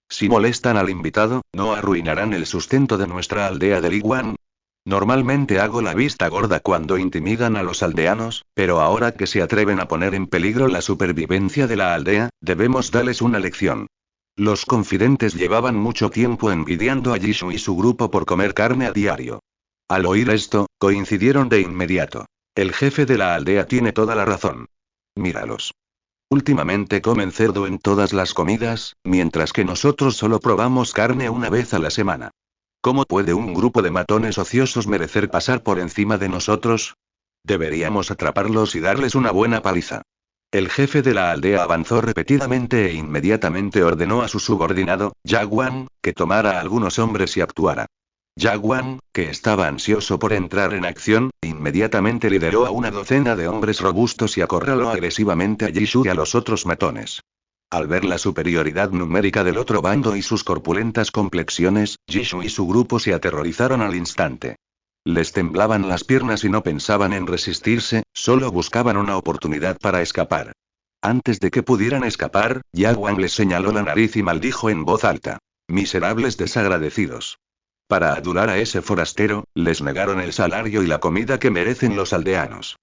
Si molestan al invitado, ¿no arruinarán el sustento de nuestra aldea de Liguan? Normalmente hago la vista gorda cuando intimidan a los aldeanos, pero ahora que se atreven a poner en peligro la supervivencia de la aldea, debemos darles una lección. Los confidentes llevaban mucho tiempo envidiando a Jisoo y su grupo por comer carne a diario. Al oír esto, coincidieron de inmediato. El jefe de la aldea tiene toda la razón. Míralos. Últimamente comen cerdo en todas las comidas, mientras que nosotros solo probamos carne una vez a la semana. ¿Cómo puede un grupo de matones ociosos merecer pasar por encima de nosotros? Deberíamos atraparlos y darles una buena paliza. El jefe de la aldea avanzó repetidamente e inmediatamente ordenó a su subordinado, Jaguan, que tomara a algunos hombres y actuara. Jaguan, que estaba ansioso por entrar en acción, inmediatamente lideró a una docena de hombres robustos y acorraló agresivamente a Jisoo y a los otros matones. Al ver la superioridad numérica del otro bando y sus corpulentas complexiones, Jisoo y su grupo se aterrorizaron al instante. Les temblaban las piernas y no pensaban en resistirse, solo buscaban una oportunidad para escapar. Antes de que pudieran escapar, Jaguan les señaló la nariz y maldijo en voz alta: miserables desagradecidos. Para adular a ese forastero, les negaron el salario y la comida que merecen los aldeanos.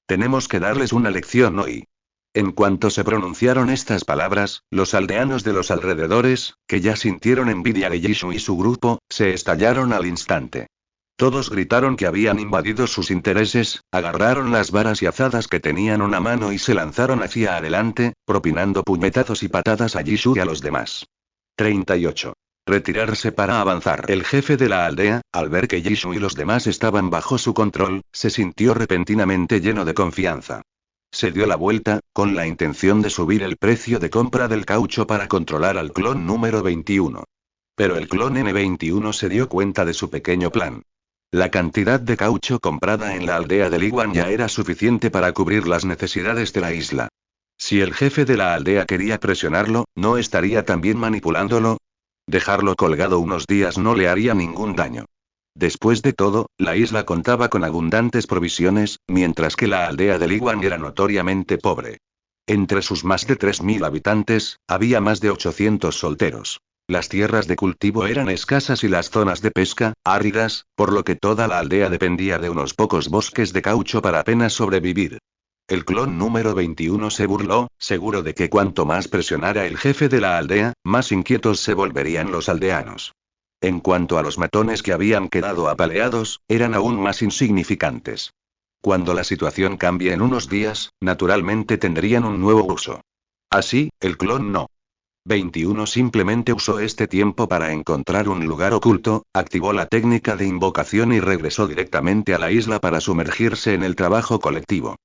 Tenemos que darles una lección hoy. En cuanto se pronunciaron estas palabras, los aldeanos de los alrededores, que ya sintieron envidia de Jisoo y su grupo, se estallaron al instante. Todos gritaron que habían invadido sus intereses, agarraron las varas y azadas que tenían una mano y se lanzaron hacia adelante, propinando puñetazos y patadas a Jisoo y a los demás. 38. Retirarse para avanzar. El jefe de la aldea, al ver que Jisoo y los demás estaban bajo su control, se sintió repentinamente lleno de confianza. Se dio la vuelta, con la intención de subir el precio de compra del caucho para controlar al clon número 21. Pero el clon N21 se dio cuenta de su pequeño plan. La cantidad de caucho comprada en la aldea de Liguan ya era suficiente para cubrir las necesidades de la isla. Si el jefe de la aldea quería presionarlo, ¿no estaría también manipulándolo? Dejarlo colgado unos días no le haría ningún daño. Después de todo, la isla contaba con abundantes provisiones, mientras que la aldea de Liguan era notoriamente pobre. Entre sus más de 3.000 habitantes, había más de 800 solteros. Las tierras de cultivo eran escasas y las zonas de pesca, áridas, por lo que toda la aldea dependía de unos pocos bosques de caucho para apenas sobrevivir. El clon número 21 se burló, seguro de que cuanto más presionara el jefe de la aldea, más inquietos se volverían los aldeanos. En cuanto a los matones que habían quedado apaleados, eran aún más insignificantes. Cuando la situación cambie en unos días, naturalmente tendrían un nuevo uso. Así, el clon no. 21 simplemente usó este tiempo para encontrar un lugar oculto, activó la técnica de invocación y regresó directamente a la isla para sumergirse en el trabajo colectivo.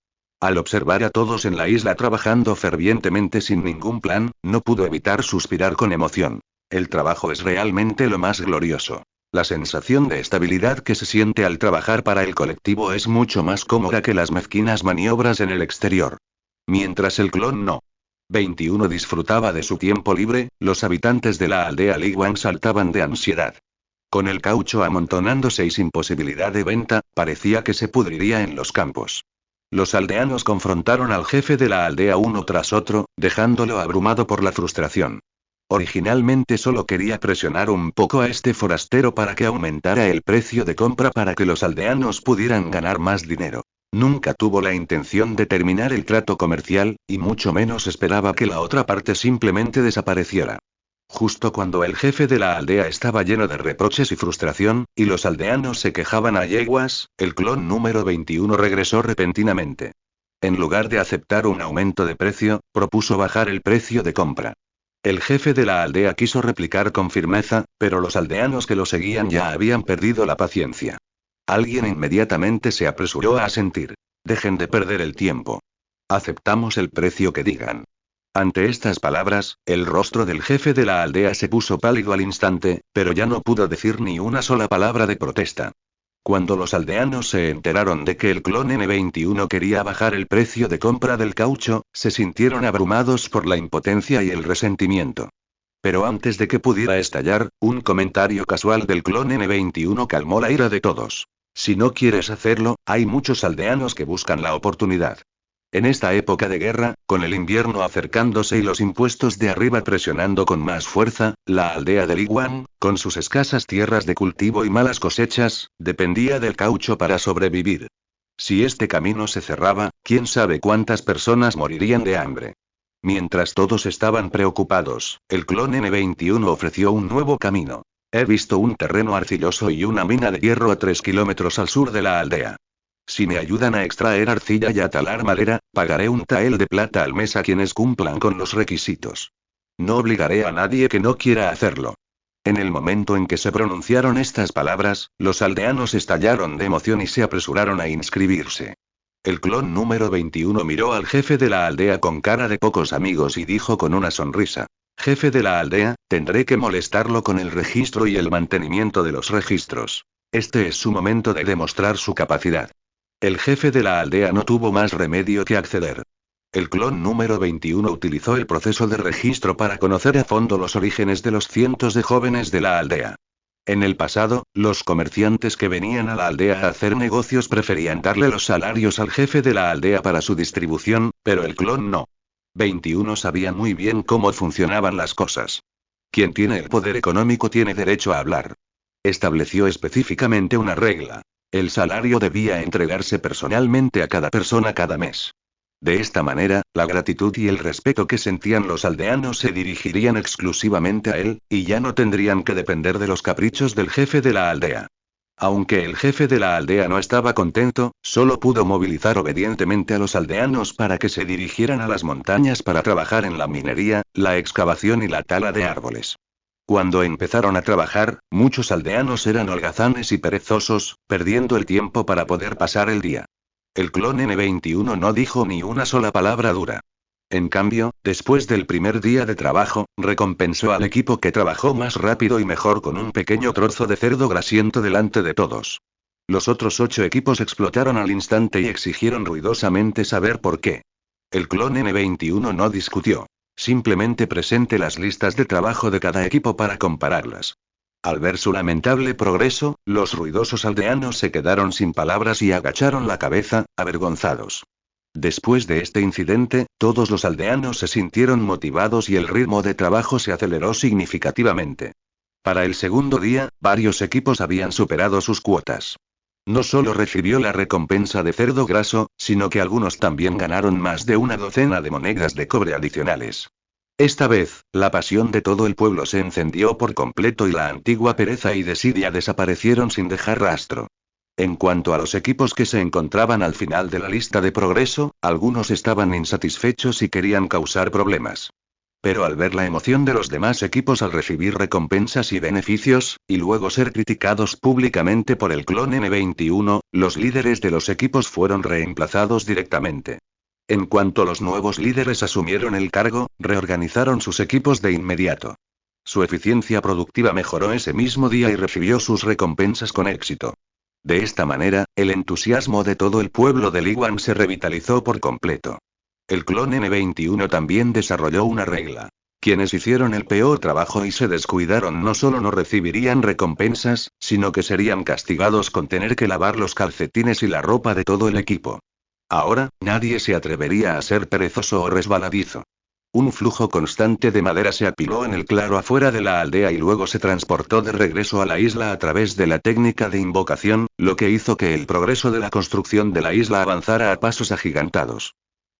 Al observar a todos en la isla trabajando fervientemente sin ningún plan, no pudo evitar suspirar con emoción. El trabajo es realmente lo más glorioso. La sensación de estabilidad que se siente al trabajar para el colectivo es mucho más cómoda que las mezquinas maniobras en el exterior. Mientras el clon no. 21 disfrutaba de su tiempo libre, los habitantes de la aldea Liguan saltaban de ansiedad. Con el caucho amontonándose y sin posibilidad de venta, parecía que se pudriría en los campos. Los aldeanos confrontaron al jefe de la aldea uno tras otro, dejándolo abrumado por la frustración. Originalmente solo quería presionar un poco a este forastero para que aumentara el precio de compra para que los aldeanos pudieran ganar más dinero. Nunca tuvo la intención de terminar el trato comercial, y mucho menos esperaba que la otra parte simplemente desapareciera. Justo cuando el jefe de la aldea estaba lleno de reproches y frustración, y los aldeanos se quejaban a yeguas, el clon número 21 regresó repentinamente. En lugar de aceptar un aumento de precio, propuso bajar el precio de compra. El jefe de la aldea quiso replicar con firmeza, pero los aldeanos que lo seguían ya habían perdido la paciencia. Alguien inmediatamente se apresuró a asentir. Dejen de perder el tiempo. Aceptamos el precio que digan. Ante estas palabras, el rostro del jefe de la aldea se puso pálido al instante, pero ya no pudo decir ni una sola palabra de protesta. Cuando los aldeanos se enteraron de que el clon N21 quería bajar el precio de compra del caucho, se sintieron abrumados por la impotencia y el resentimiento. Pero antes de que pudiera estallar, un comentario casual del clon N21 calmó la ira de todos. Si no quieres hacerlo, hay muchos aldeanos que buscan la oportunidad. En esta época de guerra, con el invierno acercándose y los impuestos de arriba presionando con más fuerza, la aldea de Liguan, con sus escasas tierras de cultivo y malas cosechas, dependía del caucho para sobrevivir. Si este camino se cerraba, quién sabe cuántas personas morirían de hambre. Mientras todos estaban preocupados, el clon N21 ofreció un nuevo camino. He visto un terreno arcilloso y una mina de hierro a 3 kilómetros al sur de la aldea. Si me ayudan a extraer arcilla y a talar madera, pagaré un tael de plata al mes a quienes cumplan con los requisitos. No obligaré a nadie que no quiera hacerlo. En el momento en que se pronunciaron estas palabras, los aldeanos estallaron de emoción y se apresuraron a inscribirse. El clon número 21 miró al jefe de la aldea con cara de pocos amigos y dijo con una sonrisa: Jefe de la aldea, tendré que molestarlo con el registro y el mantenimiento de los registros. Este es su momento de demostrar su capacidad. El jefe de la aldea no tuvo más remedio que acceder. El clon número 21 utilizó el proceso de registro para conocer a fondo los orígenes de los cientos de jóvenes de la aldea. En el pasado, los comerciantes que venían a la aldea a hacer negocios preferían darle los salarios al jefe de la aldea para su distribución, pero el clon no. 21 sabía muy bien cómo funcionaban las cosas. Quien tiene el poder económico tiene derecho a hablar. Estableció específicamente una regla. El salario debía entregarse personalmente a cada persona cada mes. De esta manera, la gratitud y el respeto que sentían los aldeanos se dirigirían exclusivamente a él, y ya no tendrían que depender de los caprichos del jefe de la aldea. Aunque el jefe de la aldea no estaba contento, solo pudo movilizar obedientemente a los aldeanos para que se dirigieran a las montañas para trabajar en la minería, la excavación y la tala de árboles. Cuando empezaron a trabajar, muchos aldeanos eran holgazanes y perezosos, perdiendo el tiempo para poder pasar el día. El clon N21 no dijo ni una sola palabra dura. En cambio, después del primer día de trabajo, recompensó al equipo que trabajó más rápido y mejor con un pequeño trozo de cerdo grasiento delante de todos. Los otros 8 equipos explotaron al instante y exigieron ruidosamente saber por qué. El clon N21 no discutió. Simplemente presente las listas de trabajo de cada equipo para compararlas. Al ver su lamentable progreso, los ruidosos aldeanos se quedaron sin palabras y agacharon la cabeza, avergonzados. Después de este incidente, todos los aldeanos se sintieron motivados y el ritmo de trabajo se aceleró significativamente. Para el segundo día, varios equipos habían superado sus cuotas. No solo recibió la recompensa de cerdo graso, sino que algunos también ganaron más de una docena de monedas de cobre adicionales. Esta vez, la pasión de todo el pueblo se encendió por completo y la antigua pereza y desidia desaparecieron sin dejar rastro. En cuanto a los equipos que se encontraban al final de la lista de progreso, algunos estaban insatisfechos y querían causar problemas. Pero al ver la emoción de los demás equipos al recibir recompensas y beneficios, y luego ser criticados públicamente por el clon N21, los líderes de los equipos fueron reemplazados directamente. En cuanto los nuevos líderes asumieron el cargo, reorganizaron sus equipos de inmediato. Su eficiencia productiva mejoró ese mismo día y recibió sus recompensas con éxito. De esta manera, el entusiasmo de todo el pueblo de Liyuan se revitalizó por completo. El clon N21 también desarrolló una regla. Quienes hicieron el peor trabajo y se descuidaron no solo no recibirían recompensas, sino que serían castigados con tener que lavar los calcetines y la ropa de todo el equipo. Ahora, nadie se atrevería a ser perezoso o resbaladizo. Un flujo constante de madera se apiló en el claro afuera de la aldea y luego se transportó de regreso a la isla a través de la técnica de invocación, lo que hizo que el progreso de la construcción de la isla avanzara a pasos agigantados.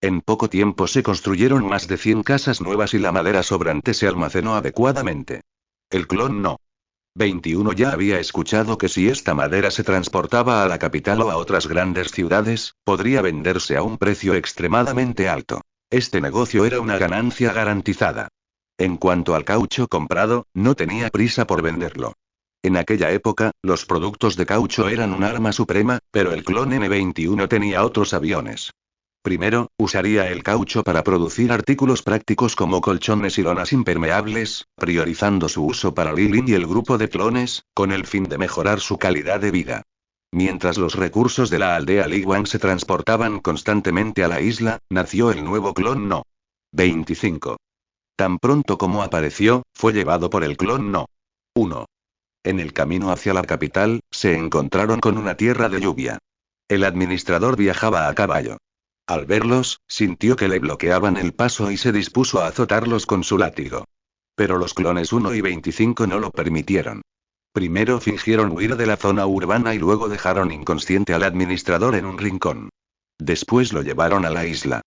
En poco tiempo se construyeron más de 100 casas nuevas y la madera sobrante se almacenó adecuadamente. El clon No. 21 ya había escuchado que si esta madera se transportaba a la capital o a otras grandes ciudades, podría venderse a un precio extremadamente alto. Este negocio era una ganancia garantizada. En cuanto al caucho comprado, no tenía prisa por venderlo. En aquella época, los productos de caucho eran un arma suprema, pero el clon N21 tenía otros aviones. Primero, usaría el caucho para producir artículos prácticos como colchones y lonas impermeables, priorizando su uso para Lilin y el grupo de clones, con el fin de mejorar su calidad de vida. Mientras los recursos de la aldea Liyuan se transportaban constantemente a la isla, nació el nuevo clon No. 25. Tan pronto como apareció, fue llevado por el clon No. 1. En el camino hacia la capital, se encontraron con una tierra de lluvia. El administrador viajaba a caballo. Al verlos, sintió que le bloqueaban el paso y se dispuso a azotarlos con su látigo. Pero los clones 1 y 25 no lo permitieron. Primero fingieron huir de la zona urbana y luego dejaron inconsciente al administrador en un rincón. Después lo llevaron a la isla.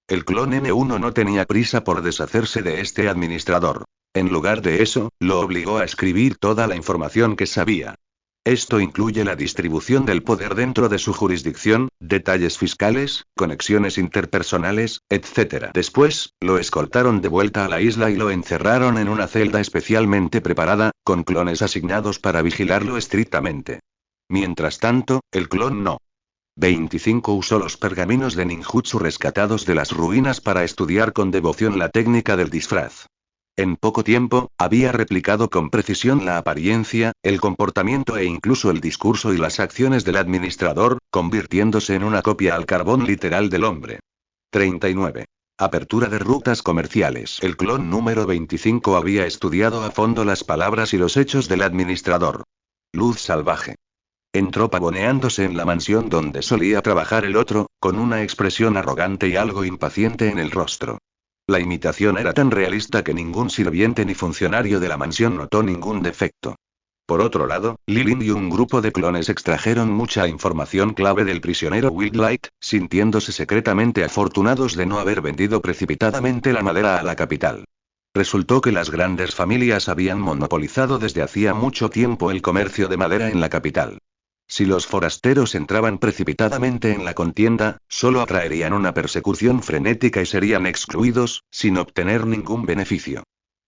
El clon N1 no tenía prisa por deshacerse de este administrador. En lugar de eso, lo obligó a escribir toda la información que sabía. Esto incluye la distribución del poder dentro de su jurisdicción, detalles fiscales, conexiones interpersonales, etc. Después, lo escoltaron de vuelta a la isla y lo encerraron en una celda especialmente preparada, con clones asignados para vigilarlo estrictamente. Mientras tanto, el clon No. 25 usó los pergaminos de ninjutsu rescatados de las ruinas para estudiar con devoción la técnica del disfraz. En poco tiempo, había replicado con precisión la apariencia, el comportamiento e incluso el discurso y las acciones del administrador, convirtiéndose en una copia al carbón literal del hombre. 39. Apertura de rutas comerciales. El clon número 25 había estudiado a fondo las palabras y los hechos del administrador. Luz salvaje. Entró pavoneándose en la mansión donde solía trabajar el otro, con una expresión arrogante y algo impaciente en el rostro. La imitación era tan realista que ningún sirviente ni funcionario de la mansión notó ningún defecto. Por otro lado, Lilin y un grupo de clones extrajeron mucha información clave del prisionero Wildlight, sintiéndose secretamente afortunados de no haber vendido precipitadamente la madera a la capital. Resultó que las grandes familias habían monopolizado desde hacía mucho tiempo el comercio de madera en la capital. Si los forasteros entraban precipitadamente en la contienda, solo atraerían una persecución frenética y serían excluidos, sin obtener ningún beneficio.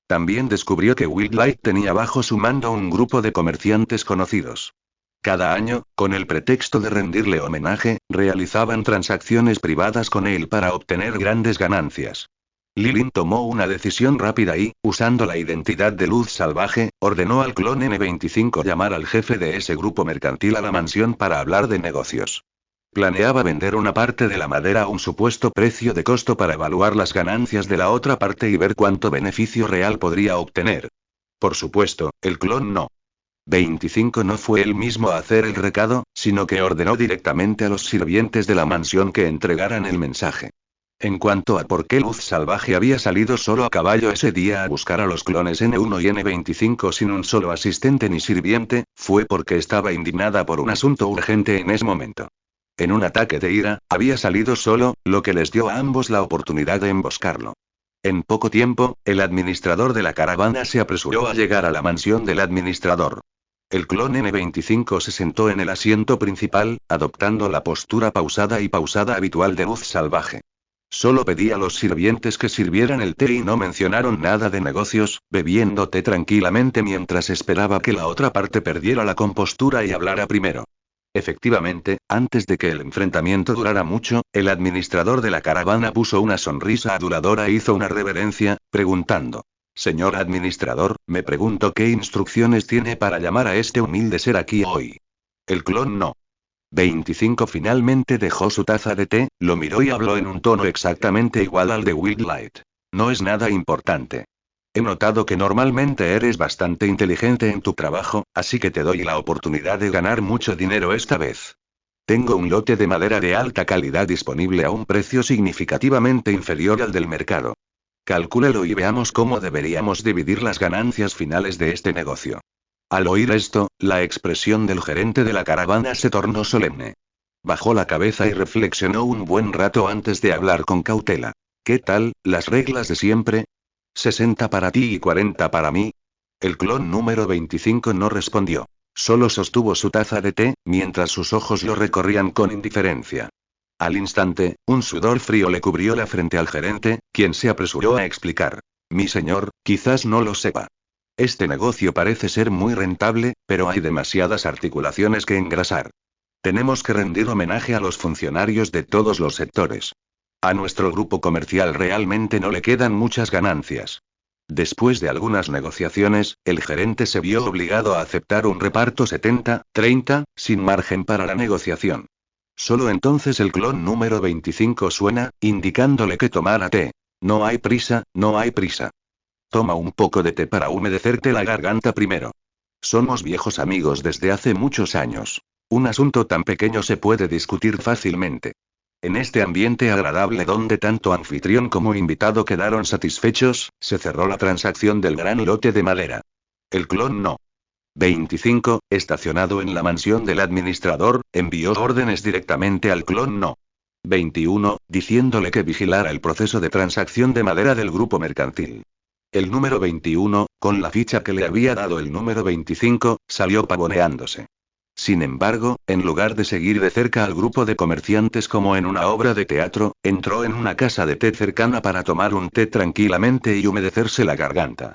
También descubrió que Wildlight tenía bajo su mando un grupo de comerciantes conocidos. Cada año, con el pretexto de rendirle homenaje, realizaban transacciones privadas con él para obtener grandes ganancias. Lilin tomó una decisión rápida y, usando la identidad de Luz Salvaje, ordenó al clon N25 llamar al jefe de ese grupo mercantil a la mansión para hablar de negocios. Planeaba vender una parte de la madera a un supuesto precio de costo para evaluar las ganancias de la otra parte y ver cuánto beneficio real podría obtener. Por supuesto, el clon No. 25 no fue él mismo a hacer el recado, sino que ordenó directamente a los sirvientes de la mansión que entregaran el mensaje. En cuanto a por qué Luz Salvaje había salido solo a caballo ese día a buscar a los clones N1 y N25 sin un solo asistente ni sirviente, fue porque estaba indignada por un asunto urgente en ese momento. En un ataque de ira, había salido solo, lo que les dio a ambos la oportunidad de emboscarlo. En poco tiempo, el administrador de la caravana se apresuró a llegar a la mansión del administrador. El clon N25 se sentó en el asiento principal, adoptando la postura pausada y pausada habitual de Luz Salvaje. Solo pedí a los sirvientes que sirvieran el té y no mencionaron nada de negocios, bebiendo té tranquilamente mientras esperaba que la otra parte perdiera la compostura y hablara primero. Efectivamente, antes de que el enfrentamiento durara mucho, el administrador de la caravana puso una sonrisa aduladora e hizo una reverencia, preguntando: Señor administrador, me pregunto qué instrucciones tiene para llamar a este humilde ser aquí hoy. El clon no. 25 finalmente dejó su taza de té, lo miró y habló en un tono exactamente igual al de Wildlight. No es nada importante. He notado que normalmente eres bastante inteligente en tu trabajo, así que te doy la oportunidad de ganar mucho dinero esta vez. Tengo un lote de madera de alta calidad disponible a un precio significativamente inferior al del mercado. Calcúlelo y veamos cómo deberíamos dividir las ganancias finales de este negocio. Al oír esto, la expresión del gerente de la caravana se tornó solemne. Bajó la cabeza y reflexionó un buen rato antes de hablar con cautela. ¿Qué tal, las reglas de siempre? 60 para ti y 40 para mí. El clon número 25 no respondió. Solo sostuvo su taza de té, mientras sus ojos lo recorrían con indiferencia. Al instante, un sudor frío le cubrió la frente al gerente, quien se apresuró a explicar. Mi señor, quizás no lo sepa. Este negocio parece ser muy rentable, pero hay demasiadas articulaciones que engrasar. Tenemos que rendir homenaje a los funcionarios de todos los sectores. A nuestro grupo comercial realmente no le quedan muchas ganancias. Después de algunas negociaciones, el gerente se vio obligado a aceptar un reparto 70-30, sin margen para la negociación. Solo entonces el clon número 25 suena, indicándole que tomara té. No hay prisa, no hay prisa. Toma un poco de té para humedecerte la garganta primero. Somos viejos amigos desde hace muchos años. Un asunto tan pequeño se puede discutir fácilmente. En este ambiente agradable donde tanto anfitrión como invitado quedaron satisfechos, se cerró la transacción del gran lote de madera. El clon no. 25, estacionado en la mansión del administrador, envió órdenes directamente al clon no. 21, diciéndole que vigilara el proceso de transacción de madera del grupo mercantil. El número 21, con la ficha que le había dado el número 25, salió pavoneándose. Sin embargo, en lugar de seguir de cerca al grupo de comerciantes como en una obra de teatro, entró en una casa de té cercana para tomar un té tranquilamente y humedecerse la garganta.